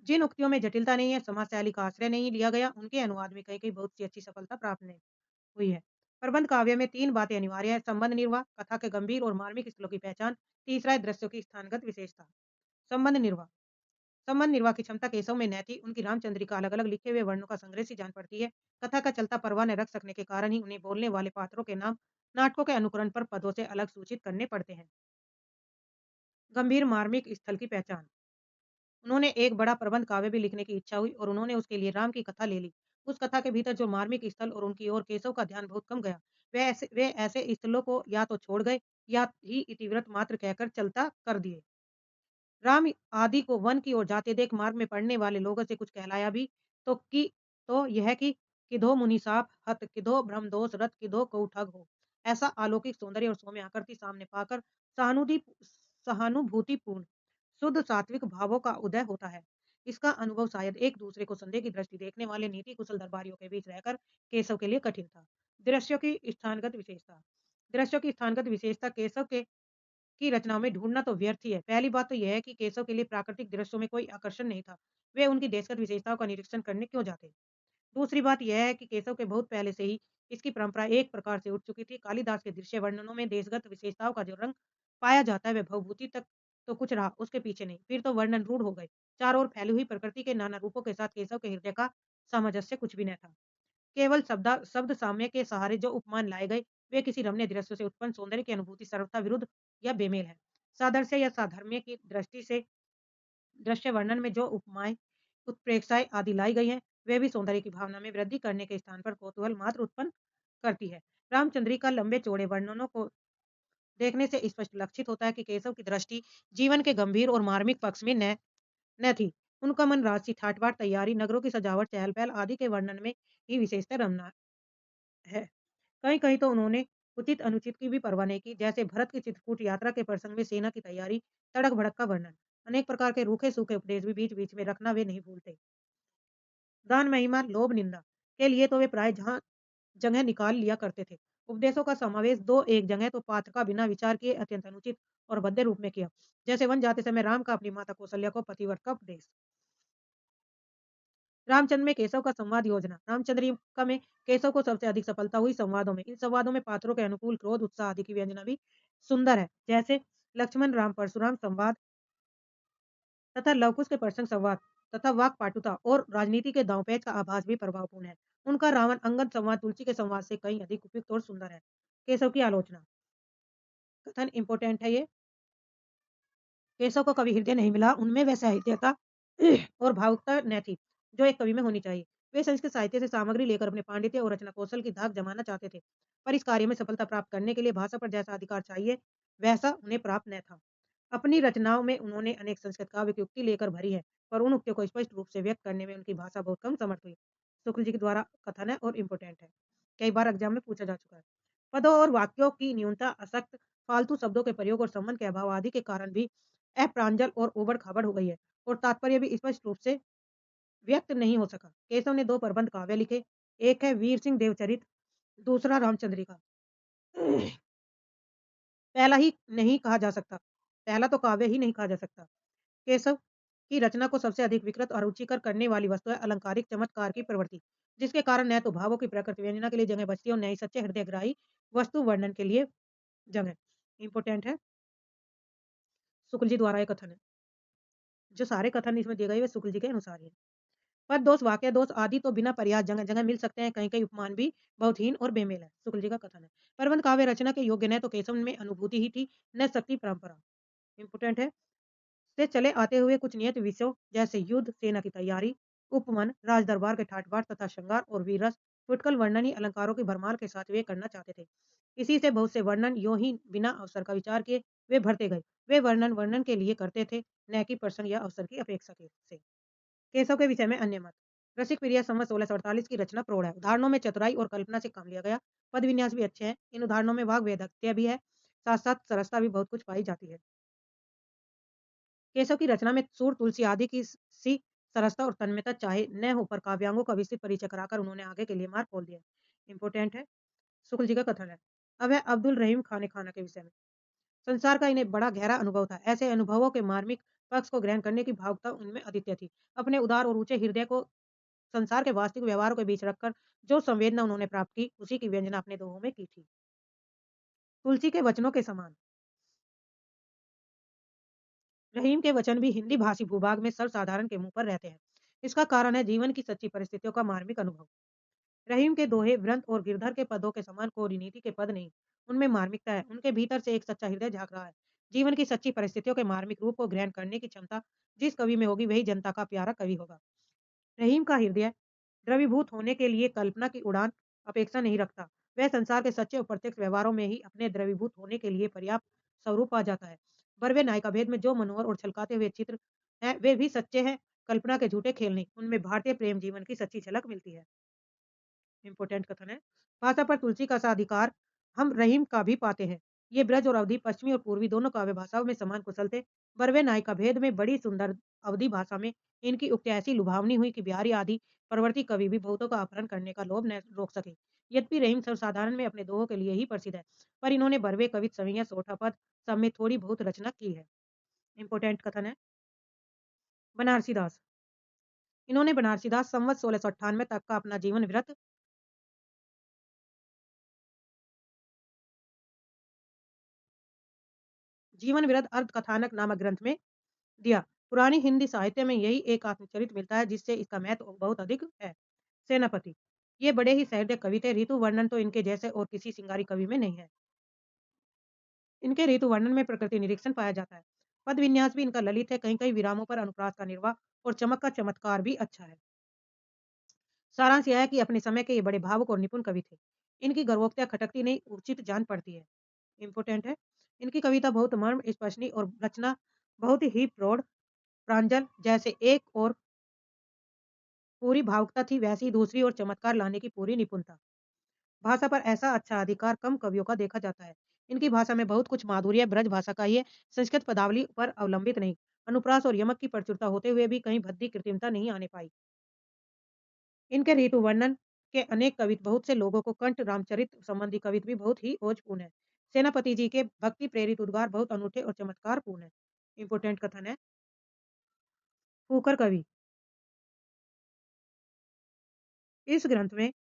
जिन उक्तियों में जटिलता नहीं है, समाज शैली का आश्रय नहीं लिया गया, उनके अनुवाद में कहीं कहीं बहुत सी अच्छी सफलता प्राप्त नहीं हुई है। प्रबंध काव्य में 3 बातें अनिवार्य है: संबंध निर्वाह, कथा के गंभीर और मार्मिक स्थलों की पहचान, तीसरा है दृश्यों की स्थानगत विशेषता। संबंध निर्वाह संबंध निर्वाह की क्षमता केशव में न थी। उनकी रामचंद्रिका अलग अलग लिखे हुए वर्णों का संग्रह सी जान पड़ती है। कथा का चलता परवाह न रख सकने के कारण ही उन्हें बोलने वाले पात्रों के नाम नाटकों के अनुकरण पर पदों से अलग सूचित करने पड़ते हैं। गंभीर मार्मिक स्थल की पहचान उन्होंने एक बड़ा प्रबंध काव्य भी लिखने की इच्छा हुई और उन्होंने उसके लिए राम की कथा ले ली। उस कथा के भीतर जो मार्मिक स्थल और उनकी ओर केशव का ध्यान बहुत कम गया। वे ऐसे स्थलों को या तो छोड़ गए या ही इतिवृत्त मात्र कहकर चलता कर दिए। राम आदि को वन की ओर जाते देख मार्ग में पड़ने वाले लोगों से कुछ कहलाया भी तो कि तो यह कि किधो मुनि साप हत किधो ब्रह्म दोष रत किधो को ठग हो। ऐसा अलौकिक सौंदर्य और सौम्य आकृति सामने पाकर सहानुभूतिपूर्ण शुद्ध सात्विक भावों का उदय होता है। इसका अनुभव शायद एक दूसरे को संदेह की दृष्टि देखने वाले नीति कुशल दरबारियों के बीच रहकर केशव के लिए कठिन था। दृश्यों की स्थानगत विशेषता केशव के की रचनाओं में ढूँढना तो व्यर्थ ही है। पहली बात तो यह है कि केशव के लिए प्राकृतिक दृश्यों में कोई आकर्षण नहीं था। वे उनकी देशगत विशेषताओं का निरीक्षण करने क्यों जाते? दूसरी बात यह है कि केशव के बहुत पहले से ही इसकी परंपरा एक प्रकार से उठ चुकी थी। कालिदास के दृश्य वर्णनों में देशगत विशेषताओं का जो रंग पाया जाता है, वह भवभूति तक तो कुछ रहा, उसके पीछे नहीं। फिर तो वर्णन रूढ़ हो गए। चारों ओर फैली हुई प्रकृति के नाना रूपों के साथ केशव के हृदय का सामंजस्य कुछ भी न था। केवल शब्द साम्य के सहारे जो उपमान लाए गए, वे किसी रमणीय दृश्य से उत्पन्न सौंदर्य की अनुभूति सर्वथा विरुद्ध या बेमेल है। सादृश्य या साधर्म्य की दृष्टि से दृश्य वर्णन में जो उपमाएँ, उत्प्रेक्षाएँ आदि लाई गई हैं, वे भी सौंदर्य की भावना में वृद्धि करने के स्थान पर कौतूहल मात्र उत्पन्न करती है। रामचंद्रिका लंबे-चौड़े वर्णनों को देखने से स्पष्ट लक्षित होता है कि केशव की दृष्टि जीवन के गंभीर और मार्मिक पक्ष में न थी। उनका मन राजसी ठाट-बाट, तैयारी, नगरों की सजावट, चहल-पहल आदि के वर्णन में ही विशेषतः रमना है। कहीं-कहीं तो उन्होंने उचित-अनुचित की भी परवाह नहीं की, जैसे भरत की चित्रकूट यात्रा के प्रसंग में सेना की तैयारी, तड़क-भड़क का वर्णन। अनेक प्रकार के रूखे-सूखे उपदेश भी बीच-बीच में रखना वे नहीं भूलते। दान, महिमा, लोभ, निंदा के लिए तो वे प्राय जहाँ जगह निकाल लिया करते थे। उपदेशों का समावेश दो एक जगह तो पात्र का बिना विचार किए अत्यंत अनुचित और भद्दे रूप में किया। जैसे वन जाते समय राम का अपनी माता कौशल्या को पतिव्रत का उपदेश। रामचंद्र में केशव का संवाद योजना। रामचंद्रिका में केशव को सबसे अधिक सफलता हुई संवादों में। इन संवादों में पात्रों के अनुकूल क्रोध, उत्साह आदि की व्यंजना भी सुंदर है। जैसे लक्ष्मण राम परशुराम संवाद तथा लवकुश के प्रसंग संवाद तथा वाक्पाटुता और राजनीति के दांवपेच का आभास भी प्रभावपूर्ण है। उनका रावण अंगद संवाद तुलसी के संवाद से कहीं अधिक उपयुक्त और सुंदर है। केशव की आलोचना कथन इम्पोर्टेंट है ये। केशव को कवि हृदय नहीं मिला, उनमें वह साहित्यता और भावुकता न थी, जो एक कवि में होनी चाहिए। वे संस्कृत साहित्य से सामग्री लेकर अपने पांडित्य और रचना कौशल की धाक जमाना चाहते थे, पर इस कार्य में सफलता प्राप्त करने के लिए भाषा पर जैसा अधिकार चाहिए, वैसा उन्हें प्राप्त न था। अपनी रचनाओं में उन्होंने अनेक संस्कृत काव्य की उक्ति लेकर भरी है, पर उन उक्तियों को स्पष्ट रूप से व्यक्त करने में उनकी भाषा बहुत कम समर्थ हुई। शुक्ल जी के द्वारा कथन है और इम्पोर्टेंट है। कई बार एग्जाम में पूछा जा चुका है। पदों और वाक्यों की न्यूनता, असक्त, फालतू शब्दों के प्रयोग और संबंध के अभाव आदि के कारण भी अप्रांजल और उबड़-खाबड़ हो गई है और तात्पर्य भी स्पष्ट रूप से व्यक्त नहीं हो सका। केशव ने 2 प्रबंध काव्य लिखे, एक है वीर सिंह देवचरित, दूसरा रामचंद्रिका। पहला ही नहीं कहा जा सकता, पहला तो काव्य ही नहीं कहा जा सकता। केशव की रचना को सबसे अधिक विकृत और रुचिकर करने वाली वस्तु है अलंकारिक चमत्कार की प्रवृत्ति, जिसके कारण न तो भावों की प्रकृति व्यंजना के लिए जगह बचती है और न ही सच्चे हृदयग्राही वस्तु वर्णन के लिए जगह। इम्पोर्टेंट है, शुक्ल जी द्वारा ये कथन है। जो सारे कथन इसमें दिए गए वे शुक्ल जी के अनुसार ही हैं। पद दोष, वाक्य दोष आदि तो बिना पर्याय जगह-जगह मिल सकते हैं, कहीं-कहीं उपमान भी बहुत हीन और बेमेल है। शुक्ल जी का कथन है। प्रबंध काव्य रचना के योग्य न तो केशव में अनुभूति ही थी, न शक्ति परंपरा। इम्पोर्टेंट है, से चले आते हुए कुछ नियत विषयों जैसे युद्ध, सेना की तैयारी, उपमन, राज दरबार के ठाट-बाट तथा श्रृंगार और वीर रस, फुटकल वर्णन ही अलंकारों की भरमार के साथ वे करना चाहते थे। इसी से बहुत से वर्णन यों ही बिना अवसर का विचार किए वे भरते गए। वे वर्णन वर्णन के लिए करते थे, न कि प्रसंग या अवसर की अपेक्षा के से। केशव के विषय में अन्य मत। रसिक प्रिय संवत 1648 की रचना प्रौढ़ है। उदाहरणों में चतुराई और कल्पना से काम लिया गया। पद विन्यास भी अच्छे हैं। इन उदाहरणों में वाग वेधक्त्य भी है, साथ-साथ सरसता भी बहुत कुछ पाई जाती है। केशव की रचना में सूर, तुलसी आदि की सी सरसता और तन्मयता चाहे न हो, पर काव्यांगों का विस्तृत परिचय कराकर उन्होंने आगे के लिए मार्ग खोल दिया। इम्पोर्टेंट है, शुक्ल जी का कथन है। अब है अब्दुल रहीम खान खाना के विषय में। संसार का इन्हें बड़ा गहरा अनुभव था। ऐसे अनुभवों के मार्मिक पक्ष को ग्रहण करने की भावुकता उनमें अद्वितीय थी। अपने उदार और ऊंचे हृदय को संसार के वास्तविक व्यवहारों के बीच रखकर जो संवेदना उन्होंने प्राप्त की, उसी की व्यंजना अपने दोहों में की थी। तुलसी के वचनों के समान रहीम के वचन भी हिंदी भाषी भूभाग में सर्वसाधारण के मुंह पर रहते हैं। इसका कारण है जीवन की सच्ची परिस्थितियों का मार्मिक अनुभव। रहीम के दोहे व्रंत और गिरधर के पदों के समान कोरी नीति के पद नहीं, उनमें मार्मिकता है। उनके भीतर से एक सच्चा हृदय झांक रहा है। जीवन की सच्ची परिस्थितियों के मार्मिक रूप को ग्रहण करने की क्षमता जिस कवि में होगी, वही जनता का प्यारा कवि होगा। रहीम का हृदय द्रवीभूत होने के लिए कल्पना की उड़ान अपेक्षा नहीं रखता। वह संसार के सच्चे और प्रत्यक्ष व्यवहारों में ही अपने द्रवीभूत होने के लिए पर्याप्त स्वरूप पा जाता है। बरवे नायिका भेद में जो मनोहर और छलकाते हुए चित्र हैं, वे भी सच्चे हैं, कल्पना के झूठे खेल नहीं। उनमें भारतीय प्रेम जीवन की सच्ची झलक मिलती है। इम्पोर्टेंट कथन है, भाषा पर तुलसी का सा अधिकार हम रहीम का भी पाते हैं। ये ब्रज और अवधि, पश्चिमी और पूर्वी दोनों काव्य भाषाओं में समान कुशल थे। बरवे नायिका भेद में बड़ी सुंदर अवधि भाषा में इनकी उक्तियाँ ऐसी लुभावनी हुई कि बिहारी आदि परवर्ती कवि भी बहुतों का अपहरण करने का लोभ न रोक सके। यद्यपि रहीम सर्वसाधारण में अपने दोहों के लिए ही प्रसिद्ध है, पर इन्होंने बरवे कवित सवैया सोठा पद सब में थोड़ी बहुत रचना की है। इम्पोर्टेंट कथन है। बनारसी दास, इन्होंने बनारसी दास संवत 1698 तक का अपना जीवन विरत अर्ध कथानक नामक ग्रंथ में दिया। पुरानी हिंदी साहित्य में यही एक आत्मचरित मिलता है जिससे इसका महत्व बहुत अधिक है। सेनापति, ये बड़े ही सहृदय कवि थे। ऋतु वर्णन तो इनके जैसे और किसी सिंगारी कवि में नहीं है। इनके ऋतु वर्णन में प्रकृति निरीक्षण पाया जाता है। पद विन्यास भी इनका ललित है। कहीं कहीं विरामों पर अनुप्रास का निर्वाह और चमक का चमत्कार भी अच्छा है। सारांश यह है कि अपने समय के ये बड़े भावुक और निपुण कवि थे। इनकी गर्वोक्तियां खटकती नहीं उचित जान पड़ती है। इम्पोर्टेंट है। इनकी कविता बहुत मर्म स्पर्शनी और रचना बहुत ही प्रौढ़ प्रांजल जैसे एक और पूरी भावुकता थी वैसी ही दूसरी ओर चमत्कार लाने की पूरी निपुणता। भाषा पर ऐसा अच्छा अधिकार कम कवियों का देखा जाता है। इनकी भाषा में बहुत कुछ माधुर्य ब्रज भाषा का ही है, संस्कृत पदावली पर अवलंबित नहीं। अनुप्रास और यमक की प्रचुरता होते हुए भी कहीं भद्दी कृत्रिमता नहीं आने पाई। इनके ऋतु वर्णन के अनेक कवित बहुत से लोगों को कंठ रामचरित संबंधी कवित भी बहुत ही ओजपूर्ण है। सेनापति जी के भक्ति प्रेरित उद्गार बहुत अनूठे और चमत्कार पूर्ण है। इंपोर्टेंट कथन है। फूकर कवि, इस ग्रंथ में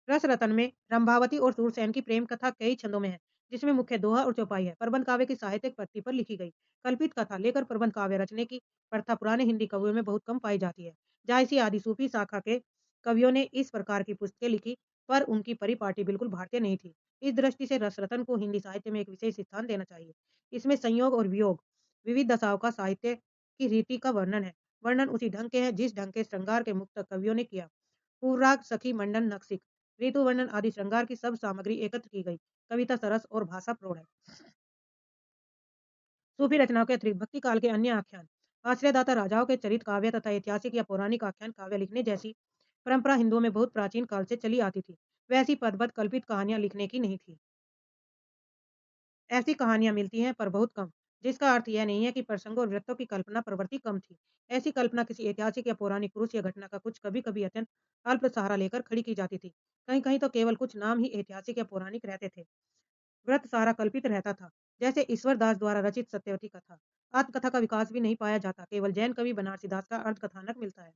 रस रतन में रंभावती और सूरसेन की प्रेम कथा कई छंदों में है, जिसमें मुख्य दोहा और चौपाई है। प्रबंध काव्य की साहित्यिक पत्ति पर लिखी गई कल्पित कथा लेकर प्रबंध काव्य रचने की प्रथा पुराने हिंदी कवियों में बहुत कम पाई जाती है। जायसी आदि सूफी शाखा के कवियों ने इस प्रकार की पुस्तकें लिखी, पर उनकी परिपाटी बिल्कुल भारतीय नहीं थी। इस दृष्टि से रस रतन को हिंदी साहित्य में एक विशेष स्थान देना चाहिए। इसमें संयोग और वियोग, विविध दशाओं का साहित्य की रीति का वर्णन है। वर्णन उसी ढंग के है जिस ढंग के श्रृंगार के मुक्त कवियों ने किया। पूर्वराग, सखी मंडन, नक्सिक, ऋतु वर्णन आदि श्रृंगार की सब सामग्री एकत्र की गई। कविता सरस और भाषा प्रौढ़ है। सूफी रचनाओं के अतिरिक्त भक्ति काल के अन्य आख्यान, आश्रयदाता राजाओं के चरित काव्य तथा ऐतिहासिक या पौराणिक आख्यान काव्य लिखने जैसी परंपरा हिंदुओं में बहुत प्राचीन काल से चली आती थी। वैसी पदबद्ध कल्पित कहानियां लिखने की नहीं थी। ऐसी कहानियां मिलती हैं पर बहुत कम, जिसका अर्थ यह नहीं है कि प्रसंगों और वृत्तों की कल्पना प्रवृत्ति कम थी। ऐसी कल्पना किसी ऐतिहासिक या पौराणिक पुरुष या घटना का कुछ कभी कभी अत्यंत अल्प सहारा लेकर खड़ी की जाती थी। कहीं कहीं तो केवल कुछ नाम ही ऐतिहासिक या पौराणिक रहते थे। व्रत सारा कल्पित रहता था, जैसे ईश्वर दास द्वारा रचित सत्यवती कथा। आत्मकथा का विकास भी नहीं पाया जाता, केवल जैन कवि बनारसी दास का अर्थ कथानक मिलता है।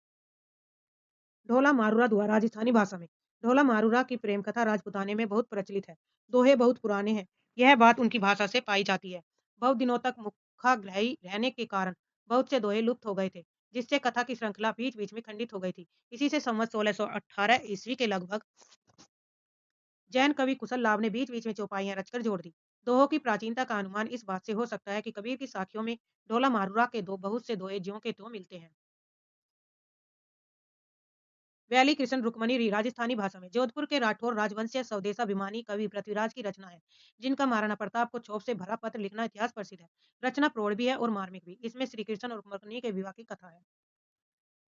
ढोला मारूरा दुआ राजस्थानी भाषा में ढोला मारूरा की प्रेम कथा राजपुताने में बहुत प्रचलित है। दोहे बहुत पुराने हैं। यह बात उनकी भाषा से पाई जाती है। बहुत दिनों तक मुखाग्राही रहने के कारण बहुत से दोहे लुप्त हो गए थे, जिससे कथा की श्रृंखला बीच बीच में खंडित हो गई थी। इसी से संवत 1618 ईस्वी के लगभग जैन कवि कुशल लाभ ने बीच बीच में चौपाइयां रचकर जोड़ दी। दोहों की प्राचीनता का अनुमान इस बात से हो सकता है कि कबीर की साखियों में ढोला मारूरा के दो बहुत से दोहे ज्यों के त्यों मिलते हैं। व्याली कृष्ण रुक्मणी राजस्थानी भाषा में जोधपुर के राठौर राजवंशीय स्वदेशाभिमानी कवि पृथ्वीराज की रचना है, जिनका महाराणा प्रताप को क्षोभ से भरा पत्र लिखना इतिहास प्रसिद्ध है। रचना प्रौढ़ भी है और मार्मिक भी। इसमें श्री कृष्ण और रुक्मणी के विवाह की कथा है।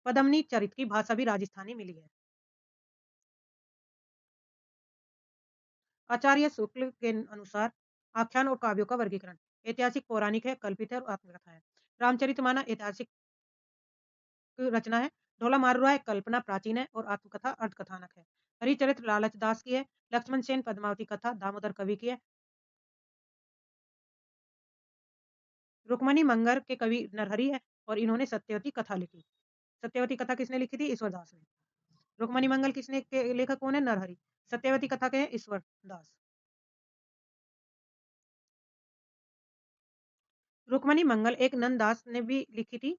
पदमनी चरित की भाषा भी राजस्थानी मिली है। आचार्य शुक्ल के अनुसार आख्यान और काव्यों का वर्गीकरण ऐतिहासिक पौराणिक है, कल्पित है और आत्मकथा है। रामचरितमानस ऐतिहासिक रचना है। ढोला मारूरा है, कल्पना प्राचीन है और आत्मकथा अर्धकथानक है। हरिचरित्र लालच दास की है। लक्ष्मण सेन पद्मावती कथा दामोदर कवि की है। रुक्मणी मंगर के कवि नरहरि है और इन्होंने सत्यवती कथा लिखी। सत्यवती कथा किसने लिखी थी? ईश्वर दास ने। रुक्मणी मंगल किसने के लेखक कौन है? नरहरि। सत्यवती कथा के हैं ईश्वर दास। रुक्मणी मंगल एक नंददास ने भी लिखी थी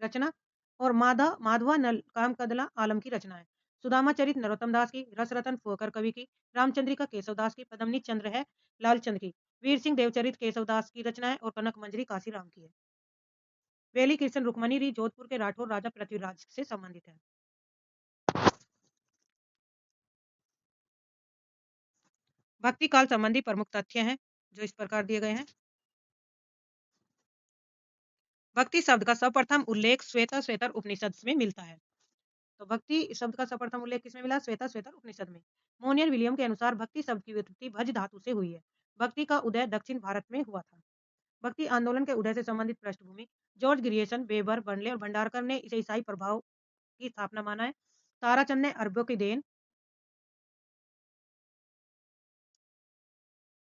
रचना और माधवा नल कामकदला आलम की रचना है। सुदामा चरित नरोत्तम दास की, रसरतन फुअकर कवि की, रामचंद्रिका केशव दास की, पदमनी चंद्र है लालचंद की, वीर सिंह देवचरित केशव दास की रचना है और कनक मंजरी काशीराम की है। वेली कृष्ण रुक्मणी री जोधपुर के राठौर राजा पृथ्वीराज से संबंधित है। भक्ति काल संबंधी प्रमुख तथ्य हैं जो इस प्रकार दिए गए हैं। भक्ति शब्द का सर्वप्रथम उल्लेख श्वेता श्वेतर उपनिषद में मिलता है। तो भक्ति शब्द का सर्वप्रथम उल्लेख किसमें मिला? श्वेता श्वेतर उपनिषद में। मोनियर विलियम के अनुसार भक्ति शब्द की व्युत्पत्ति भज धातु से हुई है। भक्ति का उदय दक्षिण भारत में हुआ था। भक्ति आंदोलन के उदय से संबंधित पृष्ठभूमि जॉर्ज ग्रियर्सन, वेबर, बर्नले और भंडारकर ने इसे ईसाई प्रभाव की स्थापना माना है। ताराचंद ने अरबों की देन,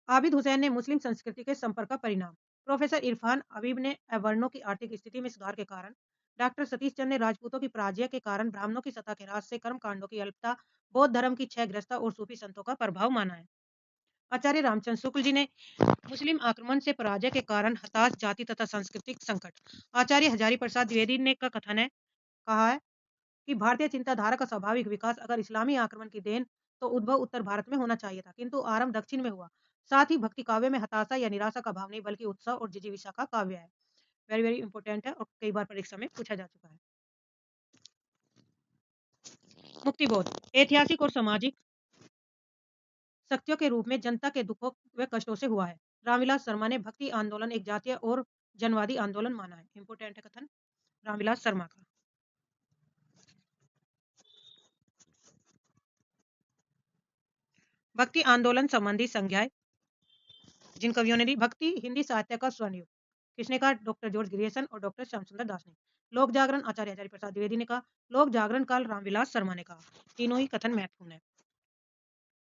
आबिद हुसैन ने मुस्लिम संस्कृति के संपर्क का परिणाम, प्रोफेसर इरफान हबीब ने अवर्णों की आर्थिक स्थिति में सुधार के कारण, डॉक्टर सतीश चंद ने राजपूतों की पराजय के कारण ब्राह्मणों की सत्ता के राज से कर्म कांडों की अल्पता, बौद्ध धर्म की क्षयग्रस्तता और सूफी संतों का प्रभाव माना है। आचार्य रामचंद्र शुक्ल जी ने मुस्लिम आक्रमण से पराजय के कारण हताश जाति तथा सांस्कृतिक संकट, आचार्य हजारी प्रसाद द्विवेदी ने का कथन है, कहा है कि भारतीय चिंताधारा का स्वाभाविक विकास अगर इस्लामी आक्रमण की देन तो उद्भव उत्तर भारत में होना चाहिए था, किंतु आरंभ दक्षिण में हुआ। साथ ही भक्ति काव्य में हताशा या निराशा का भाव नहीं बल्कि उत्साह और जिजीविषा का काव्य है। वेरी वेरी इंपॉर्टेंट है और कई बार परीक्षा में पूछा जा चुका है। मुक्तिबोध ऐतिहासिक और सामाजिक शक्तियों के रूप में जनता के दुखों व कष्टों से हुआ है। रामविलास शर्मा ने भक्ति आंदोलन एक जातीय और जनवादी आंदोलन माना है। इंपोर्टेंट है कथन रामविलास शर्मा का। भक्ति आंदोलन संबंधी संज्ञाएं जिन कवियों ने दी, भक्ति हिंदी साहित्य का स्वर्णयुग, किसने कहा? डॉक्टर जॉर्ज ग्रियर्सन और डॉक्टर श्याम सुंदर दास ने। लोक जागरण आचार्य हजारी प्रसाद द्विवेदी ने कहा। लोक जागरण काल रामविलास शर्मा ने कहा। तीनों ही कथन महत्वपूर्ण है।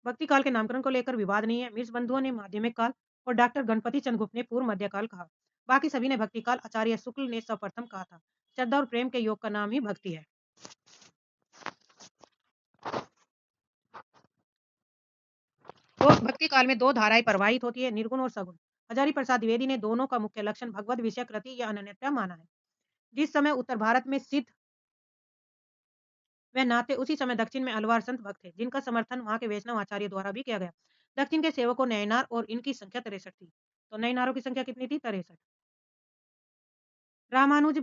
भक्ति काल के नामकरण को लेकर विवाद नहीं है। मिर्ज बंधुओं ने माध्यमिक काल और डॉक्टर गणपति चंद्र गुप्त ने पूर्व मध्यकाल कहा। बाकी सभी ने भक्ति काल, आचार्य शुक्ल ने सर्वप्रथम कहा था। श्रद्धा और प्रेम के योग का नाम ही भक्ति है। तो भक्ति काल में दो धाराएं प्रवाहित होती है, निर्गुण और सगुण। हजारी प्रसाद द्विवेदी ने दोनों का मुख्य लक्षण भगवत विषय कृति या अनन्यता माना है। जिस समय उत्तर भारत में सिद्ध व नाते उसी समय दक्षिण में अलवार संत भक्त थे, जिनका समर्थन वहां के वैष्णव आचार्य द्वारा भी किया गया। दक्षिण के सेवकों नयनार और इनकी संख्या 63 थी। तो नयनारों की संख्या कितनी थी? 63। रामानुज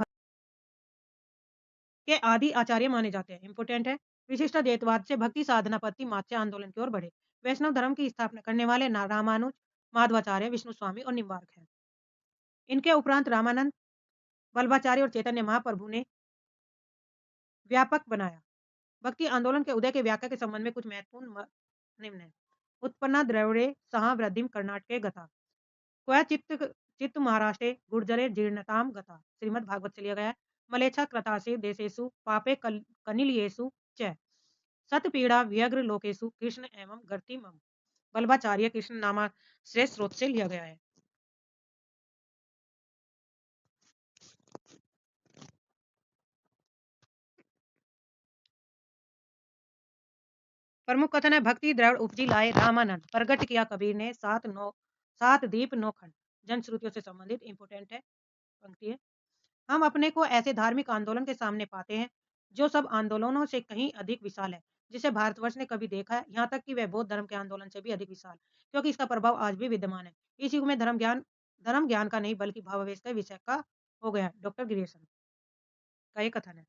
के आदि आचार्य माने जाते हैं। इंपोर्टेंट है। विशिष्ट अद्वैतवाद से भक्ति साधना पत्ति मात्स्य आंदोलन की ओर बढ़े। वैष्णव धर्म की स्थापना करने वाले रामानुज, माधवाचार्य, विष्णु स्वामी और निम्बार्क हैं। इनके उपरांत रामानंद, वल्लभाचार्य और चैतन्य महाप्रभु ने व्यापक बनाया। भक्ति आंदोलन के उदय के व्याख्या के संबंध में कुछ महत्वपूर्ण निम्न है। उत्पन्ना द्रविड़े सह वृद्धिम कर्नाटके गता, क्वचित् चित्त महाराष्ट्रे गुर्जरे जीर्णताम गता। श्रीमद् भागवत से लिया गया है। मलेच्छा कृतासु देशेषु पापे कनिलयेषु च सत पीड़ा व्यग्र लोकेशु कृष्ण एवं गर्ति मम। वल्लभाचार्य कृष्ण नामाश्रय स्रोत से लिया गया है। प्रमुख कथन है। भक्ति द्रविड़ उपजी लाए रामानंद, प्रगट किया कबीर ने सात दीप नौ खंड। जन श्रुतियों से संबंधित इंपोर्टेंट है पंक्ति है। हम अपने को ऐसे धार्मिक आंदोलन के सामने पाते हैं जो सब आंदोलनों से कहीं अधिक विशाल है, जिसे भारतवर्ष ने कभी देखा है, यहाँ तक कि वह बौद्ध धर्म के आंदोलन से भी अधिक विशाल, क्योंकि इसका प्रभाव आज भी विद्यमान है। इस युग में धर्म ज्ञान का नहीं बल्कि भावावेश का विषय का हो गया। डॉक्टर गिरियसन का ये कथन है।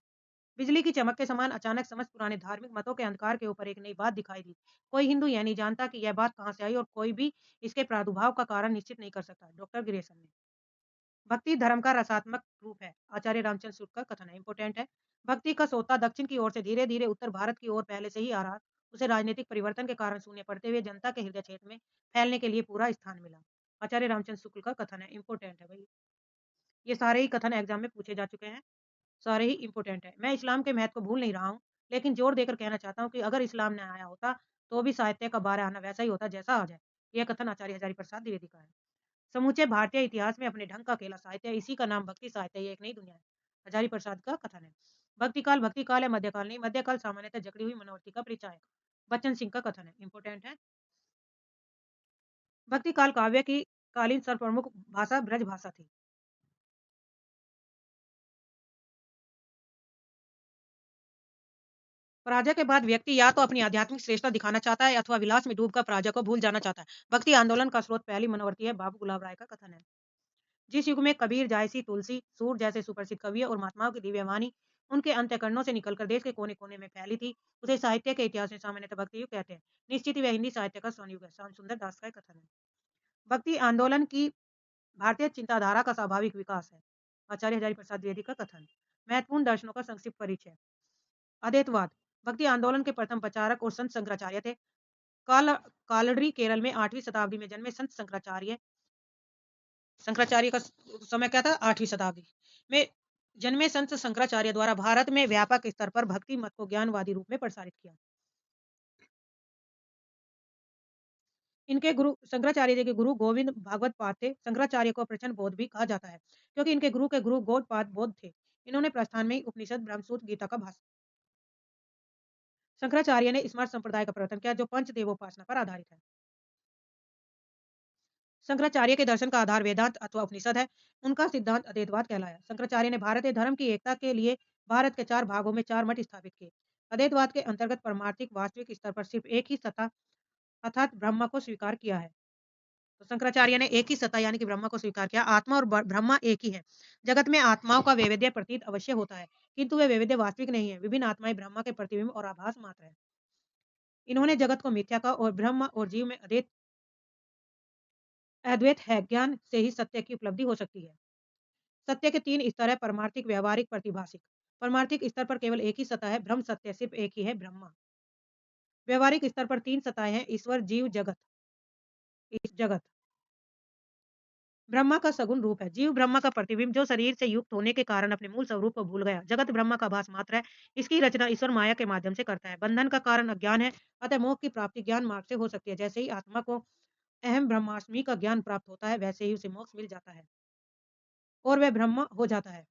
बिजली की चमक के समान अचानक समस्त पुराने धार्मिक मतों के अंधकार के ऊपर एक नई बात दिखाई दी। कोई हिंदू यह नहीं जानता कि यह बात कहाँ से आई और कोई भी इसके प्रादुर्भाव का कारण निश्चित नहीं कर सकता। डॉक्टर गिरियसन ने। भक्ति धर्म का रसात्मक रूप है। आचार्य रामचंद्र शुक्ल का कथन है। इंपोर्टेंट है। भक्ति का सोता दक्षिण की ओर से धीरे धीरे उत्तर भारत की ओर पहले से ही आ रहा, उसे राजनीतिक परिवर्तन के कारण शून्य पड़ते हुए जनता के हृदय क्षेत्र में फैलने के लिए पूरा स्थान मिला। आचार्य रामचंद्र शुक्ल का कथन है। इंपोर्टेंट है भाई, ये सारे ही कथन एग्जाम में पूछे जा चुके हैं, सारे ही इंपोर्टेंट है। मैं इस्लाम के महत्व को भूल नहीं रहा हूँ, लेकिन जोर देकर कहना चाहता हूँ कि अगर इस्लाम ने आया होता तो भी साहित्य का बारह आना वैसा ही होता जैसा आज है। यह कथन आचार्य हजारी प्रसाद द्विवेदी का है। समूचे भारतीय इतिहास में अपने ढंग का अकेला साहित्य है, इसी का नाम भक्ति साहित्य, ये एक नई दुनिया है। हजारी प्रसाद का कथन है। भक्ति काल है, मध्यकाल नहीं। मध्यकाल सामान्यतः जकड़ी हुई मनोवृत्ति का परिचायक। बच्चन सिंह का कथन है। इंपोर्टेंट है। भक्ति काल काव्य की कालीन सर्वप्रमुख भाषा ब्रज भाषा थी। पराजय के बाद व्यक्ति या तो अपनी आध्यात्मिक श्रेष्ठता दिखाना चाहता है अथवा विलास में डूबकर पराजय को भूल जाना चाहता है। भक्ति आंदोलन का स्रोत पहली मनोवृत्ति है। बाबू गुलाब राय का कथन है। जिस युग में कबीर, जायसी, तुलसी, सूर जैसे सुप्रसिद्ध कवियों और महात्माओं की दिव्यवाणी उनके अंतःकरणों से निकलकर देश के कोने-कोने में फैली थी, उसे साहित्य के इतिहास में सामान्यतः भक्ति युग कहते हैं। निश्चित ही वह हिंदी साहित्य का स्वर्णयुग है। श्याम सुंदर दास का कथन है। भक्ति आंदोलन की भारतीय चिंताधारा का स्वाभाविक विकास है। आचार्य हजारी प्रसाद द्विवेदी का कथन। महत्वपूर्ण दर्शनों का संक्षिप्त परिचय। अद्वैतवाद भक्ति आंदोलन के प्रथम प्रचारक और संत शंकराचार्य थे। कालड़ी केरल में 8वीं शताब्दी में जन्मे संत शंकराचार्य का समय क्या था? 8वीं शताब्दी। में जन्मे संत शंकराचार्य द्वारा भारत में व्यापक स्तर पर भक्ति मत को ज्ञानवादी रूप में प्रसारित किया। इनके गुरु शंकराचार्य जी के गुरु गोविंद भागवत पाद थे। शंकराचार्य को प्रचंड बौद्ध भी कहा जाता है, क्योंकि इनके गुरु के गुरु गौड़पाद बौद्ध थे। इन्होंने प्रस्थान में ही उपनिषद, ब्रह्मसूत्र, गीता का भाष्य। शंकराचार्य ने स्मार्त संप्रदाय का प्रवर्तन किया, जो पंच देवोपासना पर आधारित है। शंकराचार्य के दर्शन का आधार वेदांत अथवा उपनिषद है। उनका सिद्धांत अद्वैतवाद कहलाया। शंकराचार्य ने भारतीय धर्म की एकता के लिए भारत के 4 भागों में 4 मठ स्थापित किए। अद्वैतवाद के अंतर्गत परमार्थिक वास्तविक स्तर पर सिर्फ एक ही सत्ता अर्थात ब्रह्म को स्वीकार किया है। तो शंकराचार्य ने एक ही सत्ता यानी कि ब्रह्म को स्वीकार किया। आत्मा और ब्रह्म एक ही है। जगत में आत्माओं का वैविध्य प्रतीत अवश्य होता है, किंतु वे वैविध्य वास्तविक नहीं है। विभिन्न आत्माएं ब्रह्म के प्रतिबिंब और आभास मात्र है। इन्होंने जगत को मिथ्या का और ब्रह्म और जीव में अद्वैत है। ज्ञान से ही सत्य की उपलब्धि हो सकती है। सत्य के 3 स्तर है: परमार्थिक, व्यावहारिक, प्रतिभासिक। परमार्थिक स्तर पर केवल एक ही सत्ता है, ब्रह्म सत्य सिर्फ एक ही है, ब्रह्म। व्यावहारिक स्तर पर 3 सत्ताएं हैं: ईश्वर, जीव, जगत। इस जगत ब्रह्मा का सगुण रूप है। जीव ब्रह्मा का प्रतिबिंब, जो शरीर से युक्त होने के कारण अपने मूल स्वरूप को भूल गया। जगत ब्रह्मा का भास मात्र है। इसकी रचना ईश्वर माया के माध्यम से करता है। बंधन का कारण अज्ञान है, अतः मोक्ष की प्राप्ति ज्ञान मार्ग से हो सकती है। जैसे ही आत्मा को अहम ब्रह्मास्मि का ज्ञान प्राप्त होता है, वैसे ही उसे मोक्ष मिल जाता है और वह ब्रह्म हो जाता है।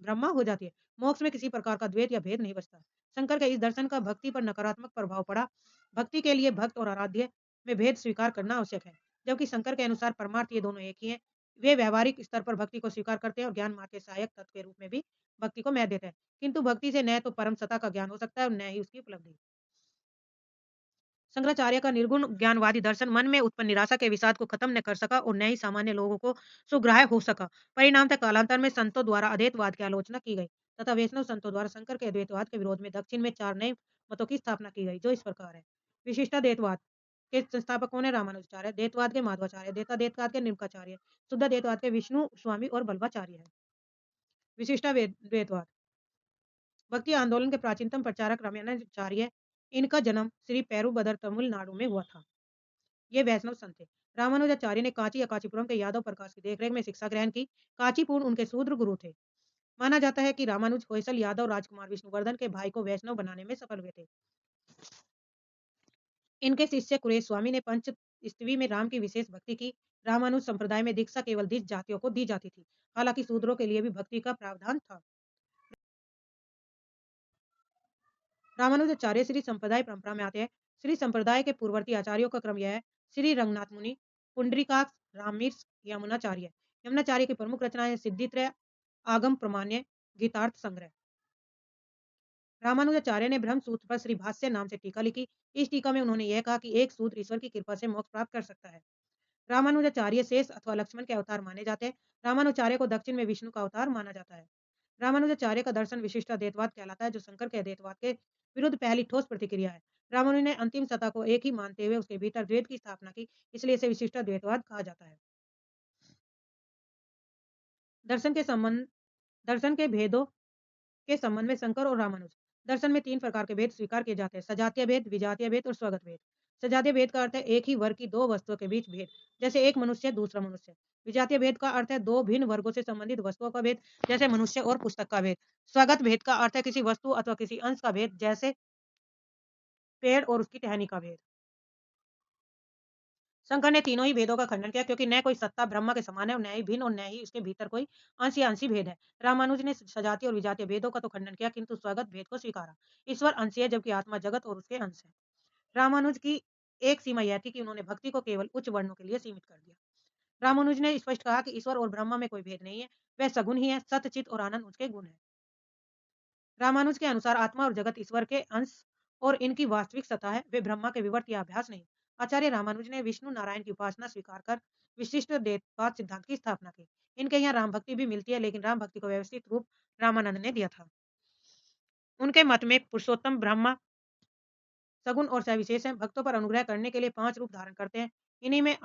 ब्रह्मा हो जाती है। मोक्ष में किसी प्रकार का द्वैत या भेद नहीं बचता। शंकर के इस दर्शन का भक्ति पर नकारात्मक प्रभाव पड़ा। भक्ति के लिए भक्त और आराध्य में भेद स्वीकार करना आवश्यक है, जबकि शंकर के अनुसार परमार्थ ये दोनों एक ही हैं। वे व्यावहारिक स्तर पर भक्ति को स्वीकार करते हैं और ज्ञान मार्ग के सहायक तत्व के रूप में भी भक्ति को महत्व देते हैं। किंतु भक्ति से न तो परम सत्ता का ज्ञान हो सकता है और न ही उसकी उपलब्धि। शंकराचार्य का निर्गुण ज्ञानवादी दर्शन मन में उत्पन्न निराशा के विषाद को खत्म न कर सका और न ही सामान्य लोगों को सुग्राह्य हो सका। परिणामतः कालांतर में संतों द्वारा अद्वैतवाद की आलोचना की गई तथा वैष्णव संतों द्वारा शंकर के अद्वैतवाद के विरोध में दक्षिण में 4 नए मतों की स्थापना की गई, जो इस प्रकार है। विशिष्टाद्वैतवाद के संस्थापक कौन है? रामानुजाचार्य। द्वैतवाद के माधवाचार्य। द्वैतवाद के निम्काचार्य। शुद्ध द्वैतवाद के विष्णु स्वामी और बल्लभाचार्य है। विशिष्टाद्वैतवाद भक्ति आंदोलन के प्राचीनतम प्रचारक रामानुजाचार्य। इनका जन्म श्री पेरुबदर तमिलनाडु में हुआ था। ये वैष्णव संत थे। रामानुजाचार्य ने कांची या कांचीपुरम के यादव प्रकाश की देखरेख में शिक्षा ग्रहण की। कांचीपुर उनके शूद्र गुरु थे। माना जाता है कि रामानुज होयसल यादव राजकुमार विष्णुवर्धन के भाई को वैष्णव बनाने में सफल हुए थे। इनके शिष्य कुरेश स्वामी ने पंच स्तवी में राम की विशेष भक्ति की। रामानुज संप्रदाय में दीक्षा केवल 10 जातियों को दी जाती थी। हालांकि शूद्रों के लिए भी भक्ति का प्रावधान था। रामानुजाचार्य श्री संप्रदाय परंपरा में आते हैं। श्री संप्रदाय के पूर्ववर्ती आचार्यों का क्रम यह है: श्री रंगनाथ मुनि, पुंडरीकाक्ष, राममिर्स, यमुनाचार्य। यमुनाचार्य की प्रमुख रचनाएं सिद्धित्रय, आगम प्रमाण्य, गीतार्थ संग्रह। रामानुजाचार्य ने ब्रह्म सूत्र पर श्री भाष्य नाम से टीका लिखी। इस टीका में उन्होंने यह कहा कि एक सूत्र ईश्वर की कृपा से मोक्ष प्राप्त कर सकता है। रामानुजाचार्य शेष अथवा लक्ष्मण के अवतार माने जाते हैं। रामानुजाचार्य को दक्षिण में विष्णु का अवतार माना जाता है। रामानुजाचार्य का दर्शन विशिष्टाद्वैतवाद कहलाता है, जो शंकर के अद्वैतवाद के विरुद्ध पहली ठोस प्रतिक्रिया है। रामानुज ने अंतिम सत्ता को एक ही मानते हुए उसके भीतर द्वैत की स्थापना की, इसलिए इसे विशिष्टाद्वैतवाद कहा जाता है। दर्शन के संबंध दर्शन के भेदों के संबंध में शंकर और रामानुज। दर्शन में 3 प्रकार के भेद स्वीकार किए जाते हैं: सजातीय भेद, विजातीय भेद और स्वगत भेद। सजातीय भेद का अर्थ है एक ही वर्ग की 2 वस्तुओं के बीच भेद, जैसे एक मनुष्य दूसरा मनुष्य। विजातीय भेद का अर्थ है 2 भिन्न वर्गों से संबंधित वस्तुओं का भेद, जैसे मनुष्य और पुस्तक का भेद। स्वगत भेद का अर्थ है किसी वस्तु अथवा किसी अंश का भेद, जैसे पेड़ और उसकी टहनी का भेद। शंकर ने तीनों ही भेदों का खंडन किया, क्योंकि न कोई सत्ता ब्रह्म के समान है और न ही भिन्न और न ही उसके भीतर कोई अंश या अंशी भेद है। रामानुज ने सजातीय और विजातीय भेदों का तो खंडन किया, किंतु स्वगत भेद को स्वीकारा। ईश्वर अंशी है, जबकि आत्मा जगत और उसके अंश है। रामानुज की एक सीमा यह थी कि उन्होंने भक्ति को केवल उच्च वर्णों के लिए सीमित कर दिया। रामानुज ने स्पष्ट कहा कि ईश्वर और ब्रह्म में कोई भेद नहीं है, वह सगुण ही है। सत्य, चित्त और आनंद उसके गुण है। रामानुज के अनुसार आत्मा और जगत ईश्वर के अंश और इनकी वास्तविक सत्ता है, वे ब्रह्मा के विवर्त या अभ्यास नहीं। आचार्य रामानुज ने विष्णु नारायण की उपासना स्वीकार कर विशिष्ट देववाद सिद्धांत की स्थापना की। इनके यहाँ राम भक्ति भी मिलती है, लेकिन राम भक्ति को व्यवस्थित रूप रामानंद ने दिया था। उनके मत में पुरुषोत्तम ब्रह्मा सगुण और सविशेष हैं। भक्तों पर अनुग्रह करने के लिए 5 रूप धारण करते हैं। इन्हीं में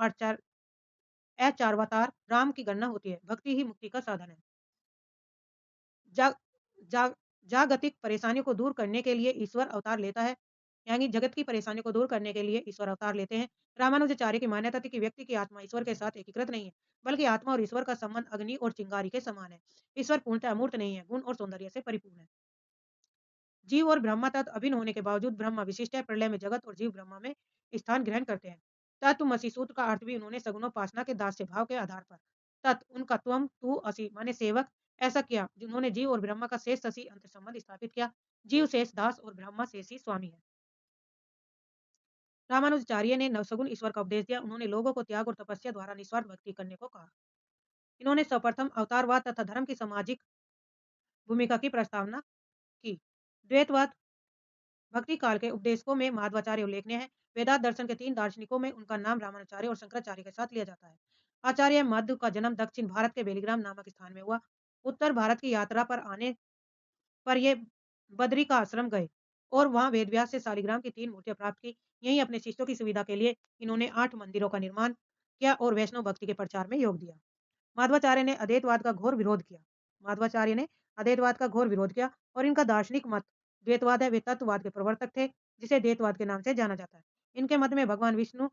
अचारवतार राम की गणना होती है। भक्ति ही मुक्ति का साधन है। जा, जा, जागतिक परेशानियों को दूर करने के लिए ईश्वर अवतार लेता है। यानी जगत की परेशानियों को दूर करने के लिए ईश्वर अवतार लेते हैं। रामानुजाचार्य की मान्यता थी कि व्यक्ति की आत्मा ईश्वर के साथ एकीकृत नहीं है, बल्कि आत्मा और ईश्वर का संबंध अग्नि और चिंगारी के समान है। ईश्वर पूर्णतः अमूर्त नहीं है, गुण और सौंदर्य से परिपूर्ण है। जीव और ब्रह्मा तत्व अभिन्न होने के बावजूद ब्रह्मा विशिष्ट है। प्रलय में जगत और जीव ब्रह्मा में स्थान ग्रहण करते हैं। तत्वमसि सूत्र का अर्थ भी उन्होंने सगुणोपासना के दास्य भाव के आधार पर तत् उनका त्वम तू असी माने सेवक ऐसा किया, जिन्होंने जीव और ब्रह्मा का शेष ससी अंत संबंध स्थापित किया। जीव शेष दास और ब्रह्मा शेषी स्वामी है। रामानुजाचार्य ने नवसगुण ईश्वर का उपदेश दिया। उन्होंने लोगों को त्याग और तपस्या द्वारा निस्वार्थ भक्ति करने को कहा। इन्होंने सर्वप्रथम अवतारवाद तथा धर्म की सामाजिक भूमिका की प्रस्तावना की। द्वैतवाद भक्ति काल के उपदेशकों में माध्वाचार्य उल्लेखनीय है। वेदांत दर्शन के 3 दार्शनिकों में उनका नाम रामानुजाचार्य और शंकराचार्य के साथ लिया जाता है। आचार्य मध्व का जन्म दक्षिण भारत के बेलीग्राम नामक स्थान में हुआ। उत्तर भारत की यात्रा पर आने पर ये बद्री का आश्रम गए और वहां वेदव्यास से शालिग्राम की 3 मूर्तियां प्राप्त की। यहीं अपने शिष्यों की सुविधा के लिए इन्होंने 8 मंदिरों का निर्माण किया और वैष्णव भक्ति के प्रचार में योग दिया। माध्वाचार्य ने अद्वैतवाद का घोर विरोध किया। माध्वाचार्य ने अद्वैतवाद का घोर विरोध किया और इनका दार्शनिक मत द्वैतवाद है। वे तत्ववाद के प्रवर्तक थे, जिसे द्वैतवाद के नाम से जाना जाता है। इनके मत में भगवान विष्णु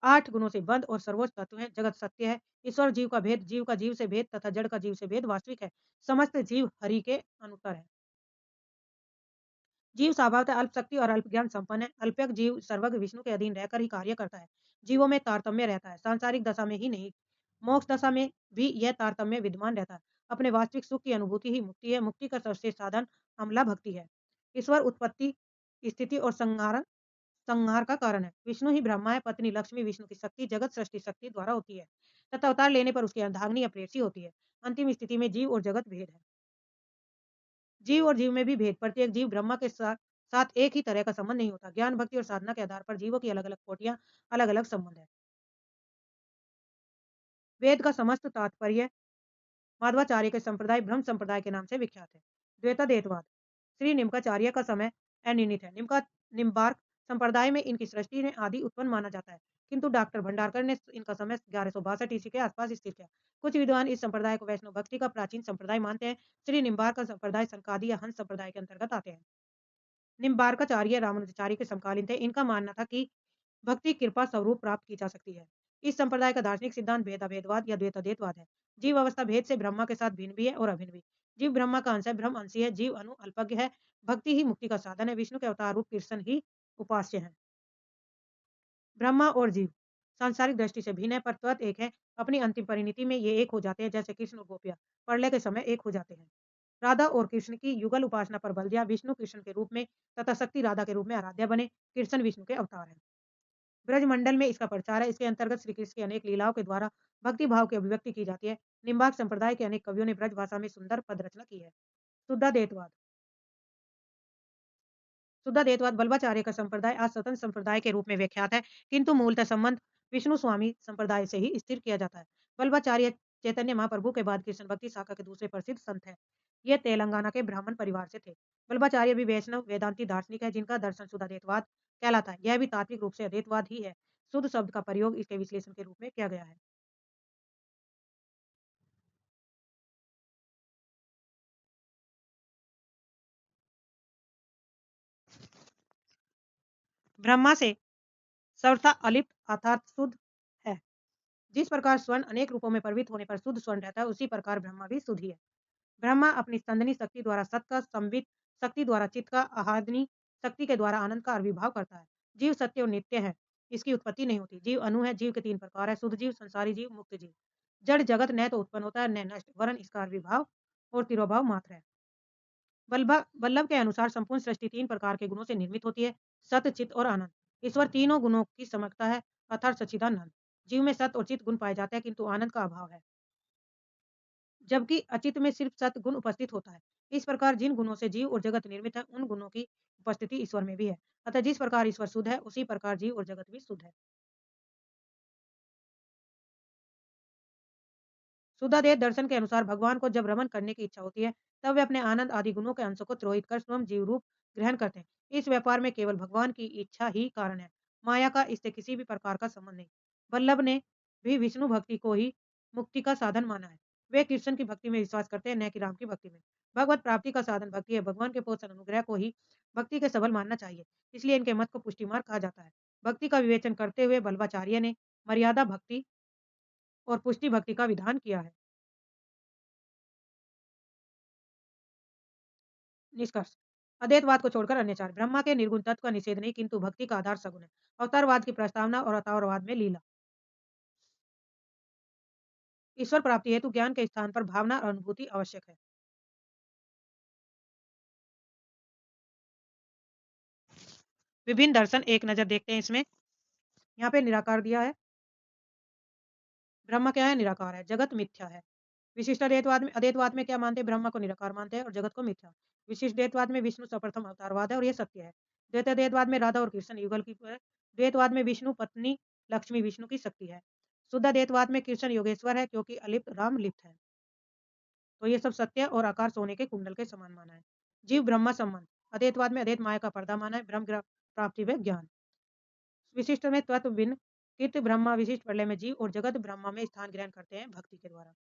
8 गुणों से बंद और सर्वोच्च तत्व है। जगत सत्य है। ईश्वर जीव का भेद, जीव का जीव से भेद तथा जड़ का जीव से भेद वास्तविक है। समस्त जीव हरि के अनुत्तर है। जीव स्वभावतः अल्प शक्ति और अल्प ज्ञान संपन्न है। अल्पज्ञ जीव सर्वज्ञ विष्णु के अधीन रहकर ही कार्य करता है। जीवों में तारतम्य रहता है, सांसारिक दशा में ही नहीं, मोक्ष दशा में भी यह तारतम्य विद्यमान रहता है। अपने वास्तविक सुख की अनुभूति ही मुक्ति है। मुक्ति का सर्वश्रेष्ठ साधन अमला भक्ति है। ईश्वर उत्पत्ति, स्थिति और संहार संहार का कारण है। विष्णु ही ब्रह्मा है। पत्नी लक्ष्मी विष्णु की शक्ति जगत सृष्टि शक्ति द्वारा होती है तथा अवतार लेने पर उसकी अर्धांगिनी या प्रेयसी होती है। अंतिम स्थिति में जीव और जगत भेद है। जीव और जीव में भी भेद, प्रत्येक जीव ब्रह्मा के साथ साथ एक ही तरह का संबंध नहीं होता। ज्ञान भक्ति और साधना के आधार पर जीवों की अलग अलग कोटियां, अलग अलग संबंध है। वेद का समस्त तात्पर्य माध्वाचार्य के संप्रदाय ब्रह्म संप्रदाय के नाम से विख्यात है। द्वैताद्वैतवाद श्री निम्बार्क का समय अनिर्णित है। निम्बार्क संप्रदाय में इनकी सृष्टि ने आदि उत्पन्न माना जाता है, किंतु डॉक्टर भंडारकर ने इनका समय 1162 ईस्वी के आसपास स्थित किया। कुछ विद्वान इस संप्रदाय को वैष्णव भक्ति का प्राचीन संप्रदाय मानते हैं। श्री निम्बार्क का संप्रदाय संकादी या हंस संप्रदाय के अंतर्गत आते हैं। निम्बार्काचार्य रामानुजाचार्य के समकालीन थे। इनका मानना था कि भक्ति कृपा स्वरूप प्राप्त की जा सकती है। इस संप्रदाय का दार्शनिक सिद्धांत भेदाभेदवाद या द्वैताद्वैतवाद है। जीव अवस्था भेद से ब्रह्मा के साथ भिन्न भी है और अभिन्न भी। जीव ब्रह्मा का अंश है, ब्रह्म अंशी है, जीव अनु अल्पज्ञ है। भक्ति ही मुक्ति का साधन है। विष्णु के अवतार रूप कृष्ण ही उपास्य है। ब्रह्मा और जीव सांसारिक दृष्टि से भिन्न है, पर तत्व एक है। अपनी अंतिम परिणति में ये एक हो जाते हैं, जैसे कृष्ण और गोपियां प्रलय के समय एक हो जाते हैं। राधा और कृष्ण की युगल उपासना पर बल दिया। विष्णु कृष्ण के रूप में तथा शक्ति राधा के रूप में आराध्या बने। कृष्ण विष्णु के अवतार है। ब्रजमंडल में इसका प्रचार है। इसके अंतर्गत श्री कृष्ण की अनेक लीलाओं के द्वारा भक्ति भाव की अभिव्यक्ति की जाती है। निम्बार्क संप्रदाय के अनेक कवियों ने ब्रज भाषा में सुंदर पद रचना की है। शुद्धाद्वैतवाद शुद्धाद्वैतवाद वल्लभाचार्य का संप्रदाय आज स्वतंत्र संप्रदाय के रूप में विख्यात है, किंतु मूलतः संबंध विष्णु स्वामी संप्रदाय से ही स्थिर किया जाता है। वल्लभाचार्य चैतन्य महाप्रभु के बाद कृष्ण भक्ति शाखा के दूसरे प्रसिद्ध संत हैं। ये तेलंगाना के ब्राह्मण परिवार से थे। वल्लभाचार्य भी वैष्णव वेदांती दार्शनिक है, जिनका दर्शन शुद्धाद्वैतवाद कहलाता है। यह भी तात्विक रूप से अद्वैतवाद ही है। शुद्ध शब्द का प्रयोग इसके विश्लेषण के रूप में किया गया है। ब्रह्मा से सर्वथा अलिप्त अर्थात शुद्ध है। जिस प्रकार स्वर्ण अनेक रूपों में परिवर्तित होने पर शुद्ध स्वर्ण रहता है, उसी प्रकार ब्रह्मा भी शुद्ध ही है। ब्रह्मा अपनी स्कंदनी शक्ति द्वारा सत का, संवित शक्ति द्वारा चित्त का, आहादनी शक्ति के द्वारा आनंद का आविर्भाव करता है। जीव सत्य और नित्य है, इसकी उत्पत्ति नहीं होती। जीव अणु है। जीव के 3 प्रकार है, शुद्ध जीव, संसारी जीव, मुक्त जीव। जड़ जगत न तो उत्पन्न होता है न नष्ट, वरन इसका आविर्भाव और तिरोभाव मात्र है। वल्लभ के अनुसार संपूर्ण सृष्टि 3 प्रकार के गुणों से निर्मित होती है, सत, चित्त और आनंद। ईश्वर तीनों गुणों की समकता है, अर्थात सच्चिदानंद। जीव में सत और चित्त गुण पाए जाते हैं, किंतु आनंद का अभाव है, जबकि अचित में सिर्फ सत गुण उपस्थित होता है। इस प्रकार जिन गुणों से जीव और जगत निर्मित है, उन गुणों की उपस्थिति ईश्वर में भी है। अतः जिस प्रकार ईश्वर शुद्ध है, उसी प्रकार जीव और जगत भी शुद्ध है। शुद्धादेव दर्शन के अनुसार भगवान को जब रमन करने की इच्छा होती है, तब वे अपने आनंद आदि गुणों के अंशों को तिरोहित कर स्वयं जीव रूप ग्रहण करते हैं। इस व्यापार में केवल भगवान की इच्छा ही कारण है। माया का इससे किसी भी प्रकार का संबंध नहीं। वल्लभ ने भी विष्णु भक्ति को ही मुक्ति का साधन माना है। वे कृष्ण की भक्ति में विश्वास करते हैं, न कि राम की भक्ति में। भगवत प्राप्ति का साधन भक्ति है। भगवान के पोषण अनुग्रह को ही भक्ति के सबल मानना चाहिए, इसलिए इनके मत को पुष्टि मार्ग कहा जाता है। भक्ति का विवेचन करते हुए बल्बाचार्य ने मर्यादा भक्ति और पुष्टि भक्ति का विधान किया है। निष्कर्ष, अद्वैतवाद को छोड़कर अन्य चार ब्रह्मा के निर्गुण तत्व का निषेध नहीं, किंतु भक्ति का आधार सगुण है। अवतारवाद की प्रस्तावना और अवतारवाद में लीला। ईश्वर प्राप्ति हेतु ज्ञान के स्थान पर भावना और अनुभूति आवश्यक है। विभिन्न दर्शन एक नजर देखते हैं इसमें। यहाँ पे निराकार दिया है। ब्रह्म क्या है? निराकार है। जगत मिथ्या है। विशिष्ट अद्वैतवाद में क्या मानते हैं? ब्रह्म को निराकार मानते हैं और जगत को मिथ्या। विशिष्ट अद्वैतवाद में विष्णु सर्वप्रथम अवतारवाद है और ये सत्य है। द्वैत अद्वैतवाद में राधा और कृष्ण युगल की है। द्वैतवाद में विष्णु पत्नी लक्ष्मी विष्णु की शक्ति है। शुद्ध अद्वैतवाद में कृष्ण योगेश्वर है क्योंकि अलिप्त राम लिप्त है। तो ये सब सत्य और आकार सोने के कुंडल के समान माना है। जीव ब्रह्मा संबंध, अद्वैतवाद में अद्वैत माया का पर्दा माना है, ब्रह्म प्राप्ति व ज्ञान। विशिष्ट में तत्व भिन्न, कीर्ति ब्रह्मा विशिष्ट प्रलय में जीव और जगत ब्रह्मा में स्थान ग्रहण करते हैं भक्ति के द्वारा।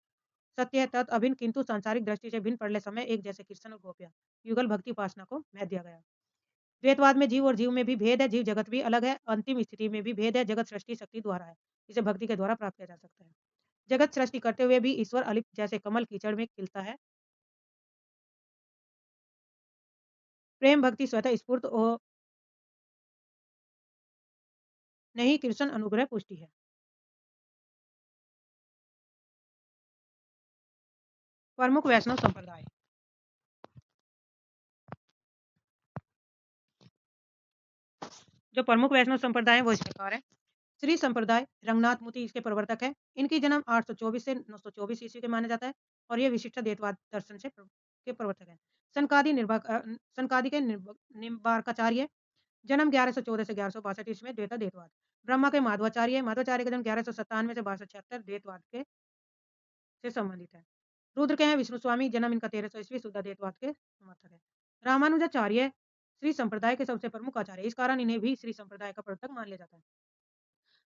सत्य है तत् अभिन्न, किंतु सांसारिक दृष्टि से भिन्न प्रलय समय एक जैसे कृष्ण और गोपियां। युगल भक्ति उपासना को महत्व दिया गया। द्वैतवाद में जीव और जीव में भी भेद है, जीव जगत भी अलग है, अंतिम स्थिति में भी भेद है, जगत सृष्टि शक्ति द्वारा है। इसे भक्ति के द्वारा प्राप्त किया जा सकता है। जगत सृष्टि करते हुए भी ईश्वर अलिप्त जैसे कमल कीचड़ में खिलता है। प्रेम भक्ति स्वतः स्फूर्त और नहीं, कृष्ण अनुग्रह पुष्टि है। प्रमुख वैष्णव संप्रदाय, जो प्रमुख वैष्णव संप्रदाय है वो इस प्रकार है। श्री संप्रदाय रंगनाथ मूर्ति इसके प्रवर्तक है। इनकी जन्म 824 से 924 ईस्वी के माना जाता है और ये विशिष्ट अद्वैतवाद दर्शन से के प्रवर्तक है। सनकादि के निम्बार्काचार्य, जन्म 1114 से 1162 ईस्वी में, द्वैत अद्वैतवाद। ब्रह्मा के माधवाचार्य, माधवाचार्य का जन्म 1197 से 1276 द्वैतवाद के से संबंधित है। रुद्र के हैं विष्णु स्वामी, जन्म इनका 1300 ईस्वी, शुद्ध अद्वैतवाद के समर्थक है। रामानुजाचार्य श्री संप्रदाय के सबसे प्रमुख आचार्य, इस कारण इन्हें भी श्री संप्रदाय का प्रवर्तक मान लिया जाता है।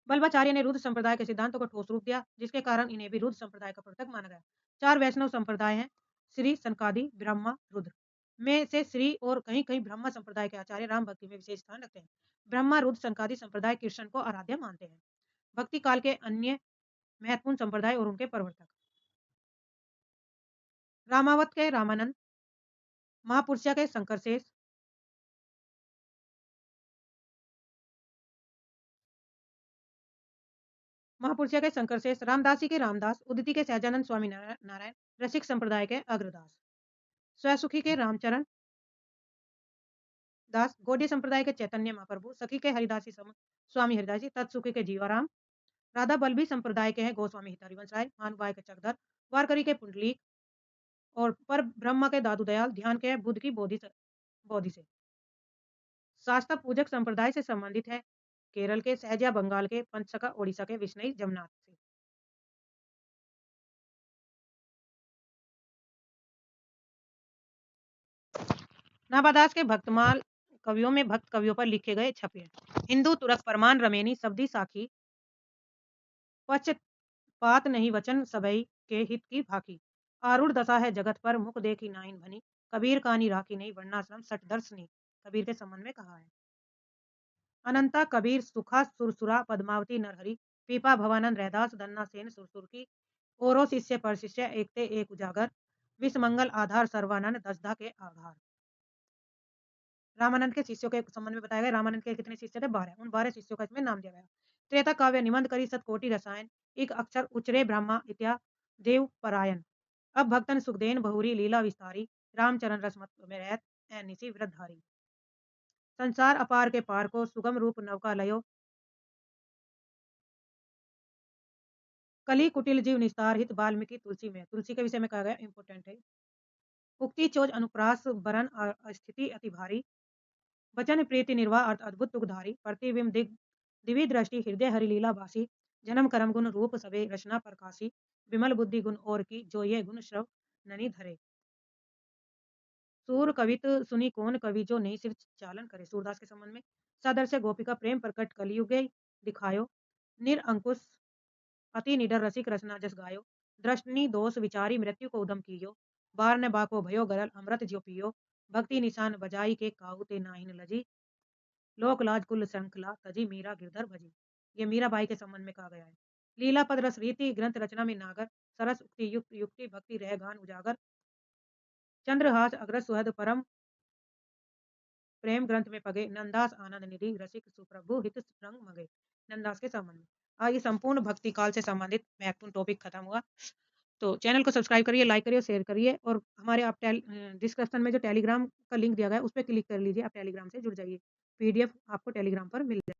वल्लभाचार्य ने रुद्र संप्रदाय के सिद्धांतों को ठोस रूप दिया, जिसके कारण इन्हें भी रुद्र संप्रदाय का प्रवर्तक माना गया। चार वैष्णव संप्रदाय हैं, श्री, सनकादि, ब्रह्मा, रुद्र। में से श्री और कहीं कहीं ब्रह्मा संप्रदाय के आचार्य राम भक्ति में विशेष स्थान रखते हैं। ब्रह्मा, रुद्र, सनकादि संप्रदाय कृष्ण को आराध्य मानते हैं। भक्ति काल के अन्य महत्वपूर्ण संप्रदाय और उनके प्रवर्तक, रामावत के रामानंद, महापुरुषा के शंकरशेष, महापुरुषा के शंकरशेष, रामदासी के रामदास, उदिति के सहजानंद स्वामी नारायण, रसिक संप्रदाय के अग्रदास, स्वसुखी के रामचरण दास, गौड़ीय संप्रदाय के चैतन्य महाप्रभु, सखी के हरिदासी स्वामी हरिदासी, तत्सुखी के जीवाराम, राधा बल्लभी संप्रदाय के हैं गोस्वामी हितारिवंश राय, मानवाय के चकधर, वारकरी के पुंडलीक और पर ब्रह्मा के दादू दयाल, ध्यान के हैं बुद्ध की बोधि से। शास्ता पूजक संप्रदाय से संबंधित है केरल के सहजिया, बंगाल के पंचसखा, ओडिशा के विष्णु जमनाथ से। नाभादास के भक्तमाल कवियों में भक्त कवियों पर लिखे गए छपे हैं। हिंदू तुरक परमान रमेनी सब्दी साखी, पक्षपात नहीं वचन सबई के हित की भाकी। आरूढ़ दशा है जगत पर मुख देखी नाइन भनी, कबीर कानी राखी नहीं वर्णाश्रम सठ दर्शनी। कबीर के संबंध में कहा है। अनंता कबीर सुखा सुरसुरा पद्मावती नरहरि, पीपा भवानंद रैदास धन्ना सेन सुरसुर की। ओरो शिष्य पर शिष्य एकते एक उजागर, विश्वमंगल आधार सर्वानंद दसदा के आधार। रामानंद के शिष्यों के संबंध में बताया गया। रामानंद के कितने शिष्य थे? 12। उन 12 शिष्यों का इसमें नाम दिया गया। त्रेता काव्य निबंध करी सतकोटि रसायन, एक अक्षर उचरे ब्रह्मा इत्या देव परायण। अब भक्तन सुखदेन बहुरी लीला विस्तारी, रामचरण रसमत में रहत निसी व्रतधारी। संसार अपार के पार को सुगम रूप नवका लयो, कली कुटिल जीव निस्तार हित वाल्मीकि तुलसी में। तुलसी के विषय में कहा गया, इंपोर्टेंट है। उक्ति चोज अनुप्रास बरन स्थिति अति भारी, वचन प्रीति निर्वाह अर्थ अद्भुत तुगधारी। प्रतिबिंब दिव्य दृष्टि हृदय हरि लीला बासी, जन्म कर्म गुण रूप सबे रचना प्रकाशी। विमल बुद्धि गुण और की जो ये गुण श्रव ननी धरे, सूर कवित सुनी कौन कवि जो नहीं सिर्फ चालन करे। सूरदास के संबंध में सदर से गोपी का प्रेम प्रकट कलियुगे दिखायो, निरअंकुश अति निडर रसिक रचना जस गायो। दृष्टि दोष विचारी मृत्यु को उदम कियो, बार न बाको भयो गरल अमृत जो पियो। भक्ति निशान बजाई के काहू ते नाहिन लजी, लोक लाज कुल श्रृंखला तजी मीरा गिरधर भजी। ये मीराबाई के संबंध में कहा गया है। लीला पद रस रीति ग्रंथ रचना में नागर, सरस उक्ति युक्त युक्ति भक्ति रह गान उजागर, चंद्रहास अग्रज सुहद परम प्रेम ग्रंथ में पगे, नंदास आनंद निधि रसिक सुप्रभु हित रंग मगे। नंदास के संबंध में आगे संपूर्ण भक्ति काल से संबंधित महत्वपूर्ण टॉपिक खत्म हुआ। तो चैनल को सब्सक्राइब करिए, लाइक करिए, शेयर करिए और हमारे आप डिस्क्रिप्शन में जो टेलीग्राम का लिंक दिया गया है उस पर क्लिक कर लीजिए, आप टेलीग्राम से जुड़ जाइए। पीडीएफ आपको टेलीग्राम पर मिल जाएगा।